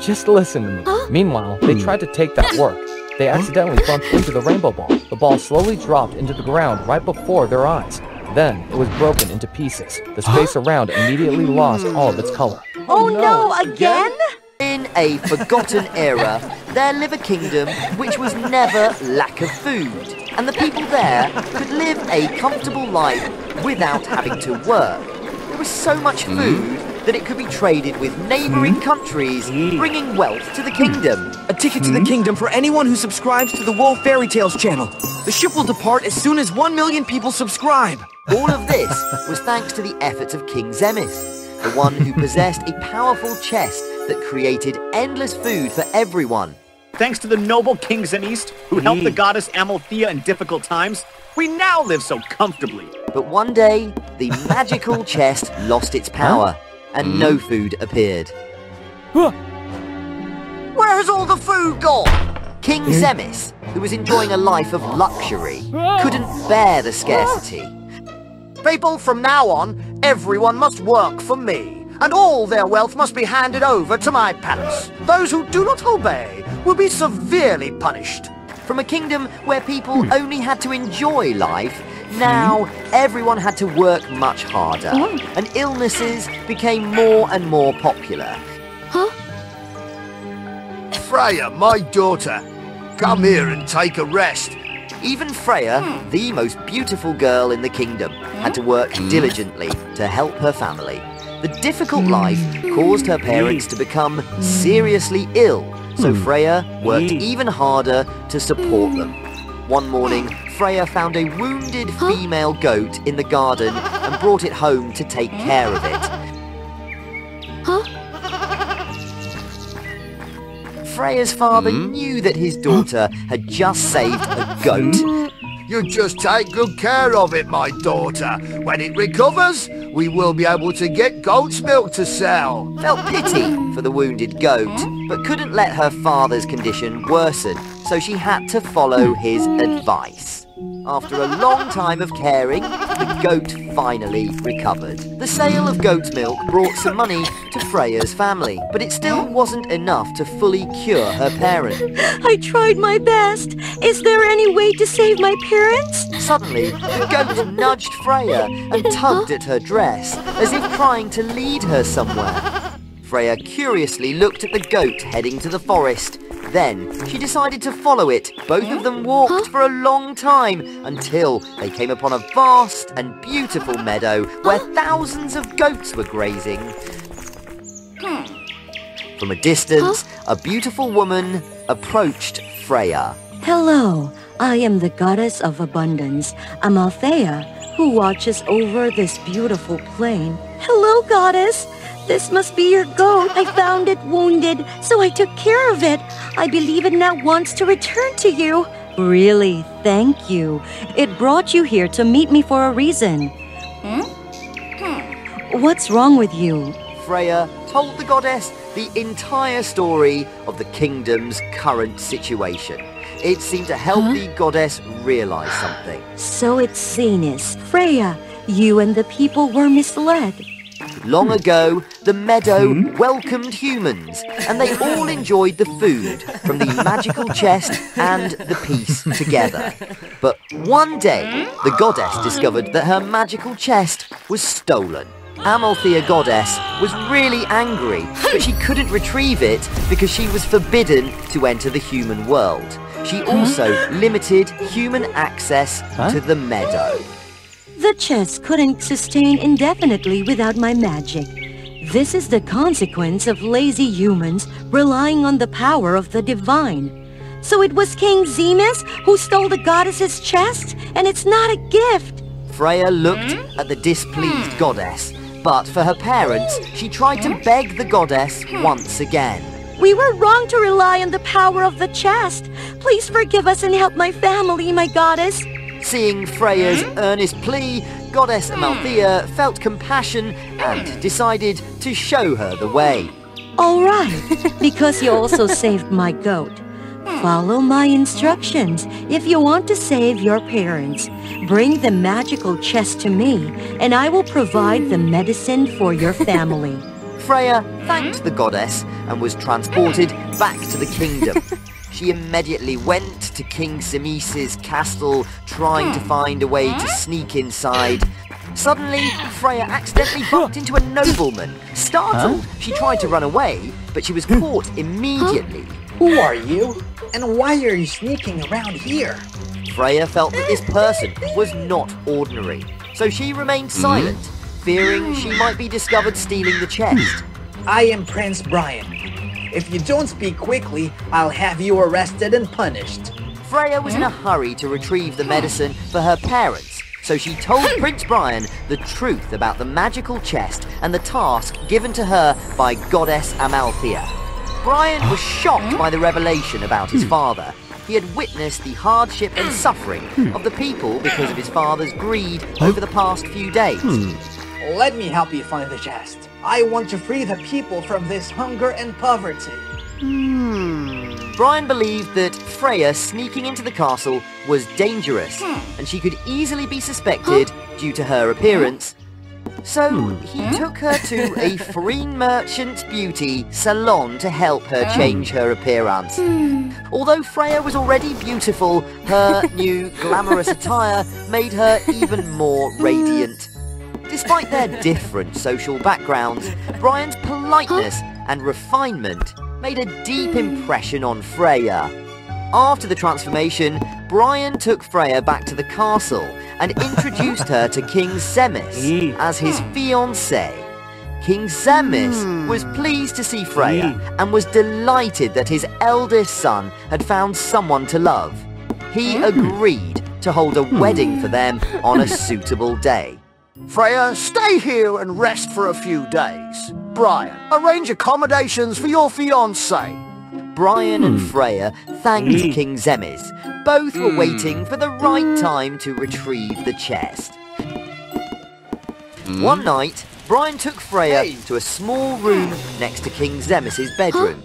Just listen to me. Meanwhile, they tried to take that work. They accidentally bumped into the rainbow ball. The ball slowly dropped into the ground right before their eyes. Then, it was broken into pieces. The space around immediately lost all of its color. Oh no, again? In a forgotten era, there lived a kingdom which was never lack of food, and the people there could live a comfortable life without having to work. There was so much food that it could be traded with neighboring countries, bringing wealth to the kingdom. A ticket to the kingdom for anyone who subscribes to the WOA Fairy Tales channel. The ship will depart as soon as 1 million people subscribe. All of this was thanks to the efforts of King Zemis, the one who possessed a powerful chest that created endless food for everyone. Thanks to the noble King Zemis, who helped the goddess Amalthea in difficult times, we now live so comfortably. But one day, the magical chest lost its power, and no food appeared. Where's all the food gone? King Zemis, who was enjoying a life of luxury, couldn't bear the scarcity. People, from now on, everyone must work for me. and all their wealth must be handed over to my palace. Those who do not obey will be severely punished. From a kingdom where people only had to enjoy life, now everyone had to work much harder, and illnesses became more and more popular. Freya, my daughter, come here and take a rest. Even Freya, the most beautiful girl in the kingdom, had to work diligently to help her family. The difficult life caused her parents to become seriously ill, so Freya worked even harder to support them. One morning, Freya found a wounded female goat in the garden and brought it home to take care of it. Freya's father knew that his daughter had just saved a goat. You just take good care of it, my daughter. When it recovers, we will be able to get goat's milk to sell. Felt pity for the wounded goat, but couldn't let her father's condition worsen, so she had to follow his advice. After a long time of caring, the goat finally recovered. The sale of goat's milk brought some money to Freya's family, but it still wasn't enough to fully cure her parents. I tried my best. Is there any way to save my parents? Suddenly, the goat nudged Freya and tugged at her dress, as if trying to lead her somewhere. Freya curiously looked at the goat heading to the forest. Then, she decided to follow it. Both of them walked for a long time until they came upon a vast and beautiful meadow where thousands of goats were grazing. From a distance, a beautiful woman approached Freya. Hello, I am the goddess of abundance, Amalthea, who watches over this beautiful plain. Hello, goddess. This must be your goat. I found it wounded, so I took care of it. I believe it now wants to return to you. Really, thank you. It brought you here to meet me for a reason. What's wrong with you? Freya told the goddess the entire story of the kingdom's current situation. It seemed to help the goddess realize something. So it's Zenith. Freya, you and the people were misled. Long ago, the meadow welcomed humans, and they all enjoyed the food from the magical chest and the peace together. But one day, the goddess discovered that her magical chest was stolen. Amalthea goddess was really angry, but she couldn't retrieve it because she was forbidden to enter the human world. She also limited human access to the meadow. The chest couldn't sustain indefinitely without my magic. This is the consequence of lazy humans relying on the power of the divine. So it was King Zenith who stole the goddess's chest, and it's not a gift. Freya looked at the displeased goddess, but for her parents, she tried to beg the goddess once again. We were wrong to rely on the power of the chest. Please forgive us and help my family, my goddess. Seeing Freya's earnest plea, Goddess Amalthea felt compassion and decided to show her the way. All right, because you also saved my goat. Follow my instructions if you want to save your parents. Bring the magical chest to me, and I will provide the medicine for your family. Freya thanked the goddess and was transported back to the kingdom. She immediately went to King Zenith's castle, trying to find a way to sneak inside. Suddenly, Freya accidentally bumped into a nobleman. Startled, she tried to run away, but she was caught immediately. Who are you? And why are you sneaking around here? Freya felt that this person was not ordinary, so she remained silent, fearing she might be discovered stealing the chest. I am Prince Brian. If you don't speak quickly, I'll have you arrested and punished. Freya was in a hurry to retrieve the medicine for her parents, so she told Prince Brian the truth about the magical chest and the task given to her by Goddess Amalthea. Brian was shocked by the revelation about his father. He had witnessed the hardship and suffering of the people because of his father's greed over the past few days. Let me help you find the chest. I want to free the people from this hunger and poverty. Brian believed that Freya sneaking into the castle was dangerous, and she could easily be suspected due to her appearance. So he took her to a foreign merchant beauty salon to help her change her appearance. Although Freya was already beautiful, her new glamorous attire made her even more radiant. Despite their different social backgrounds, Brian's politeness and refinement made a deep impression on Freya. After the transformation, Brian took Freya back to the castle and introduced her to King Zemis as his fiancée. King Zemis was pleased to see Freya and was delighted that his eldest son had found someone to love. He agreed to hold a wedding for them on a suitable day. Freya, stay here and rest for a few days. Brian, arrange accommodations for your fiancé. Brian and Freya thanked King Zemis. Both were waiting for the right time to retrieve the chest. One night, Brian took Freya to a small room next to King Zemis' bedroom.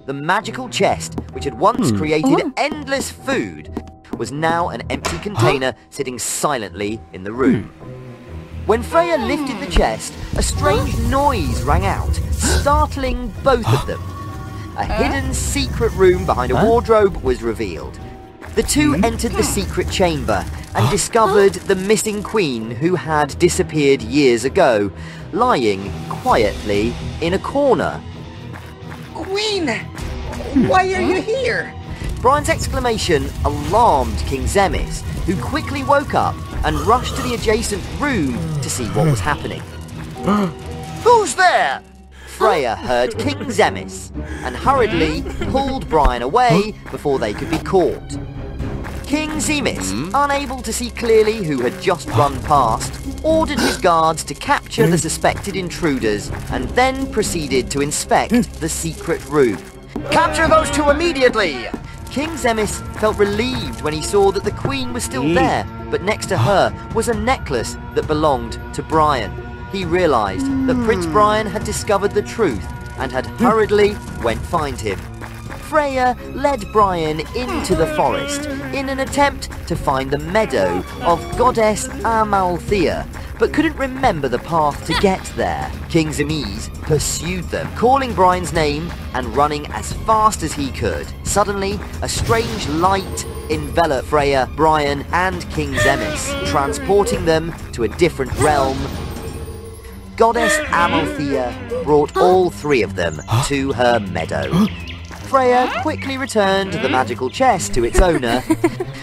The magical chest, which had once created endless food, was now an empty container sitting silently in the room. When Freya lifted the chest, a strange noise rang out, startling both of them. A hidden secret room behind a wardrobe was revealed. The two entered the secret chamber and discovered the missing queen who had disappeared years ago, lying quietly in a corner. Queen! Why are you here? Brian's exclamation alarmed King Zemis, who quickly woke up and rushed to the adjacent room to see what was happening. Who's there? Freya heard King Zemis and hurriedly pulled Brian away before they could be caught. King Zemis, unable to see clearly who had just run past, ordered his guards to capture the suspected intruders and then proceeded to inspect the secret room. Capture those two immediately! King Zemis felt relieved when he saw that the queen was still there, but next to her was a necklace that belonged to Brian. He realized that Prince Brian had discovered the truth and had hurriedly went find him. Freya led Brian into the forest in an attempt to find the meadow of Goddess Amalthea, but couldn't remember the path to get there. King Zemis pursued them, calling Brian's name and running as fast as he could. Suddenly, a strange light enveloped Freya, Brian, and King Zemis, transporting them to a different realm. Goddess Amalthea brought all three of them to her meadow. Freya quickly returned the magical chest to its owner.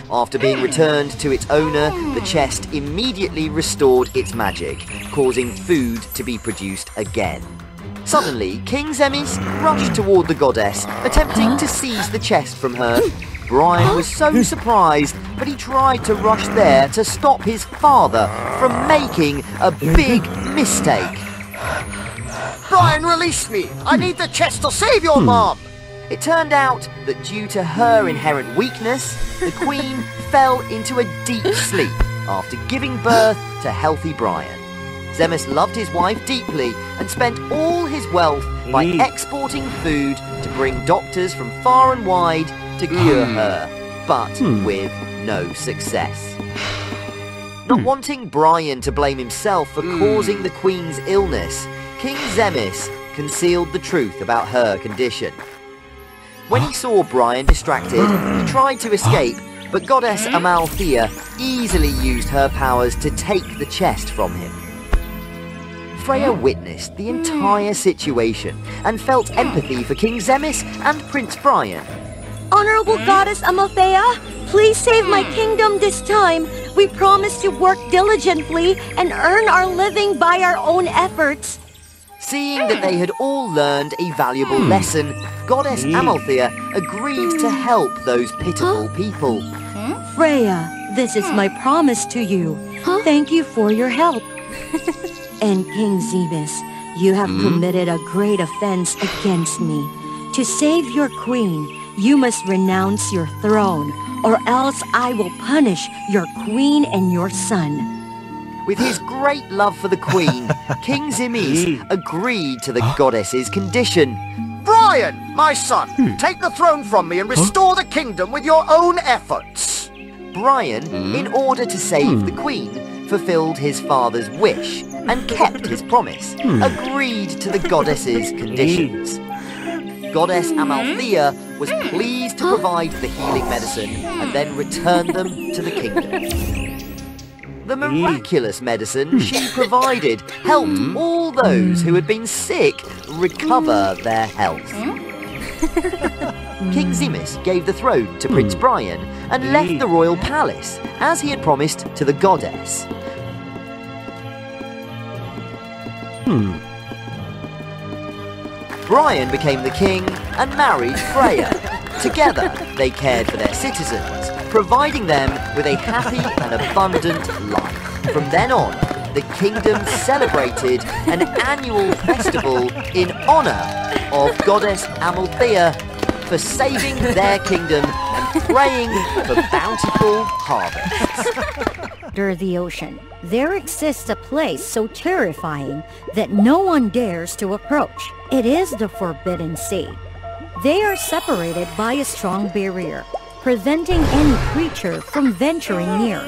After being returned to its owner, the chest immediately restored its magic, causing food to be produced again. Suddenly, King Zemis rushed toward the goddess, attempting to seize the chest from her. Brian was so surprised, but he tried to rush there to stop his father from making a big mistake. Brian, release me! I need the chest to save your mom! It turned out that due to her inherent weakness, the queen fell into a deep sleep after giving birth to healthy Brian. Zemis loved his wife deeply and spent all his wealth by exporting food to bring doctors from far and wide to cure her, but with no success. Not wanting Brian to blame himself for causing the queen's illness, King Zemis concealed the truth about her condition. When he saw Brian distracted, he tried to escape, but Goddess Amalthea easily used her powers to take the chest from him. Freya witnessed the entire situation and felt empathy for King Zemis and Prince Brian. Honorable Goddess Amalthea, please save my kingdom this time. We promise to work diligently and earn our living by our own efforts. Seeing that they had all learned a valuable lesson, Goddess Amalthea agreed to help those pitiful people. Freya, this is my promise to you. Thank you for your help. And King Zemis, you have committed a great offense against me. To save your queen, you must renounce your throne, or else I will punish your queen and your son. With his great love for the queen, King Zemis agreed to the goddess's condition. Brian, my son, take the throne from me and restore the kingdom with your own efforts. Brian, in order to save the queen, fulfilled his father's wish and kept his promise, agreed to the goddess's conditions. Goddess Amalthea was pleased to provide the healing medicine and then returned them to the kingdom. The miraculous medicine she provided helped all those who had been sick recover their health. King Zemus gave the throne to Prince Brian and left the royal palace, as he had promised to the goddess. Brian became the king and married Freya. Together, they cared for their citizens, providing them with a happy and abundant life. From then on, the kingdom celebrated an annual festival in honor of Goddess Amalthea for saving their kingdom and praying for bountiful harvests. Under the ocean, there exists a place so terrifying that no one dares to approach. It is the Forbidden Sea. They are separated by a strong barrier, preventing any creature from venturing near.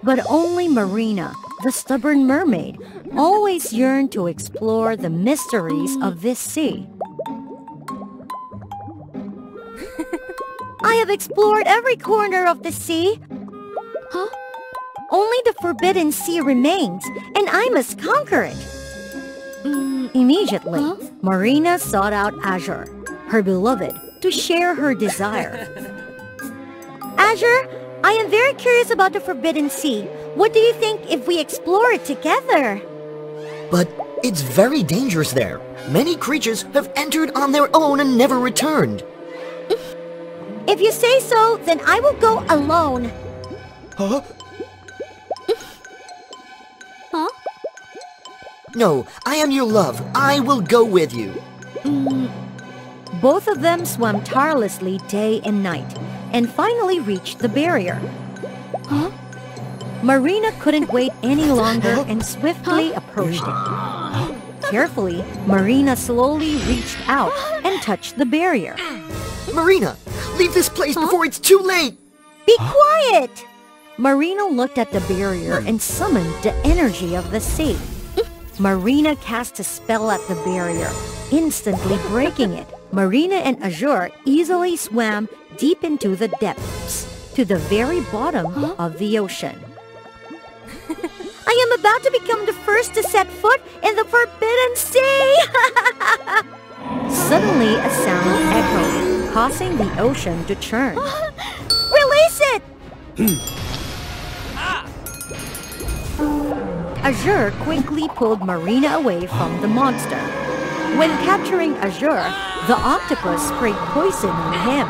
But only Marina, the stubborn mermaid, always yearned to explore the mysteries of this sea. I have explored every corner of the sea. Huh? Only the Forbidden Sea remains, and I must conquer it. Immediately, Marina sought out Azure, her beloved, to share her desire. Azure, I am very curious about the Forbidden Sea. What do you think if we explore it together? But it's very dangerous there. Many creatures have entered on their own and never returned. If you say so, then I will go alone. Huh? Huh? No, I am your love. I will go with you. Both of them swam tirelessly day and night, and finally reached the barrier. Huh? Marina couldn't wait any longer and swiftly approached it. Carefully, Marina slowly reached out and touched the barrier. Marina, leave this place before it's too late! Be quiet! Marina looked at the barrier and summoned the energy of the sea. Marina cast a spell at the barrier, instantly breaking it. Marina and Azure easily swam deep into the depths, to the very bottom of the ocean. I am about to become the first to set foot in the Forbidden Sea! Suddenly, a sound echoed, causing the ocean to churn. Release it! Azure quickly pulled Marina away from the monster. When capturing Azure, the octopus sprayed poison on him.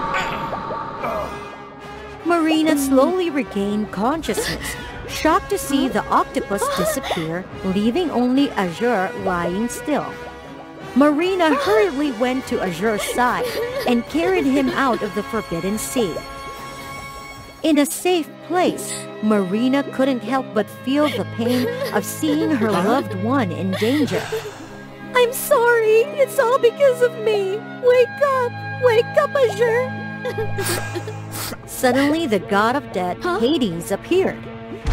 Marina slowly regained consciousness, shocked to see the octopus disappear, leaving only Azure lying still. Marina hurriedly went to Azure's side and carried him out of the Forbidden Sea. In a safe place, Marina couldn't help but feel the pain of seeing her loved one in danger. I'm sorry, it's all because of me. Wake up, Azure. Suddenly, the god of death, Hades, appeared.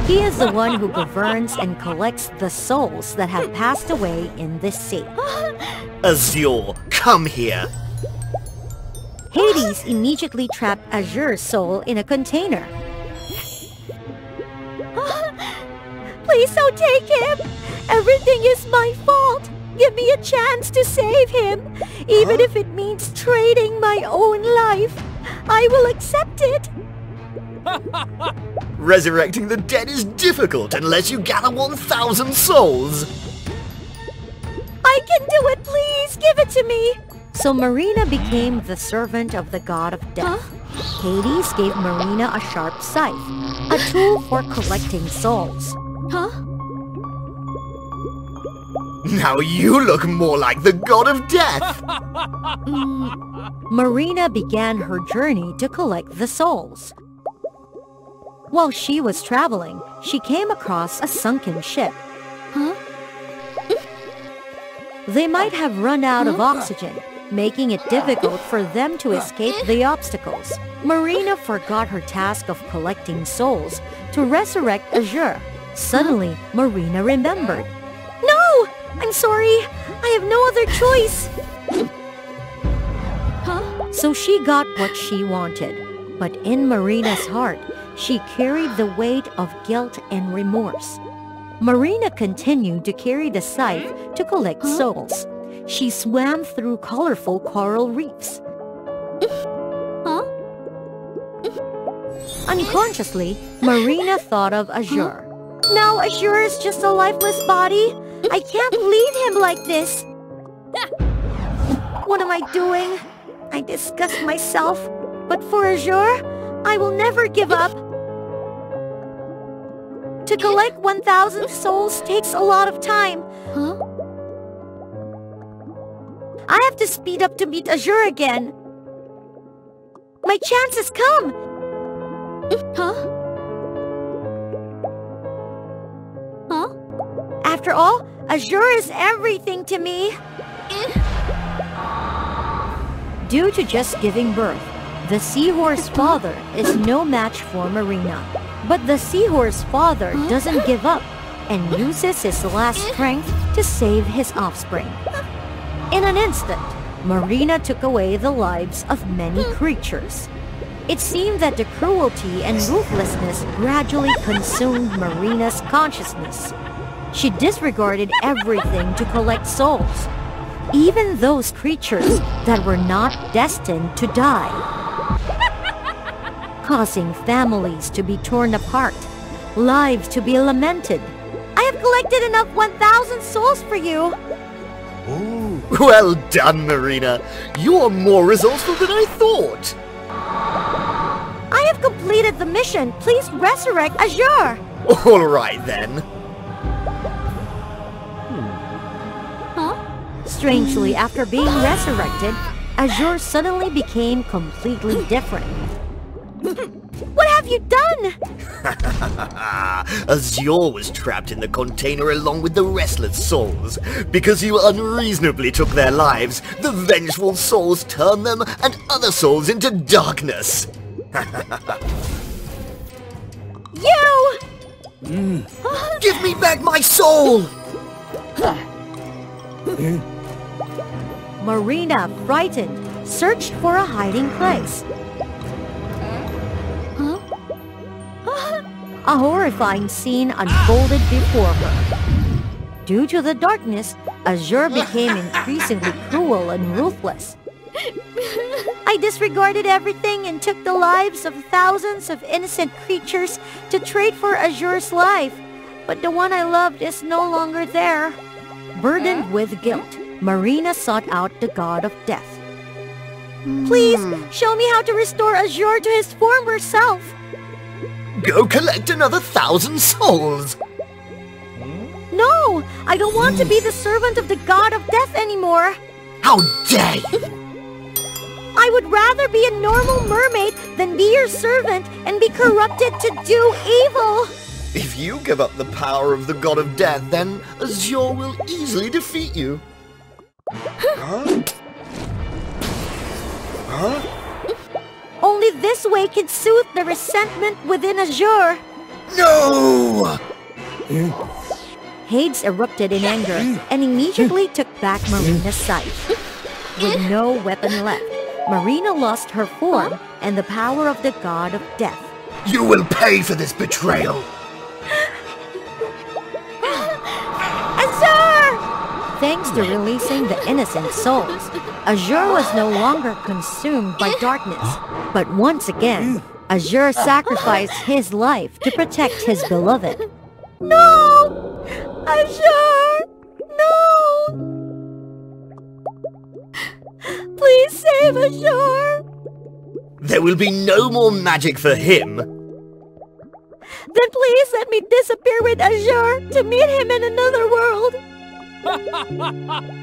He is the one who governs and collects the souls that have passed away in this sea. Azure, come here. Hades immediately trapped Azure's soul in a container. Please don't take him! Everything is my fault! Give me a chance to save him! Even if it means trading my own life, I will accept it! Resurrecting the dead is difficult unless you gather 1,000 souls! I can do it, please! Give it to me! So Marina became the servant of the god of death. Hades gave Marina a sharp scythe, a tool for collecting souls. Now you look more like the god of death! Marina began her journey to collect the souls. While she was traveling, she came across a sunken ship. They might have run out of oxygen, making it difficult for them to escape the obstacles. Marina forgot her task of collecting souls to resurrect Azure. Suddenly, Marina remembered. No! I'm sorry. I have no other choice. So she got what she wanted. But in Marina's heart, she carried the weight of guilt and remorse. Marina continued to carry the scythe to collect souls. She swam through colorful coral reefs. Unconsciously, Marina thought of Azure. Now Azure is just a lifeless body. I can't leave him like this. What am I doing? I disgust myself. But for Azure, I will never give up. To collect 1,000 souls takes a lot of time. I have to speed up to meet Azure again. My chance has come. After all, Azure is everything to me. Due to just giving birth, the seahorse father is no match for Marina. But the seahorse father doesn't give up and uses his last strength to save his offspring. In an instant, Marina took away the lives of many creatures. It seemed that the cruelty and ruthlessness gradually consumed Marina's consciousness. She disregarded everything to collect souls, even those creatures that were not destined to die, causing families to be torn apart, lives to be lamented. I have collected enough 1,000 souls for you. Ooh, well done, Marina. You're more resourceful than I thought. I have completed the mission. Please resurrect Azure. All right, then. Strangely, after being resurrected, Azure suddenly became completely different. What have you done? Azure was trapped in the container along with the restless souls. Because you unreasonably took their lives, the vengeful souls turned them and other souls into darkness. You! Give me back my soul! Marina, frightened, searched for a hiding place. A horrifying scene unfolded before her. Due to the darkness, Azure became increasingly cruel and ruthless. I disregarded everything and took the lives of thousands of innocent creatures to trade for Azure's life. But the one I loved is no longer there. Burdened with guilt, Marina sought out the god of death. Please, show me how to restore Azure to his former self. Go collect another 1,000 souls! No! I don't want to be the servant of the god of death anymore! How dare you! I would rather be a normal mermaid than be your servant and be corrupted to do evil! If you give up the power of the god of death, then Azure will easily defeat you. Huh? Huh? Only this way can soothe the resentment within Azure. No! Hades erupted in anger and immediately took back Marina's scythe. With no weapon left, Marina lost her form and the power of the god of death. You will pay for this betrayal! Azure! Thanks to releasing the innocent souls, Azure was no longer consumed by darkness. But once again, Azure sacrificed his life to protect his beloved. No! Azure! No! Please save Azure! There will be no more magic for him. Then please let me disappear with Azure to meet him in another world.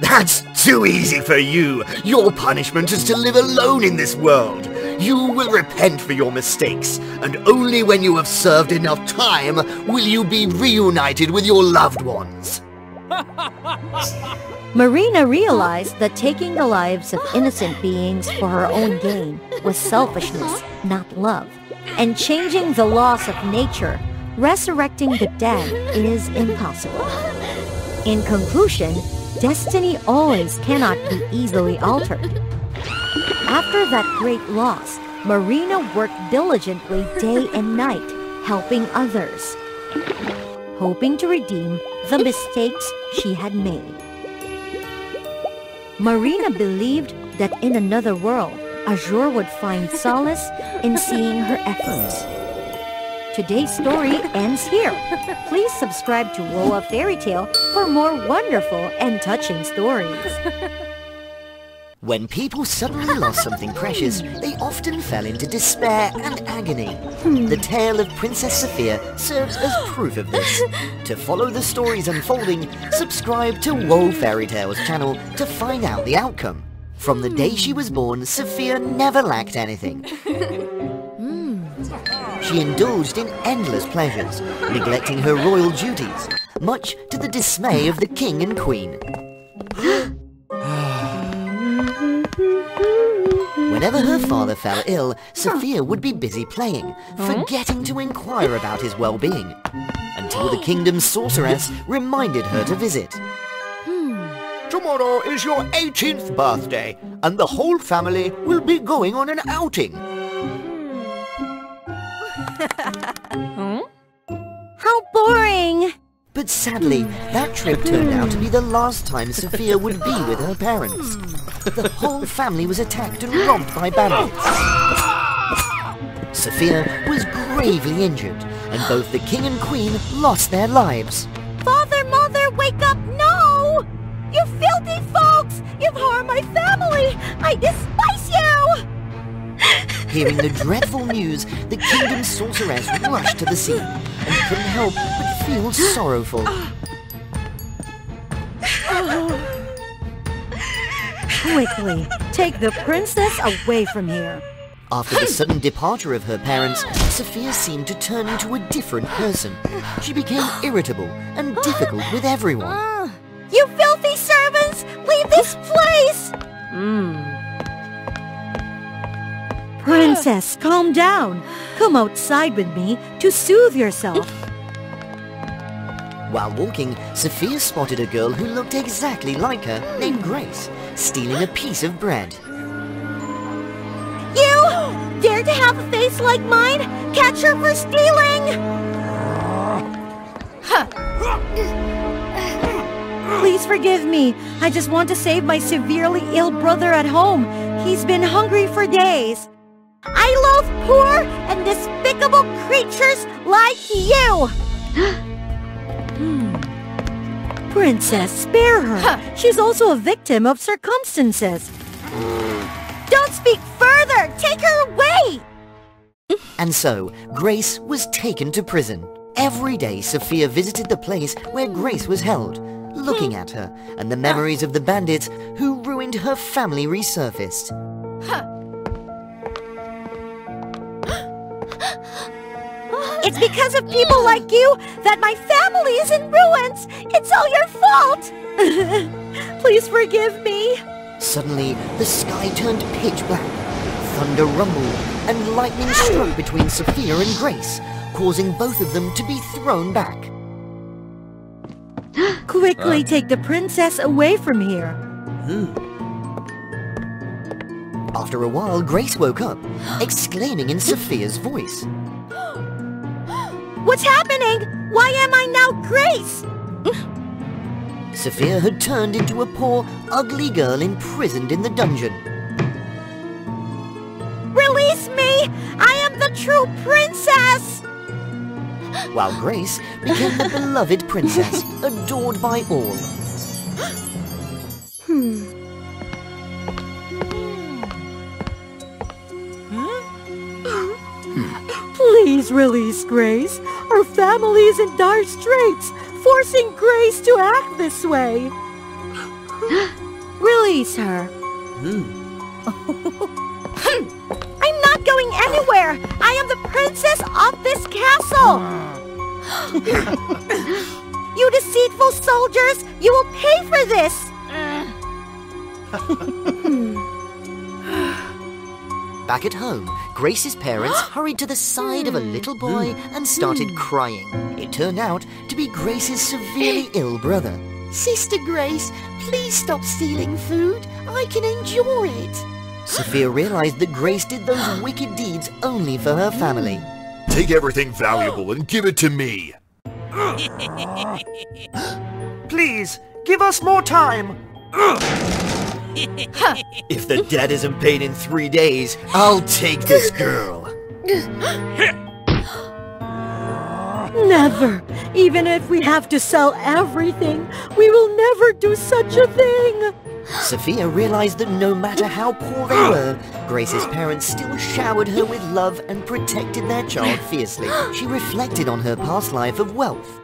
That's too easy for you. Your punishment is to live alone in this world. You will repent for your mistakes, and only when you have served enough time will you be reunited with your loved ones. Marina realized that taking the lives of innocent beings for her own gain was selfishness, not love. And changing the laws of nature, resurrecting the dead, is impossible. In conclusion, destiny always cannot be easily altered. After that great loss, Marina worked diligently day and night, helping others, hoping to redeem the mistakes she had made. Marina believed that in another world, Azure would find solace in seeing her efforts. Today's story ends here. Please subscribe to WOA Fairy Tale for more wonderful and touching stories. When people suddenly lost something precious, they often fell into despair and agony. The tale of Princess Sophia serves as proof of this. To follow the stories unfolding, subscribe to WOA Fairy Tales channel to find out the outcome. From the day she was born, Sophia never lacked anything. She indulged in endless pleasures, neglecting her royal duties, much to the dismay of the king and queen. Whenever her father fell ill, Sophia would be busy playing, forgetting to inquire about his well-being, until the kingdom's sorceress reminded her to visit. Tomorrow is your 18th birthday, and the whole family will be going on an outing. How boring! But sadly, that trip turned out to be the last time Sophia would be with her parents. The whole family was attacked and robbed by bandits. Sophia was gravely injured, and both the king and queen lost their lives. Father, Mother, wake up! No! You filthy folks! You've harmed my family! I despise you! Hearing the dreadful news, the kingdom's sorceress rushed to the scene and couldn't help but feel sorrowful. Quickly, take the princess away from here. After the sudden departure of her parents, Sophia seemed to turn into a different person. She became irritable and difficult with everyone. You filthy servants! Leave this place! Princess, calm down. Come outside with me to soothe yourself. While walking, Sophia spotted a girl who looked exactly like her, named Grace, stealing a piece of bread. You! Dare to have a face like mine? Catch her for stealing! Please forgive me. I just want to save my severely ill brother at home. He's been hungry for days. I loathe poor and despicable creatures like you! Princess, spare her. She's also a victim of circumstances. Don't speak further! Take her away! And so, Grace was taken to prison. Every day, Sophia visited the place where Grace was held, looking at her, and the memories of the bandits who ruined her family resurfaced. It's because of people like you that my family is in ruins! It's all your fault! Please forgive me! Suddenly, the sky turned pitch black. Thunder rumbled, and lightning struck between Sophia and Grace, causing both of them to be thrown back. Quickly take the princess away from here. After a while, Grace woke up, exclaiming in Sophia's voice. What's happening? Why am I now Grace? Sophia had turned into a poor, ugly girl imprisoned in the dungeon. Release me! I am the true princess! While Grace became the beloved princess, adored by all. Please release Grace. Our family is in dire straits, forcing Grace to act this way. Release her. I'm not going anywhere! I am the princess of this castle! You deceitful soldiers! You will pay for this! Back at home, Grace's parents hurried to the side of a little boy and started crying. It turned out to be Grace's severely ill brother. Sister Grace, please stop stealing food. I can endure it. Sophia realized that Grace did those wicked deeds only for her family. Take everything valuable and give it to me. Please, give us more time. If the debt isn't paid in 3 days, I'll take this girl. Never! Even if we have to sell everything, we will never do such a thing! Sophia realized that no matter how poor they were, Grace's parents still showered her with love and protected their child fiercely. She reflected on her past life of wealth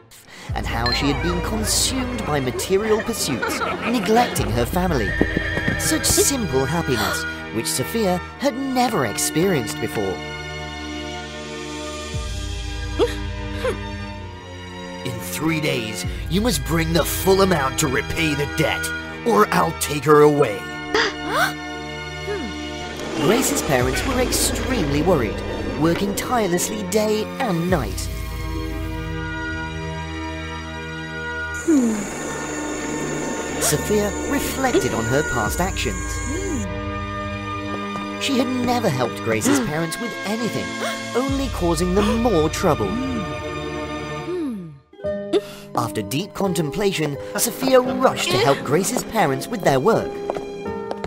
and how she had been consumed by material pursuits, neglecting her family. Such simple happiness, which Sophia had never experienced before. In 3 days, you must bring the full amount to repay the debt, or I'll take her away. Grace's parents were extremely worried, working tirelessly day and night. Sophia reflected on her past actions. She had never helped Grace's parents with anything, only causing them more trouble. After deep contemplation, Sophia rushed to help Grace's parents with their work.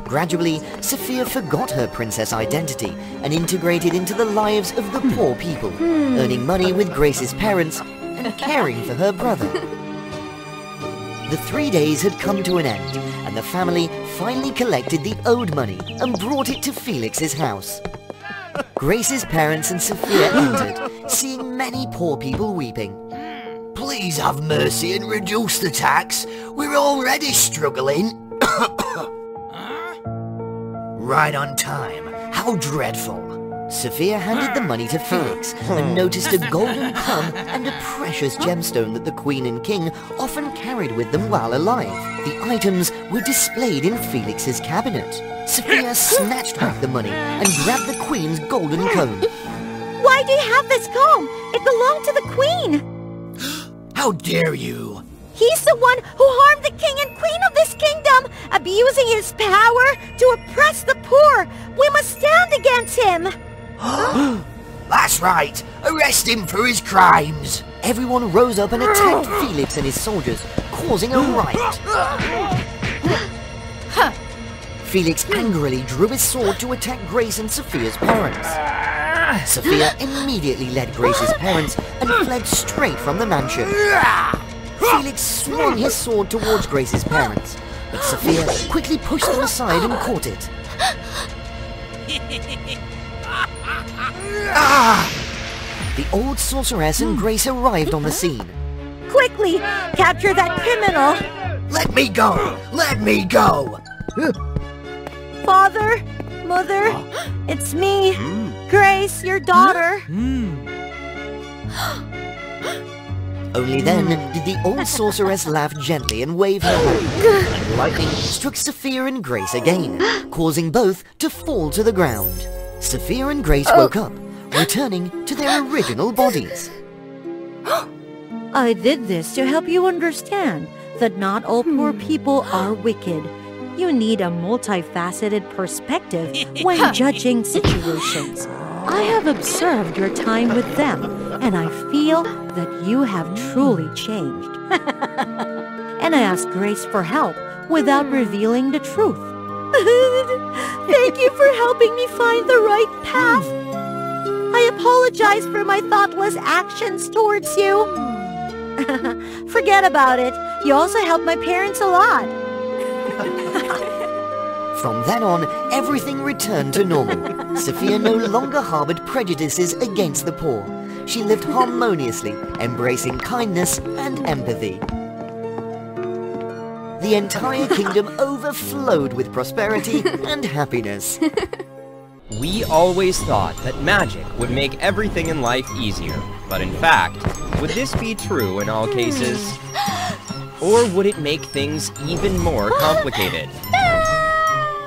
Gradually, Sophia forgot her princess identity and integrated into the lives of the poor people, earning money with Grace's parents and caring for her brother. The 3 days had come to an end, and the family finally collected the owed money and brought it to Felix's house. Grace's parents and Sophia entered, seeing many poor people weeping. Please have mercy and reduce the tax. We're already struggling. Right on time. How dreadful. Sophia handed the money to Felix and noticed a golden plum and a precious gemstone that the Queen and King often carried with them while alive. The items were displayed in Felix's cabinet. Sophia snatched back the money and grabbed the Queen's golden comb. Why do you have this comb? It belonged to the Queen! How dare you! He's the one who harmed the King and Queen of this kingdom, abusing his power to oppress the poor. We must stand against him! That's right! Arrest him for his crimes! Everyone rose up and attacked Felix and his soldiers, causing a riot. Felix angrily drew his sword to attack Grace and Sophia's parents. Sophia immediately led Grace's parents and fled straight from the mansion. Felix swung his sword towards Grace's parents, but Sophia quickly pushed them aside and caught it. The old sorceress and Grace arrived on the scene. Quickly, capture that criminal! Let me go! Let me go! Father, Mother, it's me, Grace, your daughter. Only then did the old sorceress laugh gently and wave her hand, and lightning struck Sophia and Grace again, causing both to fall to the ground. Sophia and Grace woke up, returning to their original bodies. I did this to help you understand that not all poor people are wicked. You need a multifaceted perspective when judging situations. I have observed your time with them, and I feel that you have truly changed. And I asked Grace for help without revealing the truth. Thank you for helping me find the right path. I apologize for my thoughtless actions towards you. Forget about it. You also helped my parents a lot. From then on, everything returned to normal. Sophia no longer harbored prejudices against the poor. She lived harmoniously, embracing kindness and empathy. The entire kingdom overflowed with prosperity and happiness. We always thought that magic would make everything in life easier, but in fact, would this be true in all cases? Or would it make things even more complicated?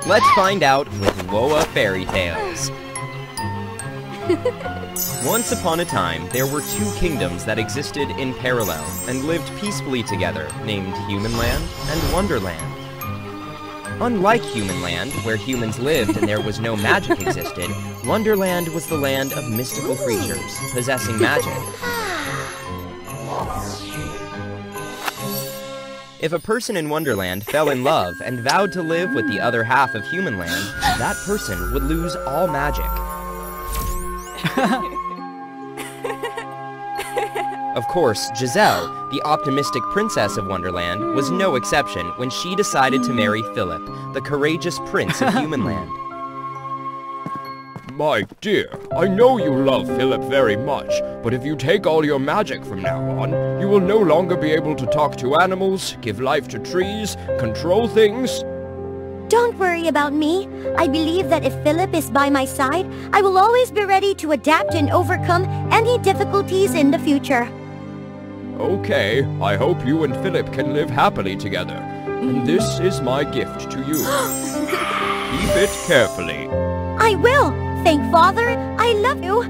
Let's find out with WOA Fairy Tales. Once upon a time, there were two kingdoms that existed in parallel and lived peacefully together, named Human Land and Wonderland. Unlike Human Land, where humans lived and there was no magic existed, Wonderland was the land of mystical creatures, possessing magic. If a person in Wonderland fell in love and vowed to live with the other half of Human Land, that person would lose all magic. Of course, Giselle, the optimistic princess of Wonderland, was no exception when she decided to marry Philip, the courageous prince of Human Land. My dear, I know you love Philip very much, but if you take all your magic from now on, you will no longer be able to talk to animals, give life to trees, control things. Don't worry about me. I believe that if Philip is by my side, I will always be ready to adapt and overcome any difficulties in the future. Okay, I hope you and Philip can live happily together. And this is my gift to you. Keep it carefully. I will. Thank Father. I love you.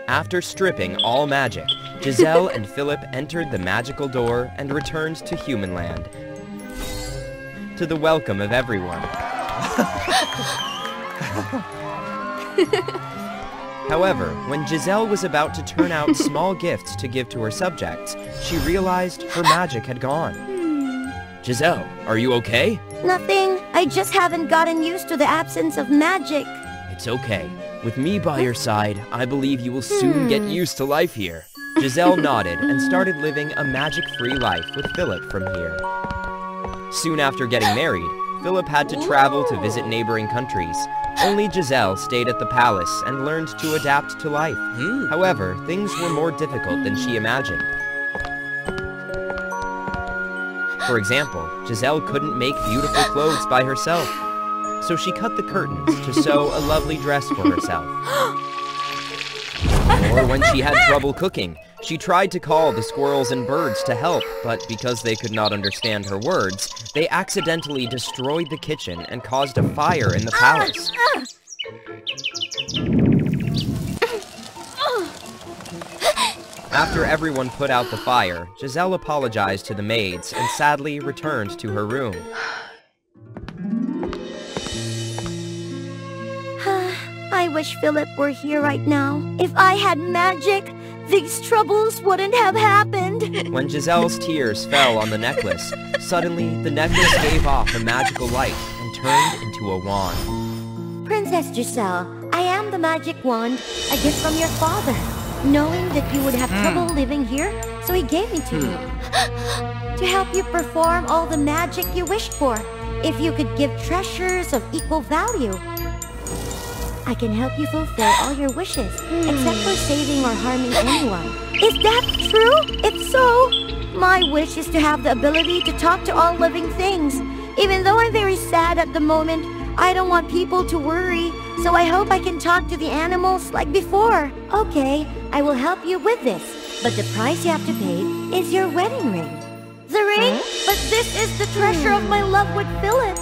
After stripping all magic, Giselle and Philip entered the magical door and returned to Human Land. To the welcome of everyone. However, when Giselle was about to turn out small gifts to give to her subjects, she realized her magic had gone. Giselle, are you okay? Nothing. I just haven't gotten used to the absence of magic. It's okay. With me by your side, I believe you will soon get used to life here. Giselle nodded and started living a magic-free life with Philip from here. Soon after getting married, Philip had to travel to visit neighboring countries. Only Giselle stayed at the palace and learned to adapt to life. However, things were more difficult than she imagined. For example, Giselle couldn't make beautiful clothes by herself, so she cut the curtains to sew a lovely dress for herself. Or when she had trouble cooking, she tried to call the squirrels and birds to help, but because they could not understand her words, they accidentally destroyed the kitchen and caused a fire in the palace. After everyone put out the fire, Giselle apologized to the maids and sadly returned to her room. I wish Philip were here right now. If I had magic, these troubles wouldn't have happened. When Giselle's tears fell on the necklace, suddenly the necklace gave off a magical light and turned into a wand. Princess Giselle, I am the magic wand, a gift from your father. Knowing that you would have trouble living here, so he gave me to you. To help you perform all the magic you wished for. If you could give treasures of equal value. I can help you fulfill all your wishes, except for saving or harming anyone. Is that true? If so, my wish is to have the ability to talk to all living things. Even though I'm very sad at the moment, I don't want people to worry, so I hope I can talk to the animals like before. Okay, I will help you with this, but the price you have to pay is your wedding ring. The ring? But this is the treasure of my love with Philip.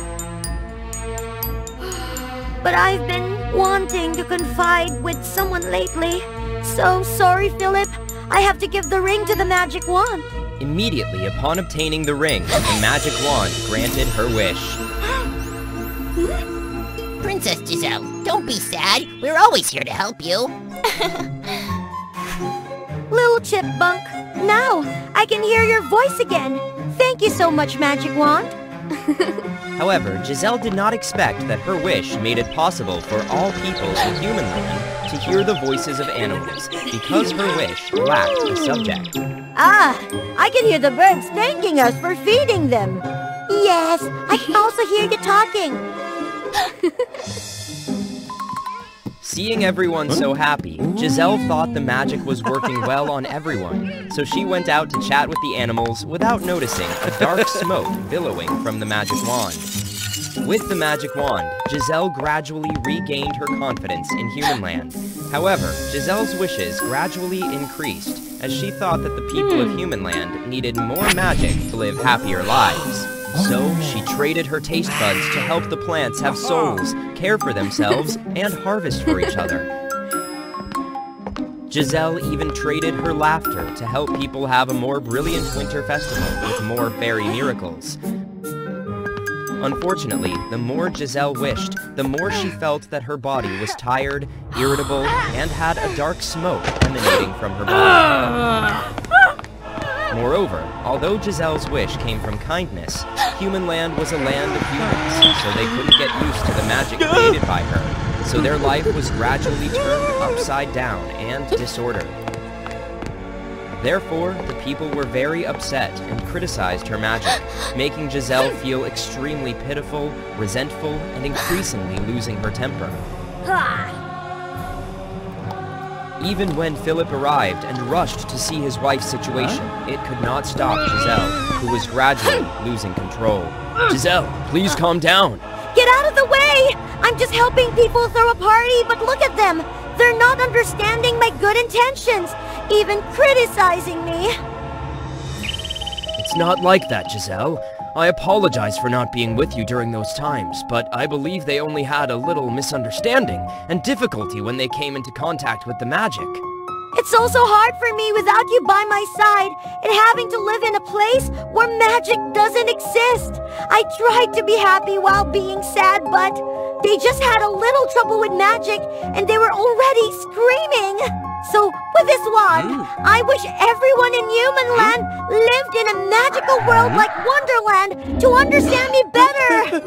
But I've been wanting to confide with someone lately. So sorry, Philip. I have to give the ring to the magic wand. Immediately upon obtaining the ring, the magic wand granted her wish. Princess Giselle, don't be sad. We're always here to help you. Little chipmunk, now I can hear your voice again. Thank you so much, magic wand. However, Giselle did not expect that her wish made it possible for all people in Human Land to hear the voices of animals, because her wish lacked a subject. Ah, I can hear the birds thanking us for feeding them. Yes, I can also hear you talking. Seeing everyone so happy, Giselle thought the magic was working well on everyone, so she went out to chat with the animals without noticing a dark smoke billowing from the magic wand. With the magic wand, Giselle gradually regained her confidence in Humanland. However, Giselle's wishes gradually increased as she thought that the people of Humanland needed more magic to live happier lives. So, she traded her taste buds to help the plants have souls, care for themselves, and harvest for each other. Giselle even traded her laughter to help people have a more brilliant winter festival with more fairy miracles. Unfortunately, the more Giselle wished, the more she felt that her body was tired, irritable, and had a dark smoke emanating from her body. Moreover, although Giselle's wish came from kindness, Humanland was a land of humans, so they couldn't get used to the magic created by her, so their life was gradually turned upside down and disordered. Therefore, the people were very upset and criticized her magic, making Giselle feel extremely pitiful, resentful, and increasingly losing her temper. Even when Philip arrived and rushed to see his wife's situation, it could not stop Giselle, who was gradually losing control. Giselle, please calm down. Get out of the way! I'm just helping people throw a party, but look at them! They're not understanding my good intentions, even criticizing me. It's not like that, Giselle. I apologize for not being with you during those times, but I believe they only had a little misunderstanding and difficulty when they came into contact with the magic. It's also hard for me without you by my side and having to live in a place where magic doesn't exist. I tried to be happy while being sad, but they just had a little trouble with magic and they were already screaming. So, with this wand, I wish everyone in Humanland lived in a magical world like Wonderland to understand me better!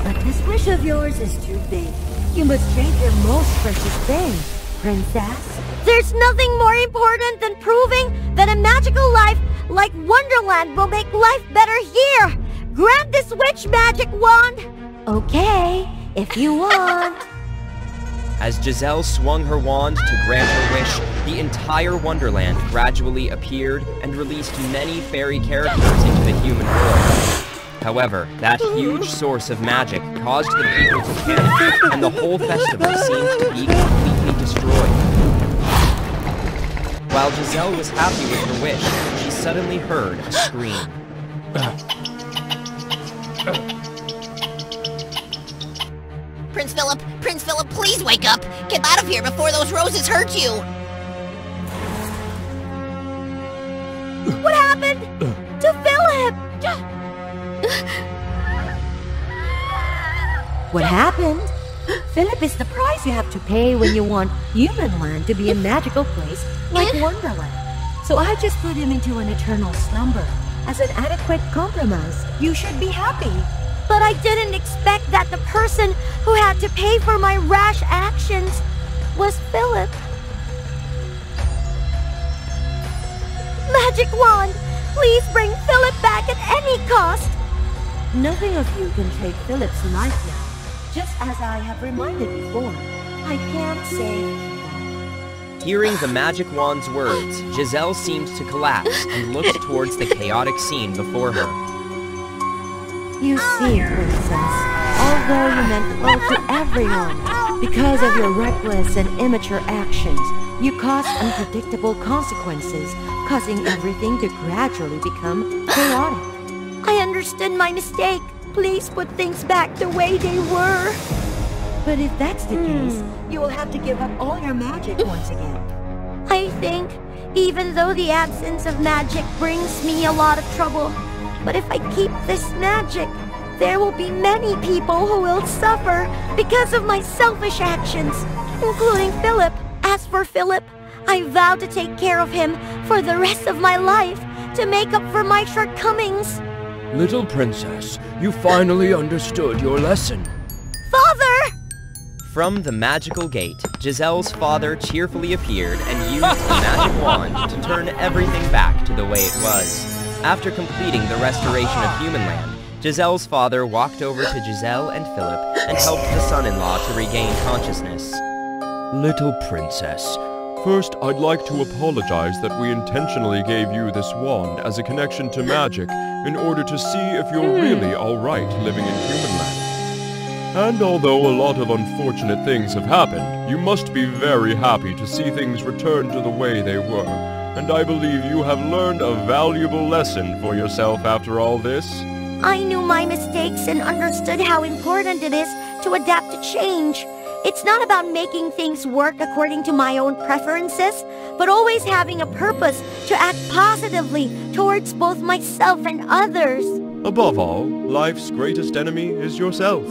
But this wish of yours is too big. You must trade your most precious thing, Princess. There's nothing more important than proving that a magical life like Wonderland will make life better here! Grant this witch magic wand! Okay, if you want. As Giselle swung her wand to grant her wish, the entire Wonderland gradually appeared and released many fairy characters into the human world. However, that huge source of magic caused the people to panic, and the whole festival seemed to be completely destroyed. While Giselle was happy with her wish, she suddenly heard a scream. Prince Philip, please wake up! Get out of here before those roses hurt you! What happened to Philip? What happened? Philip is the price you have to pay when you want Humanland to be a magical place like Wonderland. So I just put him into an eternal slumber as an adequate compromise. You should be happy. But I didn't expect that the person who had to pay for my rash actions was Philip. Magic wand! Please bring Philip back at any cost! Nothing of you can take Philip's life now. Just as I have reminded before, I can't save. Hearing the magic wand's words, Giselle seemed to collapse and looked towards the chaotic scene before her. You see, Princess, although you meant well to everyone, because of your reckless and immature actions, you caused unpredictable consequences, causing everything to gradually become chaotic. I understood my mistake. Please put things back the way they were. But if that's the case, you will have to give up all your magic once again. I think, even though the absence of magic brings me a lot of trouble, but if I keep this magic, there will be many people who will suffer because of my selfish actions, including Philip. As for Philip, I vow to take care of him for the rest of my life to make up for my shortcomings. Little princess, you finally understood your lesson. Father! From the magical gate, Giselle's father cheerfully appeared and used the magic wand to turn everything back to the way it was. After completing the restoration of Humanland, Giselle's father walked over to Giselle and Philip and helped the son-in-law to regain consciousness. Little princess, first I'd like to apologize that we intentionally gave you this wand as a connection to magic in order to see if you're really alright living in human land. And although a lot of unfortunate things have happened, you must be very happy to see things return to the way they were. And I believe you have learned a valuable lesson for yourself after all this. I knew my mistakes and understood how important it is to adapt to change. It's not about making things work according to my own preferences, but always having a purpose to act positively towards both myself and others. Above all, life's greatest enemy is yourself.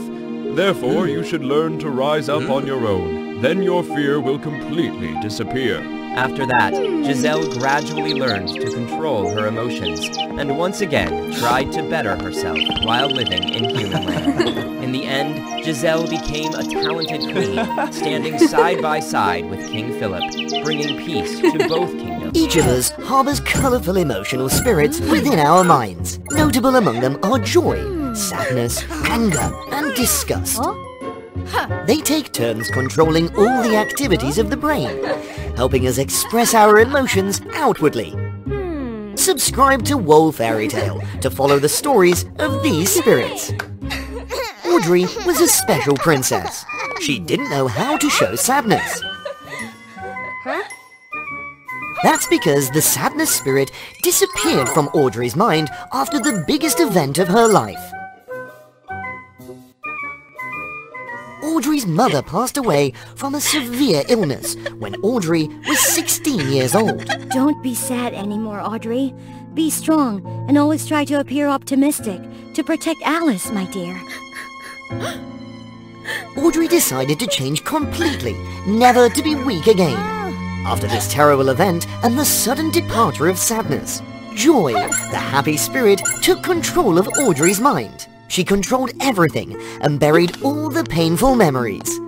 Therefore, you should learn to rise up on your own. Then your fear will completely disappear. After that, Giselle gradually learned to control her emotions, and once again tried to better herself while living in human land. In the end, Giselle became a talented queen, standing side by side with King Philip, bringing peace to both kingdoms. Each of us harbors colorful emotional spirits within our minds. Notable among them are joy, sadness, anger, and disgust. They take turns controlling all the activities of the brain, helping us express our emotions outwardly. Subscribe to WOA Fairy Tale to follow the stories of these spirits. Audrey was a special princess. She didn't know how to show sadness. That's because the sadness spirit disappeared from Audrey's mind after the biggest event of her life. Audrey's mother passed away from a severe illness when Audrey was 16 years old. Don't be sad anymore, Audrey. Be strong and always try to appear optimistic to protect Alice, my dear. Audrey decided to change completely, never to be weak again. After this terrible event and the sudden departure of sadness, Joy, the happy spirit, took control of Audrey's mind. She controlled everything and buried all the painful memories.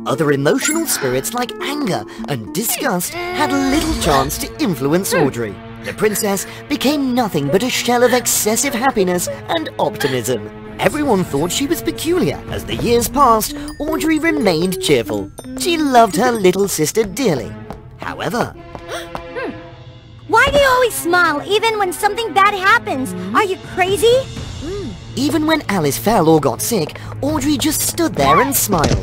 Other emotional spirits like anger and disgust had little chance to influence Audrey. The princess became nothing but a shell of excessive happiness and optimism. Everyone thought she was peculiar. As the years passed, Audrey remained cheerful. She loved her little sister dearly. However, why do you always smile, even when something bad happens? Are you crazy? Even when Alice fell or got sick, Audrey just stood there and smiled.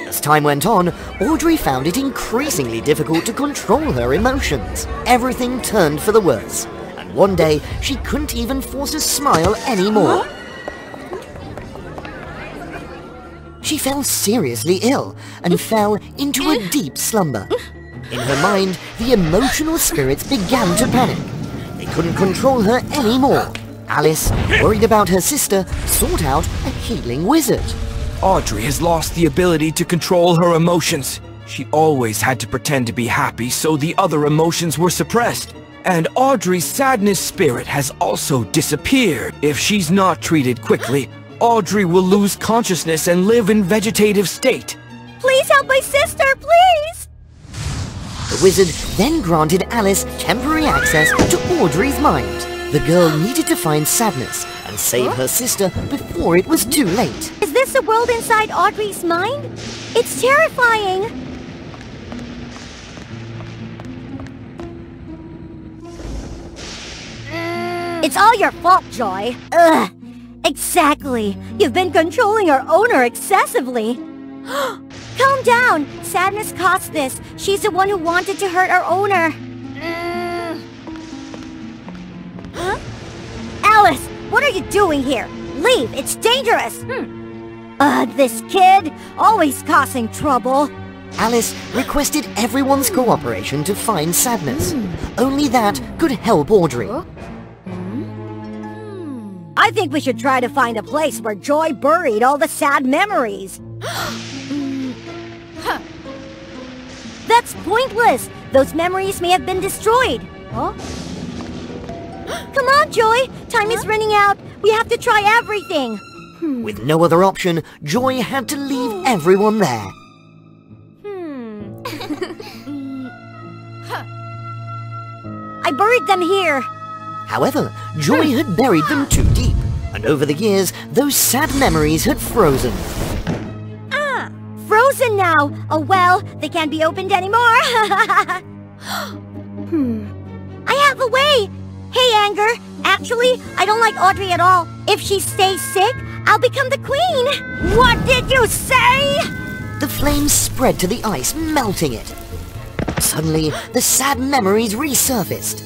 As time went on, Audrey found it increasingly difficult to control her emotions. Everything turned for the worse, and one day she couldn't even force a smile anymore. She fell seriously ill and fell into a deep slumber. In her mind, the emotional spirits began to panic. They couldn't control her anymore. Alice, worried about her sister, sought out a healing wizard. Audrey has lost the ability to control her emotions. She always had to pretend to be happy, so the other emotions were suppressed. And Audrey's sadness spirit has also disappeared. If she's not treated quickly, Audrey will lose consciousness and live in vegetative state. Please help my sister, please! The wizard then granted Alice temporary access to Audrey's mind. The girl needed to find sadness and save her sister before it was too late. Is this a world inside Audrey's mind? It's terrifying! It's all your fault, Joy. Ugh! Exactly. You've been controlling our owner excessively. Calm down! Sadness caused this. She's the one who wanted to hurt our owner. Huh? Alice, what are you doing here? Leave, it's dangerous! This kid, always causing trouble. Alice requested everyone's cooperation to find sadness. Only that could help Audrey. I think we should try to find a place where Joy buried all the sad memories. That's pointless! Those memories may have been destroyed. Huh? Come on, Joy! Time is running out. We have to try everything. With no other option, Joy had to leave everyone there. I buried them here. However, Joy had buried them too deep, and over the years, those sad memories had frozen. Frozen now! Oh well, they can't be opened anymore! I have a way! Hey, Anger! Actually, I don't like Audrey at all. If she stays sick, I'll become the queen! What did you say?! The flames spread to the ice, melting it. Suddenly, the sad memories resurfaced.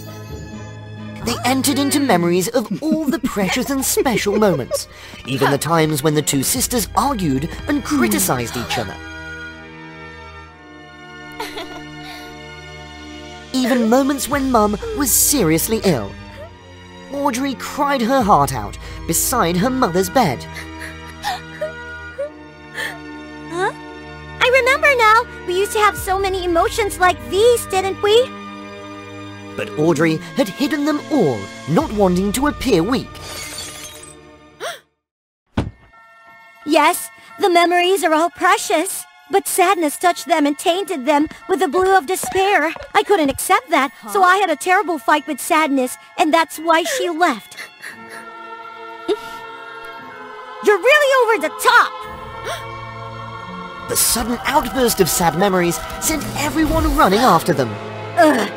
They entered into memories of all the precious and special moments, even the times when the two sisters argued and criticized each other. Even moments when Mum was seriously ill. Audrey cried her heart out beside her mother's bed. I remember now! We used to have so many emotions like these, didn't we? But Audrey had hidden them all, not wanting to appear weak. Yes, the memories are all precious. But sadness touched them and tainted them with the blue of despair. I couldn't accept that, so I had a terrible fight with sadness, and that's why she left. You're really over the top! The sudden outburst of sad memories sent everyone running after them. Ugh.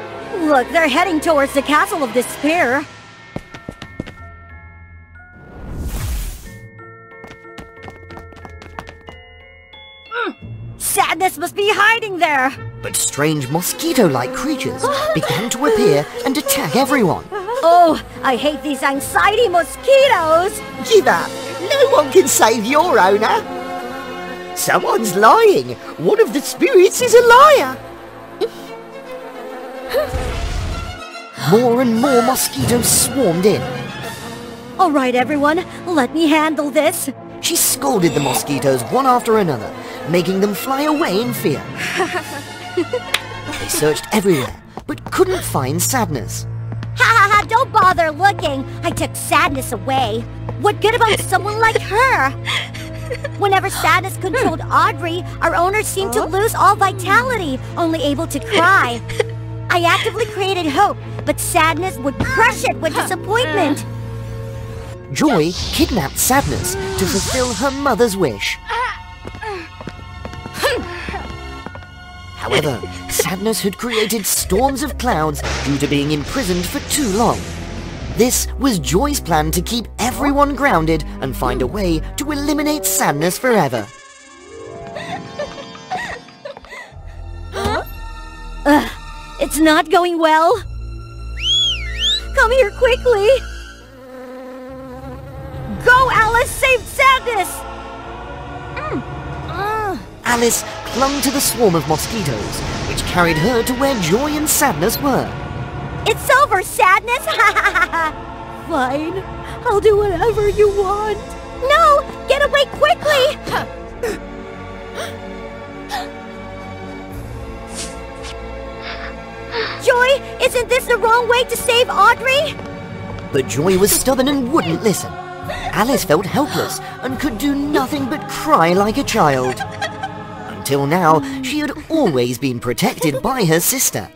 Look, they're heading towards the Castle of Despair. Sadness must be hiding there! But strange mosquito-like creatures began to appear and attack everyone. Oh, I hate these anxiety mosquitoes! Give up! No one can save your owner! Someone's lying! One of the spirits is a liar! More and more mosquitoes swarmed in. All right, everyone, let me handle this. She scolded the mosquitoes one after another, making them fly away in fear. They searched everywhere, but couldn't find sadness. Ha ha ha, don't bother looking. I took sadness away. What good about someone like her? Whenever sadness controlled Audrey, our owners seemed to lose all vitality, only able to cry. I actively created hope, but sadness would crush it with disappointment. Joy kidnapped Sadness to fulfill her mother's wish. However, Sadness had created storms of clouds due to being imprisoned for too long. This was Joy's plan to keep everyone grounded and find a way to eliminate Sadness forever. It's not going well. Come here quickly. Go, Alice! Save Sadness! Alice clung to the swarm of mosquitoes, which carried her to where Joy and Sadness were. It's over, Sadness! Fine. I'll do whatever you want. No! Get away quickly! Joy, isn't this the wrong way to save Audrey? But Joy was stubborn and wouldn't listen. Alice felt helpless and could do nothing but cry like a child. Until now, she had always been protected by her sister.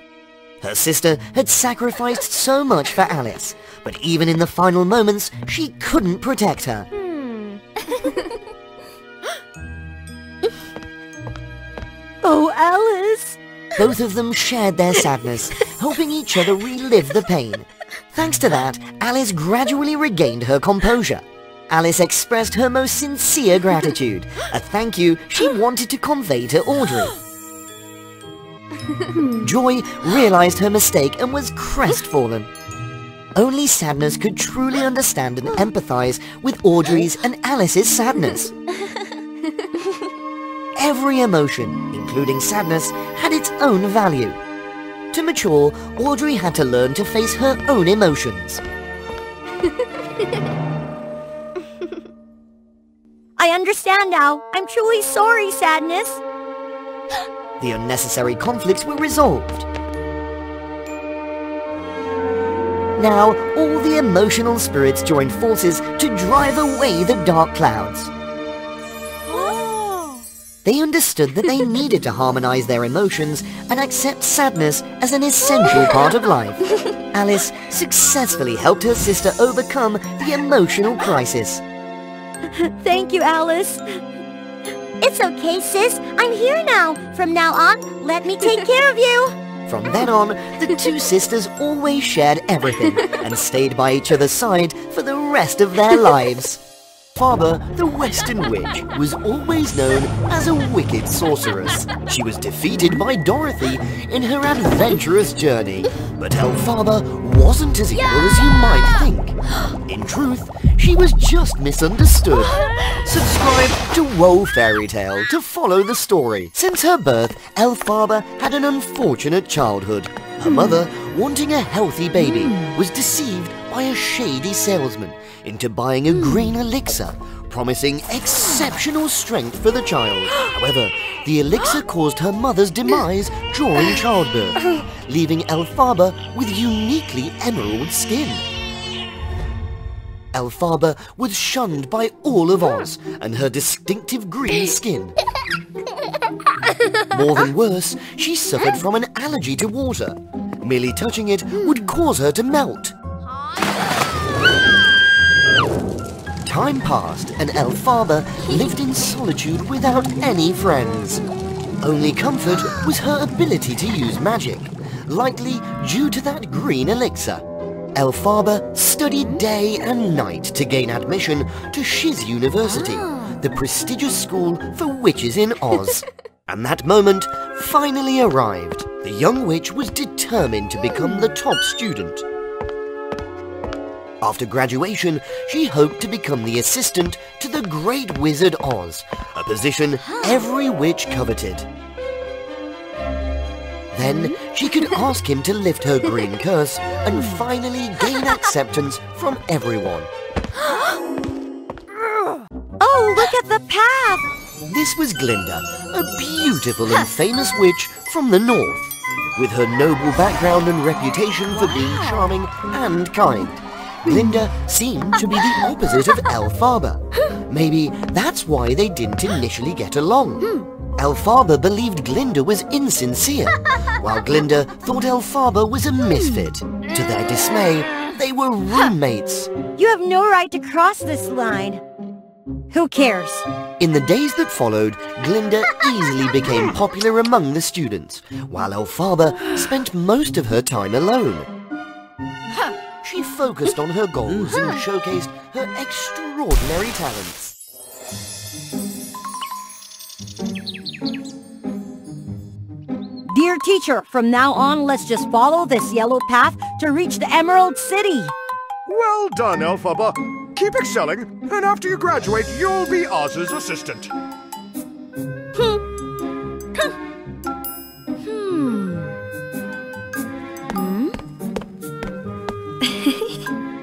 Her sister had sacrificed so much for Alice, but even in the final moments, she couldn't protect her. Oh, Alice! Both of them shared their sadness, helping each other relive the pain. Thanks to that, Alice gradually regained her composure. Alice expressed her most sincere gratitude, a thank you she wanted to convey to Audrey. Joy realized her mistake and was crestfallen. Only Sadness could truly understand and empathize with Audrey's and Alice's sadness. Every emotion, including sadness, had its own value. To mature, Audrey had to learn to face her own emotions. I understand now. I'm truly sorry, Sadness. The unnecessary conflicts were resolved. Now, all the emotional spirits joined forces to drive away the dark clouds. They understood that they needed to harmonize their emotions and accept sadness as an essential part of life. Alice successfully helped her sister overcome the emotional crisis. Thank you, Alice. It's okay, sis. I'm here now. From now on, let me take care of you. From then on, the two sisters always shared everything and stayed by each other's side for the rest of their lives. Elphaba, the Western Witch, was always known as a wicked sorceress. She was defeated by Dorothy in her adventurous journey. But Elphaba wasn't as evil as you might think. In truth, she was just misunderstood. Subscribe to WOA Fairy Tale to follow the story. Since her birth, Elphaba had an unfortunate childhood. Her mother, wanting a healthy baby, was deceived by a shady salesman into buying a green elixir, promising exceptional strength for the child. However, the elixir caused her mother's demise during childbirth, leaving Elphaba with uniquely emerald skin. Elphaba was shunned by all of Oz, and her distinctive green skin. More than worse, she suffered from an allergy to water. Merely touching it would cause her to melt. Time passed, and Elphaba lived in solitude without any friends. Only comfort was her ability to use magic, likely due to that green elixir. Elphaba studied day and night to gain admission to Shiz University, the prestigious school for witches in Oz. And that moment finally arrived. The young witch was determined to become the top student. After graduation, she hoped to become the assistant to the Great Wizard Oz, a position every witch coveted. Then she could ask him to lift her green curse and finally gain acceptance from everyone. Oh, look at the path! This was Glinda, a beautiful and famous witch from the north, with her noble background and reputation for being charming and kind. Glinda seemed to be the opposite of Elphaba. Maybe that's why they didn't initially get along. Elphaba believed Glinda was insincere, while Glinda thought Elphaba was a misfit. To their dismay, they were roommates. You have no right to cross this line. Who cares? In the days that followed, Glinda easily became popular among the students, while Elphaba spent most of her time alone. She focused on her goals and showcased her extraordinary talents. Dear teacher, from now on, let's just follow this yellow path to reach the Emerald City. Well done, Elphaba. Keep excelling, and after you graduate, you'll be Oz's assistant.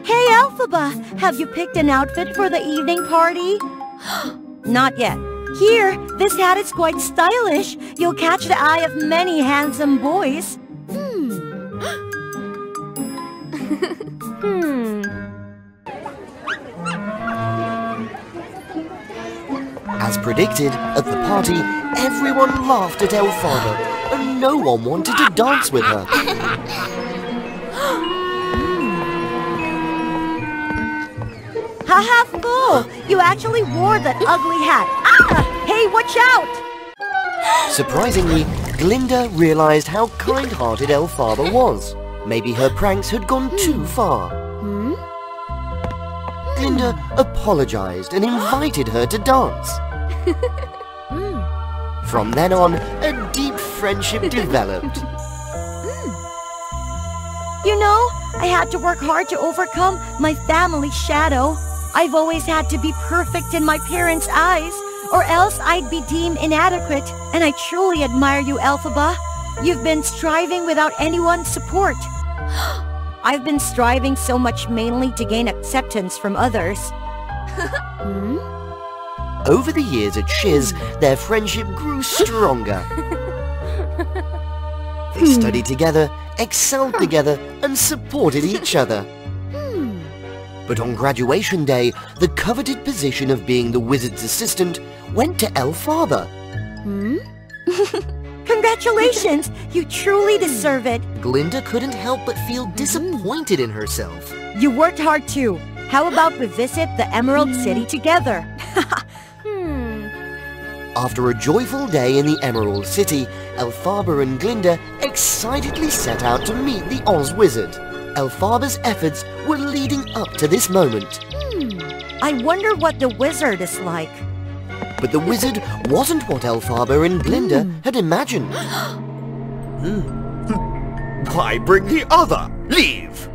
Hey, Elphaba, have you picked an outfit for the evening party? Not yet. Here, this hat is quite stylish. You'll catch the eye of many handsome boys. As predicted, at the party, everyone laughed at Elphaba, and no one wanted to dance with her. Haha, fool! You actually wore that ugly hat. Ah! Hey, watch out! Surprisingly, Glinda realized how kind-hearted Elphaba was. Maybe her pranks had gone too far. Glinda apologized and invited her to dance. From then on, a deep friendship developed. You know, I had to work hard to overcome my family's shadow. I've always had to be perfect in my parents' eyes, or else I'd be deemed inadequate. And I truly admire you, Elphaba. You've been striving without anyone's support. I've been striving so much mainly to gain acceptance from others. Over the years at Shiz, their friendship grew stronger. They studied together, excelled together, and supported each other. But on graduation day, the coveted position of being the wizard's assistant went to Elphaba. Congratulations! You truly deserve it. Glinda couldn't help but feel disappointed in herself. You worked hard too. How about we visit the Emerald City together? After a joyful day in the Emerald City, Elphaba and Glinda excitedly set out to meet the Oz Wizard. Elphaba's efforts were leading up to this moment. I wonder what the wizard is like. But the wizard wasn't what Elphaba and Glinda had imagined. Why bring the other? Leave!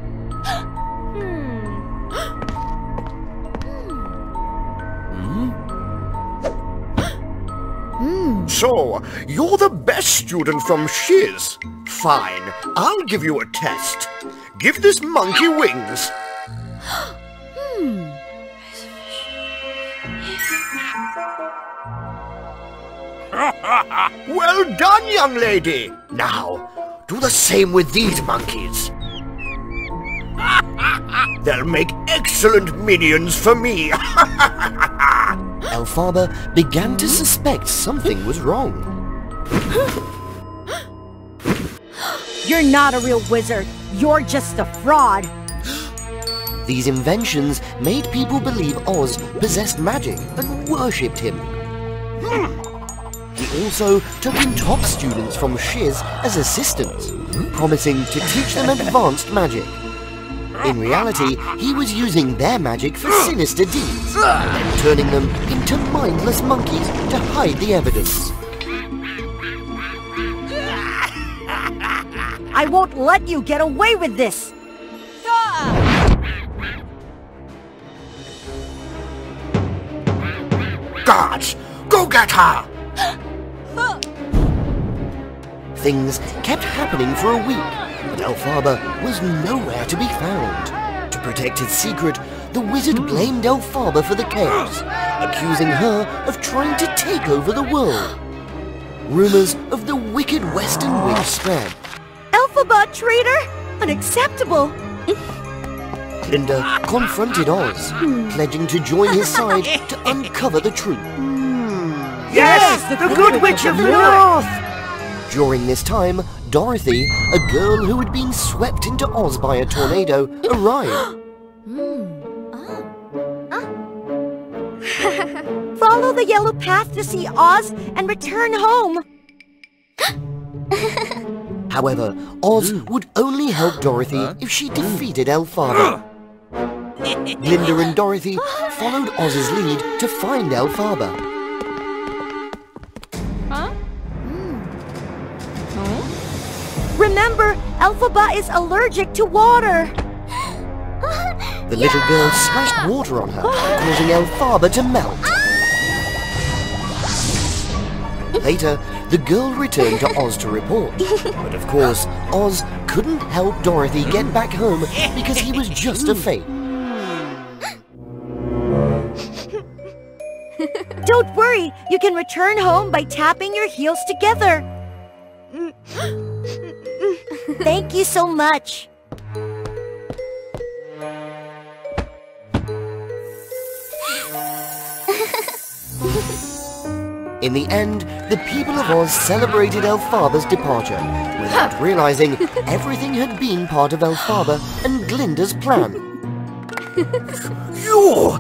So, you're the best student from Shiz. Fine, I'll give you a test. Give this monkey wings. Well done, young lady. Now, do the same with these monkeys. They'll make excellent minions for me. Elphaba began to suspect something was wrong. You're not a real wizard. You're just a fraud. These inventions made people believe Oz possessed magic and worshipped him. He also took in top students from Shiz as assistants, promising to teach them advanced magic. In reality, he was using their magic for sinister deeds, and turning them into mindless monkeys to hide the evidence. I won't let you get away with this! Guards, go get her! Things kept happening for a week, but Elphaba was nowhere to be found. To protect his secret, the wizard blamed Elphaba for the chaos, accusing her of trying to take over the world. Rumors of the wicked Western Witch spread. Elphaba, traitor! Unacceptable! Glinda confronted Oz, pledging to join his side to uncover the truth. Yes, the Good Witch of the North! During this time, Dorothy, a girl who had been swept into Oz by a tornado, arrived. Follow the yellow path to see Oz and return home. However, Oz would only help Dorothy if she defeated Elphaba. Glinda and Dorothy followed Oz's lead to find Elphaba. Remember, Elphaba is allergic to water. The little girl splashed water on her, causing Elphaba to melt. Later, the girl returned to Oz to report. But of course, Oz couldn't help Dorothy get back home because he was just a fake. Don't worry, you can return home by tapping your heels together. Thank you so much. In the end, the people of Oz celebrated Elphaba's departure, without realizing everything had been part of Elphaba and Glinda's plan. You!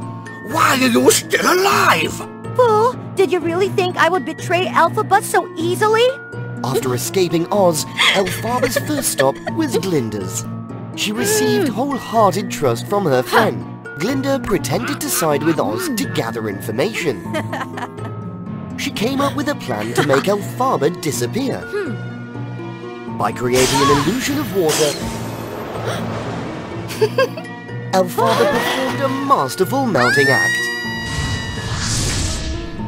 Why are you still alive? Fool, did you really think I would betray Elphaba so easily? After escaping Oz, Elphaba's first stop was Glinda's. She received wholehearted trust from her friend. Glinda pretended to side with Oz to gather information. She came up with a plan to make Elphaba disappear. By creating an illusion of water, Elphaba performed a masterful melting act.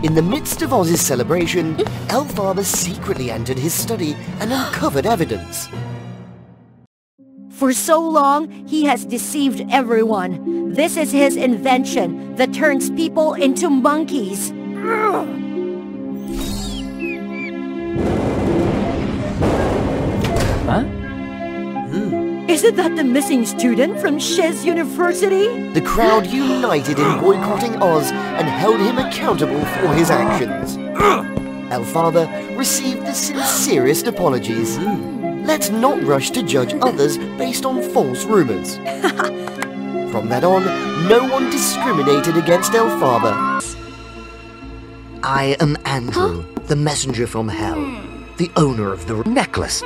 In the midst of Oz's celebration, Elphaba secretly entered his study and uncovered evidence. For so long, he has deceived everyone. This is his invention that turns people into monkeys. Huh? Isn't that the missing student from Shiz University? The crowd united in boycotting Oz and held him accountable for his actions. Elphaba received the sincerest apologies. Let's not rush to judge others based on false rumors. From that on, no one discriminated against Elphaba. I am Andrew, the messenger from hell, the owner of the necklace.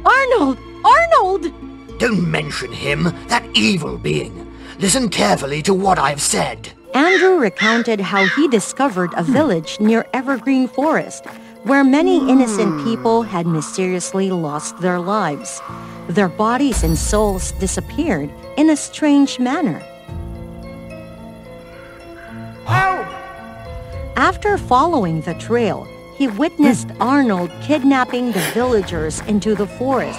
Arnold! Arnold! Don't mention him, that evil being. Listen carefully to what I've said. Andrew recounted how he discovered a village near Evergreen Forest, where many innocent people had mysteriously lost their lives. Their bodies and souls disappeared in a strange manner. After following the trail, he witnessed Arnold kidnapping the villagers into the forest.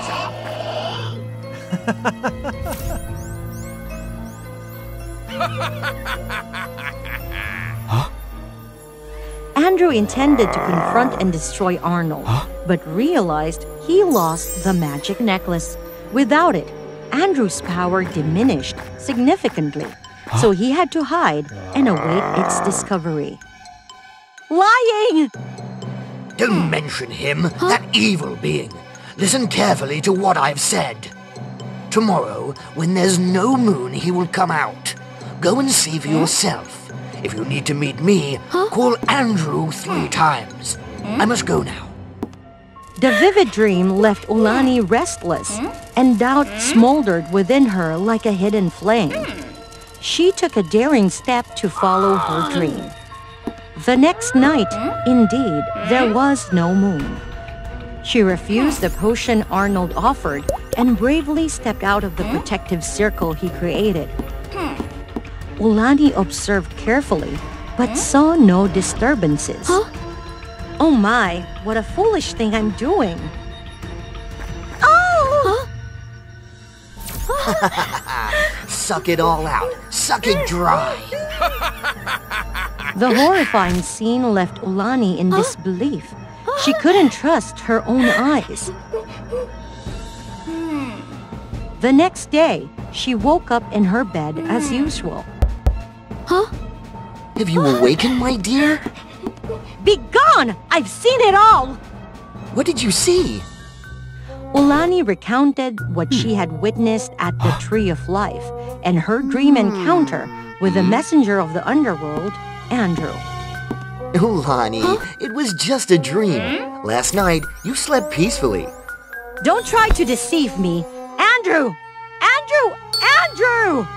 Andrew intended to confront and destroy Arnold, but realized he lost the magic necklace. Without it, Andrew's power diminished significantly, so he had to hide and await its discovery. Lying! Don't mention him, that evil being. Listen carefully to what I've said. Tomorrow, when there's no moon, he will come out. Go and see for yourself. If you need to meet me, call Andrew 3 times. I must go now. The vivid dream left Ulani restless, and doubt smoldered within her like a hidden flame. She took a daring step to follow her dream. The next night, indeed, there was no moon. She refused the potion Arnold offered and bravely stepped out of the protective circle he created. Ulani observed carefully, but saw no disturbances. Oh my, what a foolish thing I'm doing. Oh! Suck it all out. Suck it dry. The horrifying scene left Ulani in disbelief. She couldn't trust her own eyes. The next day, she woke up in her bed as usual. Have you awakened, my dear? Be gone! I've seen it all! What did you see? Ulani recounted what she had witnessed at the Tree of Life and her dream encounter with the messenger of the underworld, Andrew. Ulani, it was just a dream. Last night, you slept peacefully. Don't try to deceive me. Andrew! Andrew! Andrew!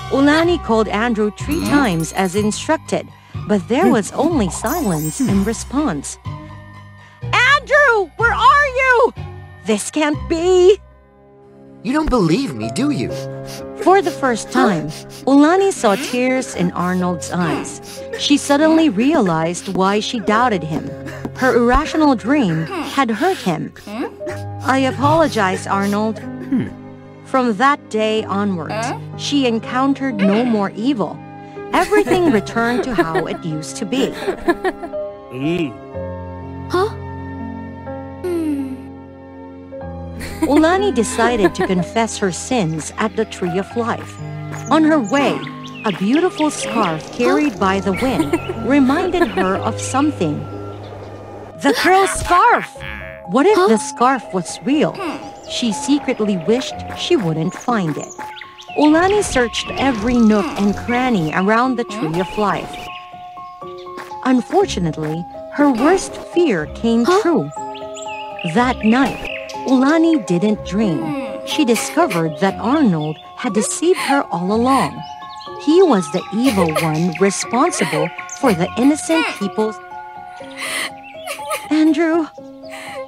Ulani called Andrew 3 times as instructed, but there was only silence in response. Andrew! Where are you? This can't be! You don't believe me, do you? For the first time, Ulani saw tears in Arnold's eyes. She suddenly realized why she doubted him. Her irrational dream had hurt him. I apologize, Arnold. From that day onwards, she encountered no more evil. Everything returned to how it used to be. Ulani decided to confess her sins at the Tree of Life. On her way, a beautiful scarf carried by the wind reminded her of something. The girl's scarf! What if the scarf was real? She secretly wished she wouldn't find it. Ulani searched every nook and cranny around the Tree of Life. Unfortunately, her worst fear came true. That night, Ulani didn't dream. She discovered that Arnold had deceived her all along. He was the evil one responsible for the innocent people's... Andrew,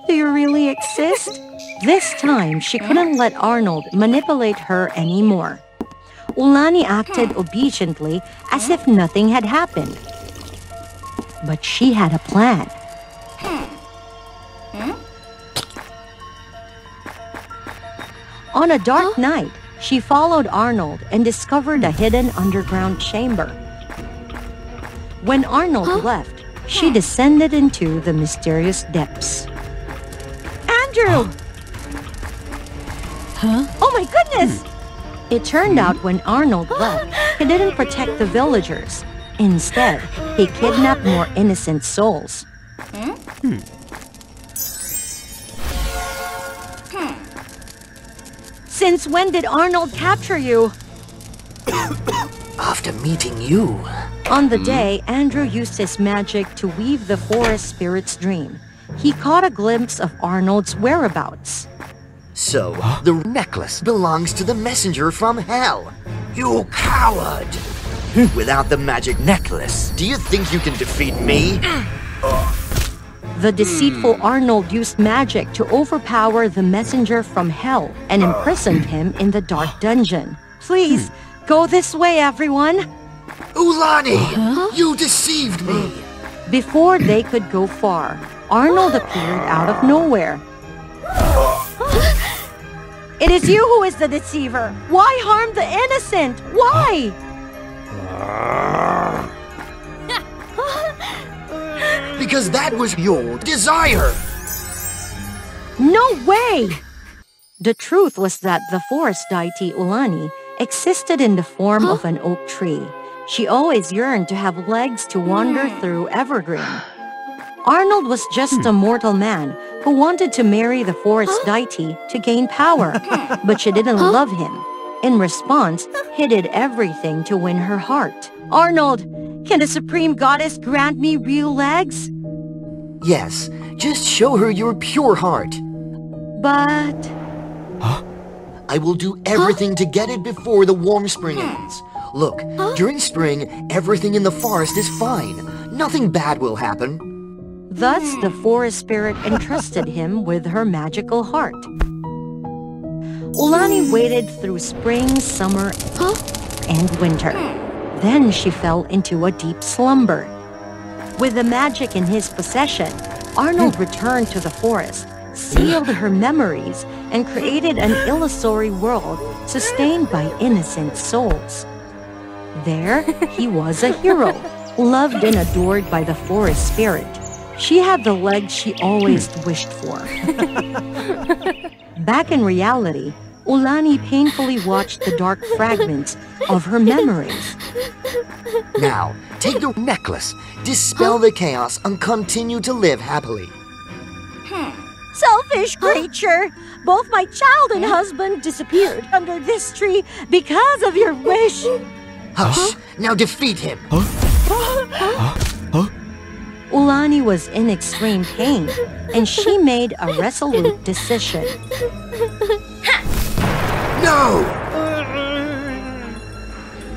do you really exist? This time, she couldn't let Arnold manipulate her anymore. Ulani acted obediently as if nothing had happened. But she had a plan. On a dark night, she followed Arnold and discovered a hidden underground chamber. When Arnold left, she descended into the mysterious depths. Andrew! Oh my goodness! It turned out when Arnold left, he didn't protect the villagers. Instead, he kidnapped more innocent souls. Since when did Arnold capture you? After meeting you. On the day, Andrew used his magic to weave the forest spirit's dream. He caught a glimpse of Arnold's whereabouts. So, the necklace belongs to the messenger from hell. You coward! Without the magic necklace, do you think you can defeat me? The deceitful Arnold used magic to overpower the messenger from hell and imprisoned him in the dark dungeon. Please, go this way, everyone! Ulani! You deceived me! Before they could go far, Arnold appeared out of nowhere. It is you who is the deceiver! Why harm the innocent? Why? Because that was your desire! No way! The truth was that the forest deity Ulani existed in the form of an oak tree. She always yearned to have legs to wander through evergreen. Arnold was just a mortal man who wanted to marry the forest deity to gain power, but she didn't love him. In response, he did everything to win her heart. Arnold, can the supreme goddess grant me real legs? Yes, just show her your pure heart. But... I will do everything to get it before the warm spring ends. Look, during spring, everything in the forest is fine. Nothing bad will happen. Thus, the forest spirit entrusted him with her magical heart. Ulani waited through spring, summer, and winter. Then she fell into a deep slumber. With the magic in his possession, Arnold returned to the forest, sealed her memories, and created an illusory world sustained by innocent souls. There, he was a hero, loved and adored by the forest spirit. She had the legs she always wished for. Back in reality, Ulani painfully watched the dark fragments of her memories. Now, take the necklace, dispel the chaos, and continue to live happily. Selfish creature! Both my child and husband disappeared under this tree because of your wish. Hush! Now defeat him! Ulani was in extreme pain, and she made a resolute decision. No!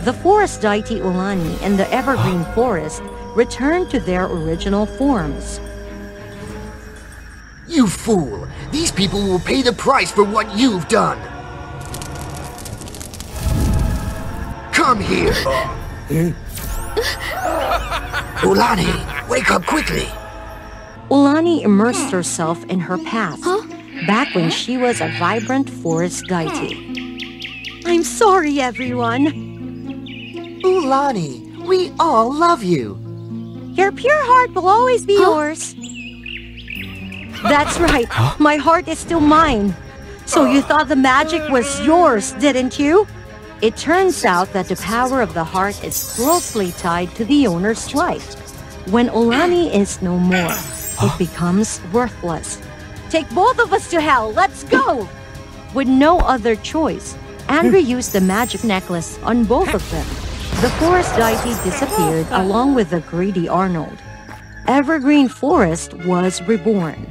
The forest deity Ulani and the evergreen forest returned to their original forms. You fool! These people will pay the price for what you've done! Come here! Ulani, wake up quickly! Ulani immersed herself in her past, back when she was a vibrant forest deity. I'm sorry, everyone! Ulani, we all love you! Your pure heart will always be yours. That's right, my heart is still mine. So you thought the magic was yours, didn't you? It turns out that the power of the heart is closely tied to the owner's life. When Ulani is no more, it becomes worthless. Take both of us to hell, let's go! With no other choice, Andrew used the magic necklace on both of them. The forest deity disappeared along with the greedy Arnold. Evergreen Forest was reborn.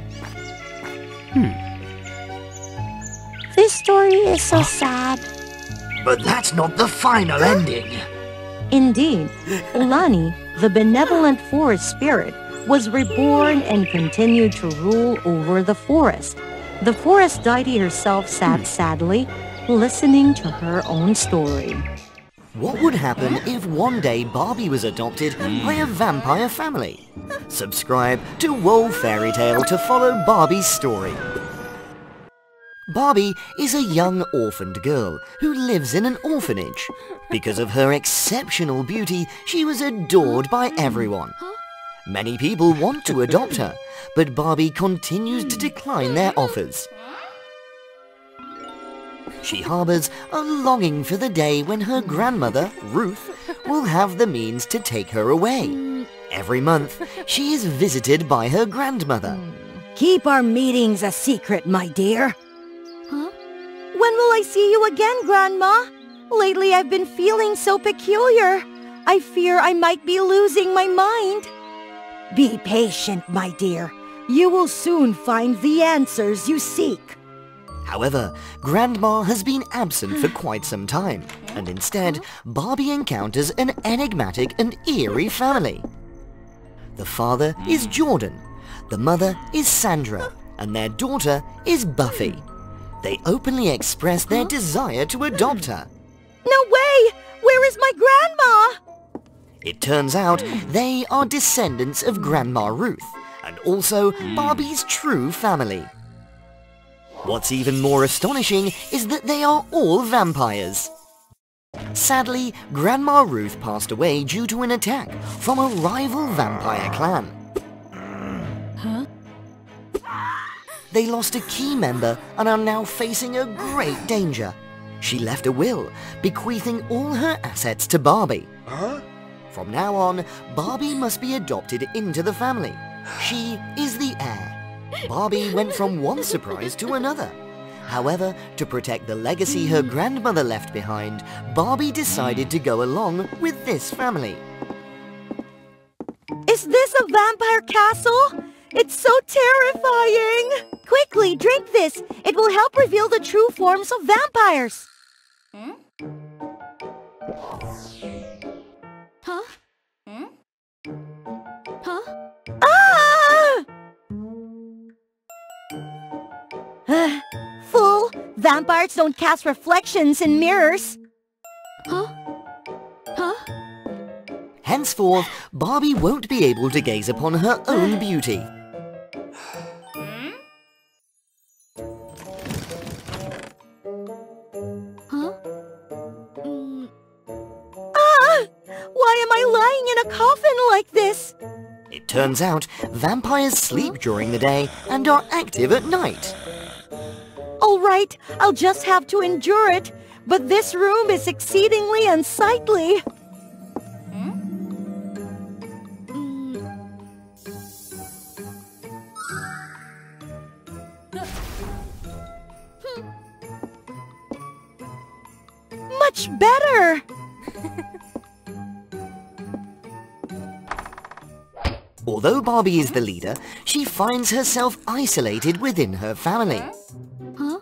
This story is so sad. But that's not the final ending. Indeed, Ulani, the benevolent forest spirit, was reborn and continued to rule over the forest. The forest deity herself sat sadly, listening to her own story. What would happen if one day Barbie was adopted by a vampire family? Subscribe to WOA Fairy Tale to follow Barbie's story. Barbie is a young orphaned girl who lives in an orphanage. Because of her exceptional beauty, she was adored by everyone. Many people want to adopt her, but Barbie continues to decline their offers. She harbors a longing for the day when her grandmother, Ruth, will have the means to take her away. Every month, she is visited by her grandmother. Keep our meetings a secret, my dear. Huh? When will I see you again, Grandma? Lately I've been feeling so peculiar. I fear I might be losing my mind. Be patient, my dear. You will soon find the answers you seek. However, Grandma has been absent for quite some time, and instead, Barbie encounters an enigmatic and eerie family. The father is Jordan, the mother is Sandra, and their daughter is Buffy. They openly express their desire to adopt her. No way! Where is my grandma? It turns out they are descendants of Grandma Ruth, and also Barbie's true family. What's even more astonishing is that they are all vampires. Sadly, Grandma Ruth passed away due to an attack from a rival vampire clan. Huh? They lost a key member and are now facing a great danger. She left a will, bequeathing all her assets to Barbie. Huh? From now on, Barbie must be adopted into the family. She is the heir. Barbie went from one surprise to another. However, to protect the legacy her grandmother left behind, Barbie decided to go along with this family. Is this a vampire castle? It's so terrifying! Quickly, drink this. It will help reveal the true forms of vampires. Hmm? Huh? Hmm? Huh? Ah! Fool! Vampires don't cast reflections in mirrors. Huh? Huh? Henceforth, Barbie won't be able to gaze upon her own beauty. Huh? Ah! Why am I lying in a coffin like this? It turns out, vampires sleep during the day and are active at night. All right, I'll just have to endure it. But this room is exceedingly unsightly. Much better! Although Barbie is the leader, she finds herself isolated within her family. Huh?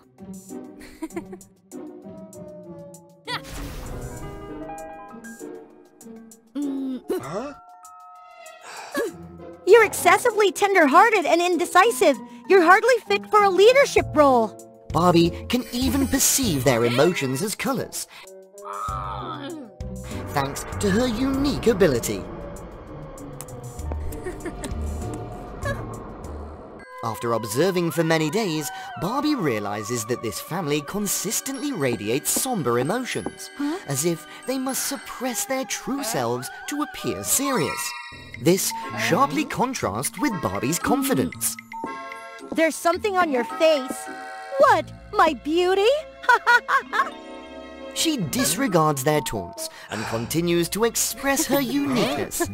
Huh? You're excessively tender-hearted and indecisive. You're hardly fit for a leadership role. Barbie can even perceive their emotions as colors, thanks to her unique ability. After observing for many days, Barbie realizes that this family consistently radiates somber emotions, as if they must suppress their true selves to appear serious. This sharply contrasts with Barbie's confidence. There's something on your face. What? My beauty? She disregards their taunts and continues to express her uniqueness.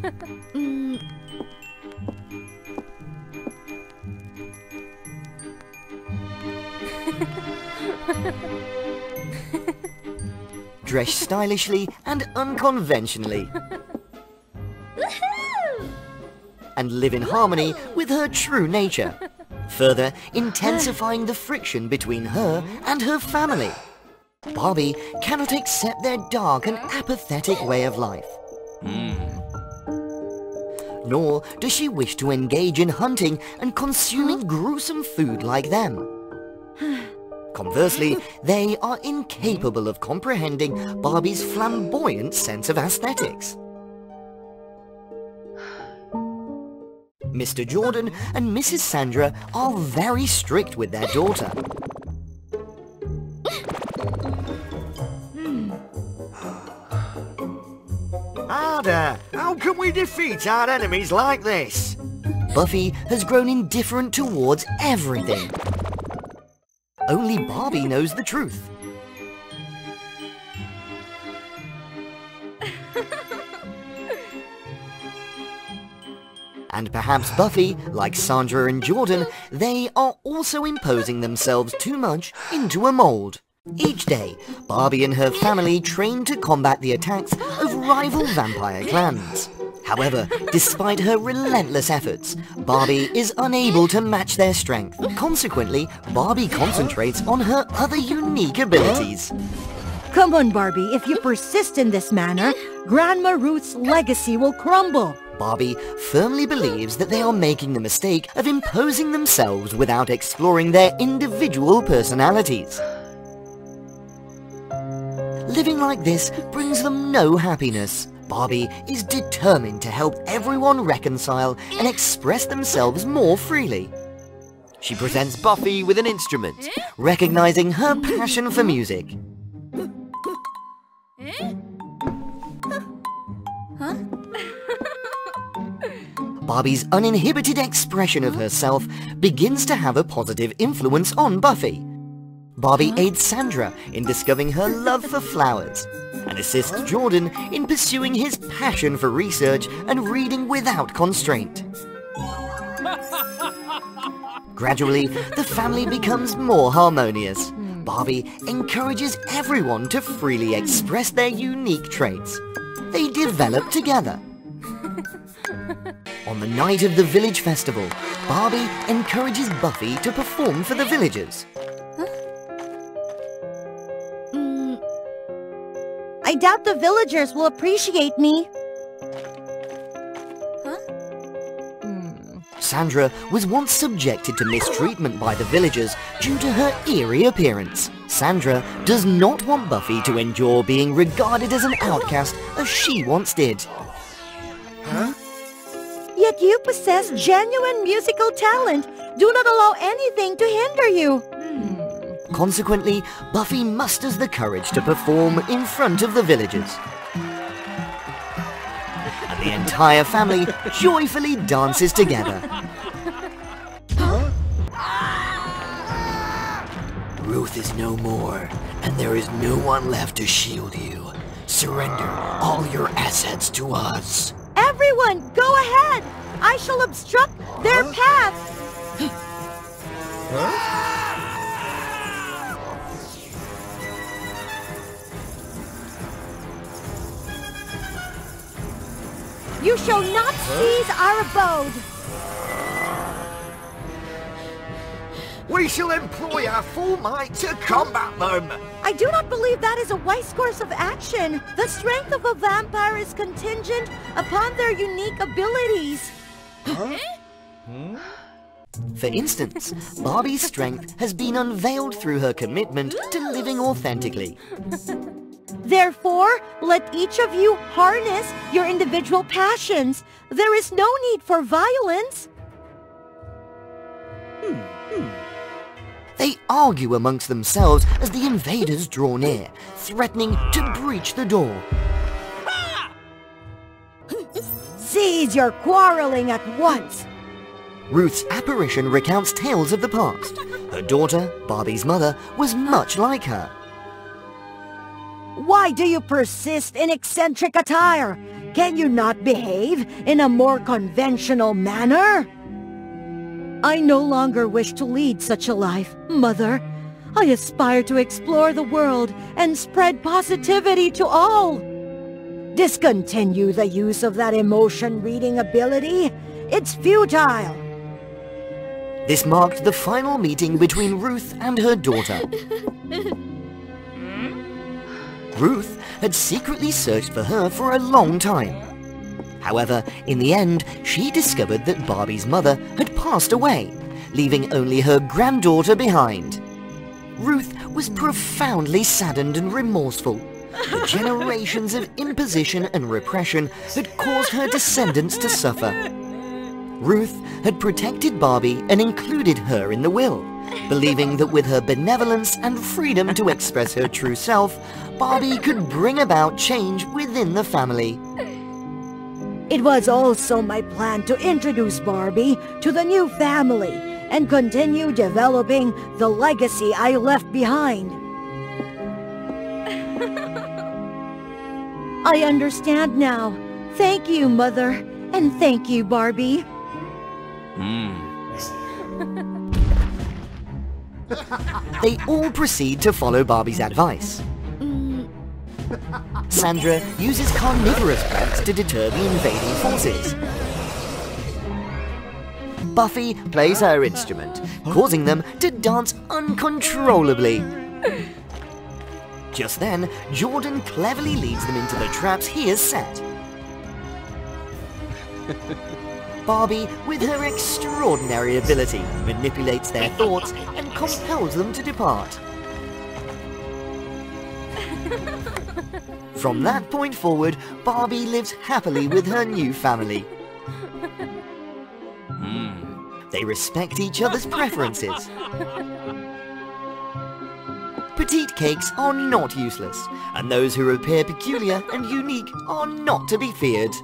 Dress stylishly and unconventionally, and live in harmony with her true nature, further intensifying the friction between her and her family. Barbie cannot accept their dark and apathetic way of life. Nor does she wish to engage in hunting and consuming gruesome food like them. Conversely, they are incapable of comprehending Barbie's flamboyant sense of aesthetics. Mr. Jordan and Mrs. Sandra are very strict with their daughter. Ada, how can we defeat our enemies like this? Buffy has grown indifferent towards everything. Only Barbie knows the truth. And perhaps Buffy, like Sandra and Jordan, they are also imposing themselves too much into a mold. Each day, Barbie and her family train to combat the attacks of rival vampire clans. However, despite her relentless efforts, Barbie is unable to match their strength. Consequently, Barbie concentrates on her other unique abilities. Come on, Barbie, if you persist in this manner, Grandma Ruth's legacy will crumble. Barbie firmly believes that they are making the mistake of imposing themselves without exploring their individual personalities. Living like this brings them no happiness. Barbie is determined to help everyone reconcile and express themselves more freely. She presents Buffy with an instrument, recognizing her passion for music. Barbie's uninhibited expression of herself begins to have a positive influence on Buffy. Barbie aids Sandra in discovering her love for flowers and assists Jordan in pursuing his passion for research and reading without constraint. Gradually, the family becomes more harmonious. Barbie encourages everyone to freely express their unique traits. They develop together. On the night of the village festival, Barbie encourages Buffy to perform for the villagers. I doubt the villagers will appreciate me. Sandra was once subjected to mistreatment by the villagers due to her eerie appearance. Sandra does not want Buffy to endure being regarded as an outcast as she once did. Yet you possess genuine musical talent. Do not allow anything to hinder you. Consequently, Buffy musters the courage to perform in front of the villagers. And the entire family joyfully dances together. Ruth is no more, and there is no one left to shield you. Surrender all your assets to us. Everyone, go ahead! I shall obstruct their path! You shall not seize our abode! We shall employ our full might to combat them! I do not believe that is a wise course of action. The strength of a vampire is contingent upon their unique abilities. For instance, Barbie's strength has been unveiled through her commitment to living authentically. Therefore, let each of you harness your individual passions. There is no need for violence. They argue amongst themselves as the invaders draw near, threatening to breach the door. Cease your quarreling at once. Ruth's apparition recounts tales of the past. Her daughter, Barbie's mother, was much like her. Why do you persist in eccentric attire? Can you not behave in a more conventional manner? I no longer wish to lead such a life, Mother. I aspire to explore the world and spread positivity to all. Discontinue the use of that emotion-reading ability. It's futile. This marked the final meeting between Ruth and her daughter. Ruth had secretly searched for her for a long time. However, in the end, she discovered that Barbie's mother had passed away, leaving only her granddaughter behind. Ruth was profoundly saddened and remorseful. The generations of imposition and repression had caused her descendants to suffer. Ruth had protected Barbie and included her in the will, believing that with her benevolence and freedom to express her true self, Barbie could bring about change within the family. It was also my plan to introduce Barbie to the new family and continue developing the legacy I left behind. I understand now. Thank you, Mother, and thank you, Barbie. They all proceed to follow Barbie's advice. Sandra uses carnivorous plants to deter the invading forces. Buffy plays her instrument, causing them to dance uncontrollably. Just then, Jordan cleverly leads them into the traps he has set. Barbie, with her extraordinary ability, manipulates their thoughts and compels them to depart. From that point forward, Barbie lives happily with her new family. They respect each other's preferences. Petite cakes are not useless, and those who appear peculiar and unique are not to be feared.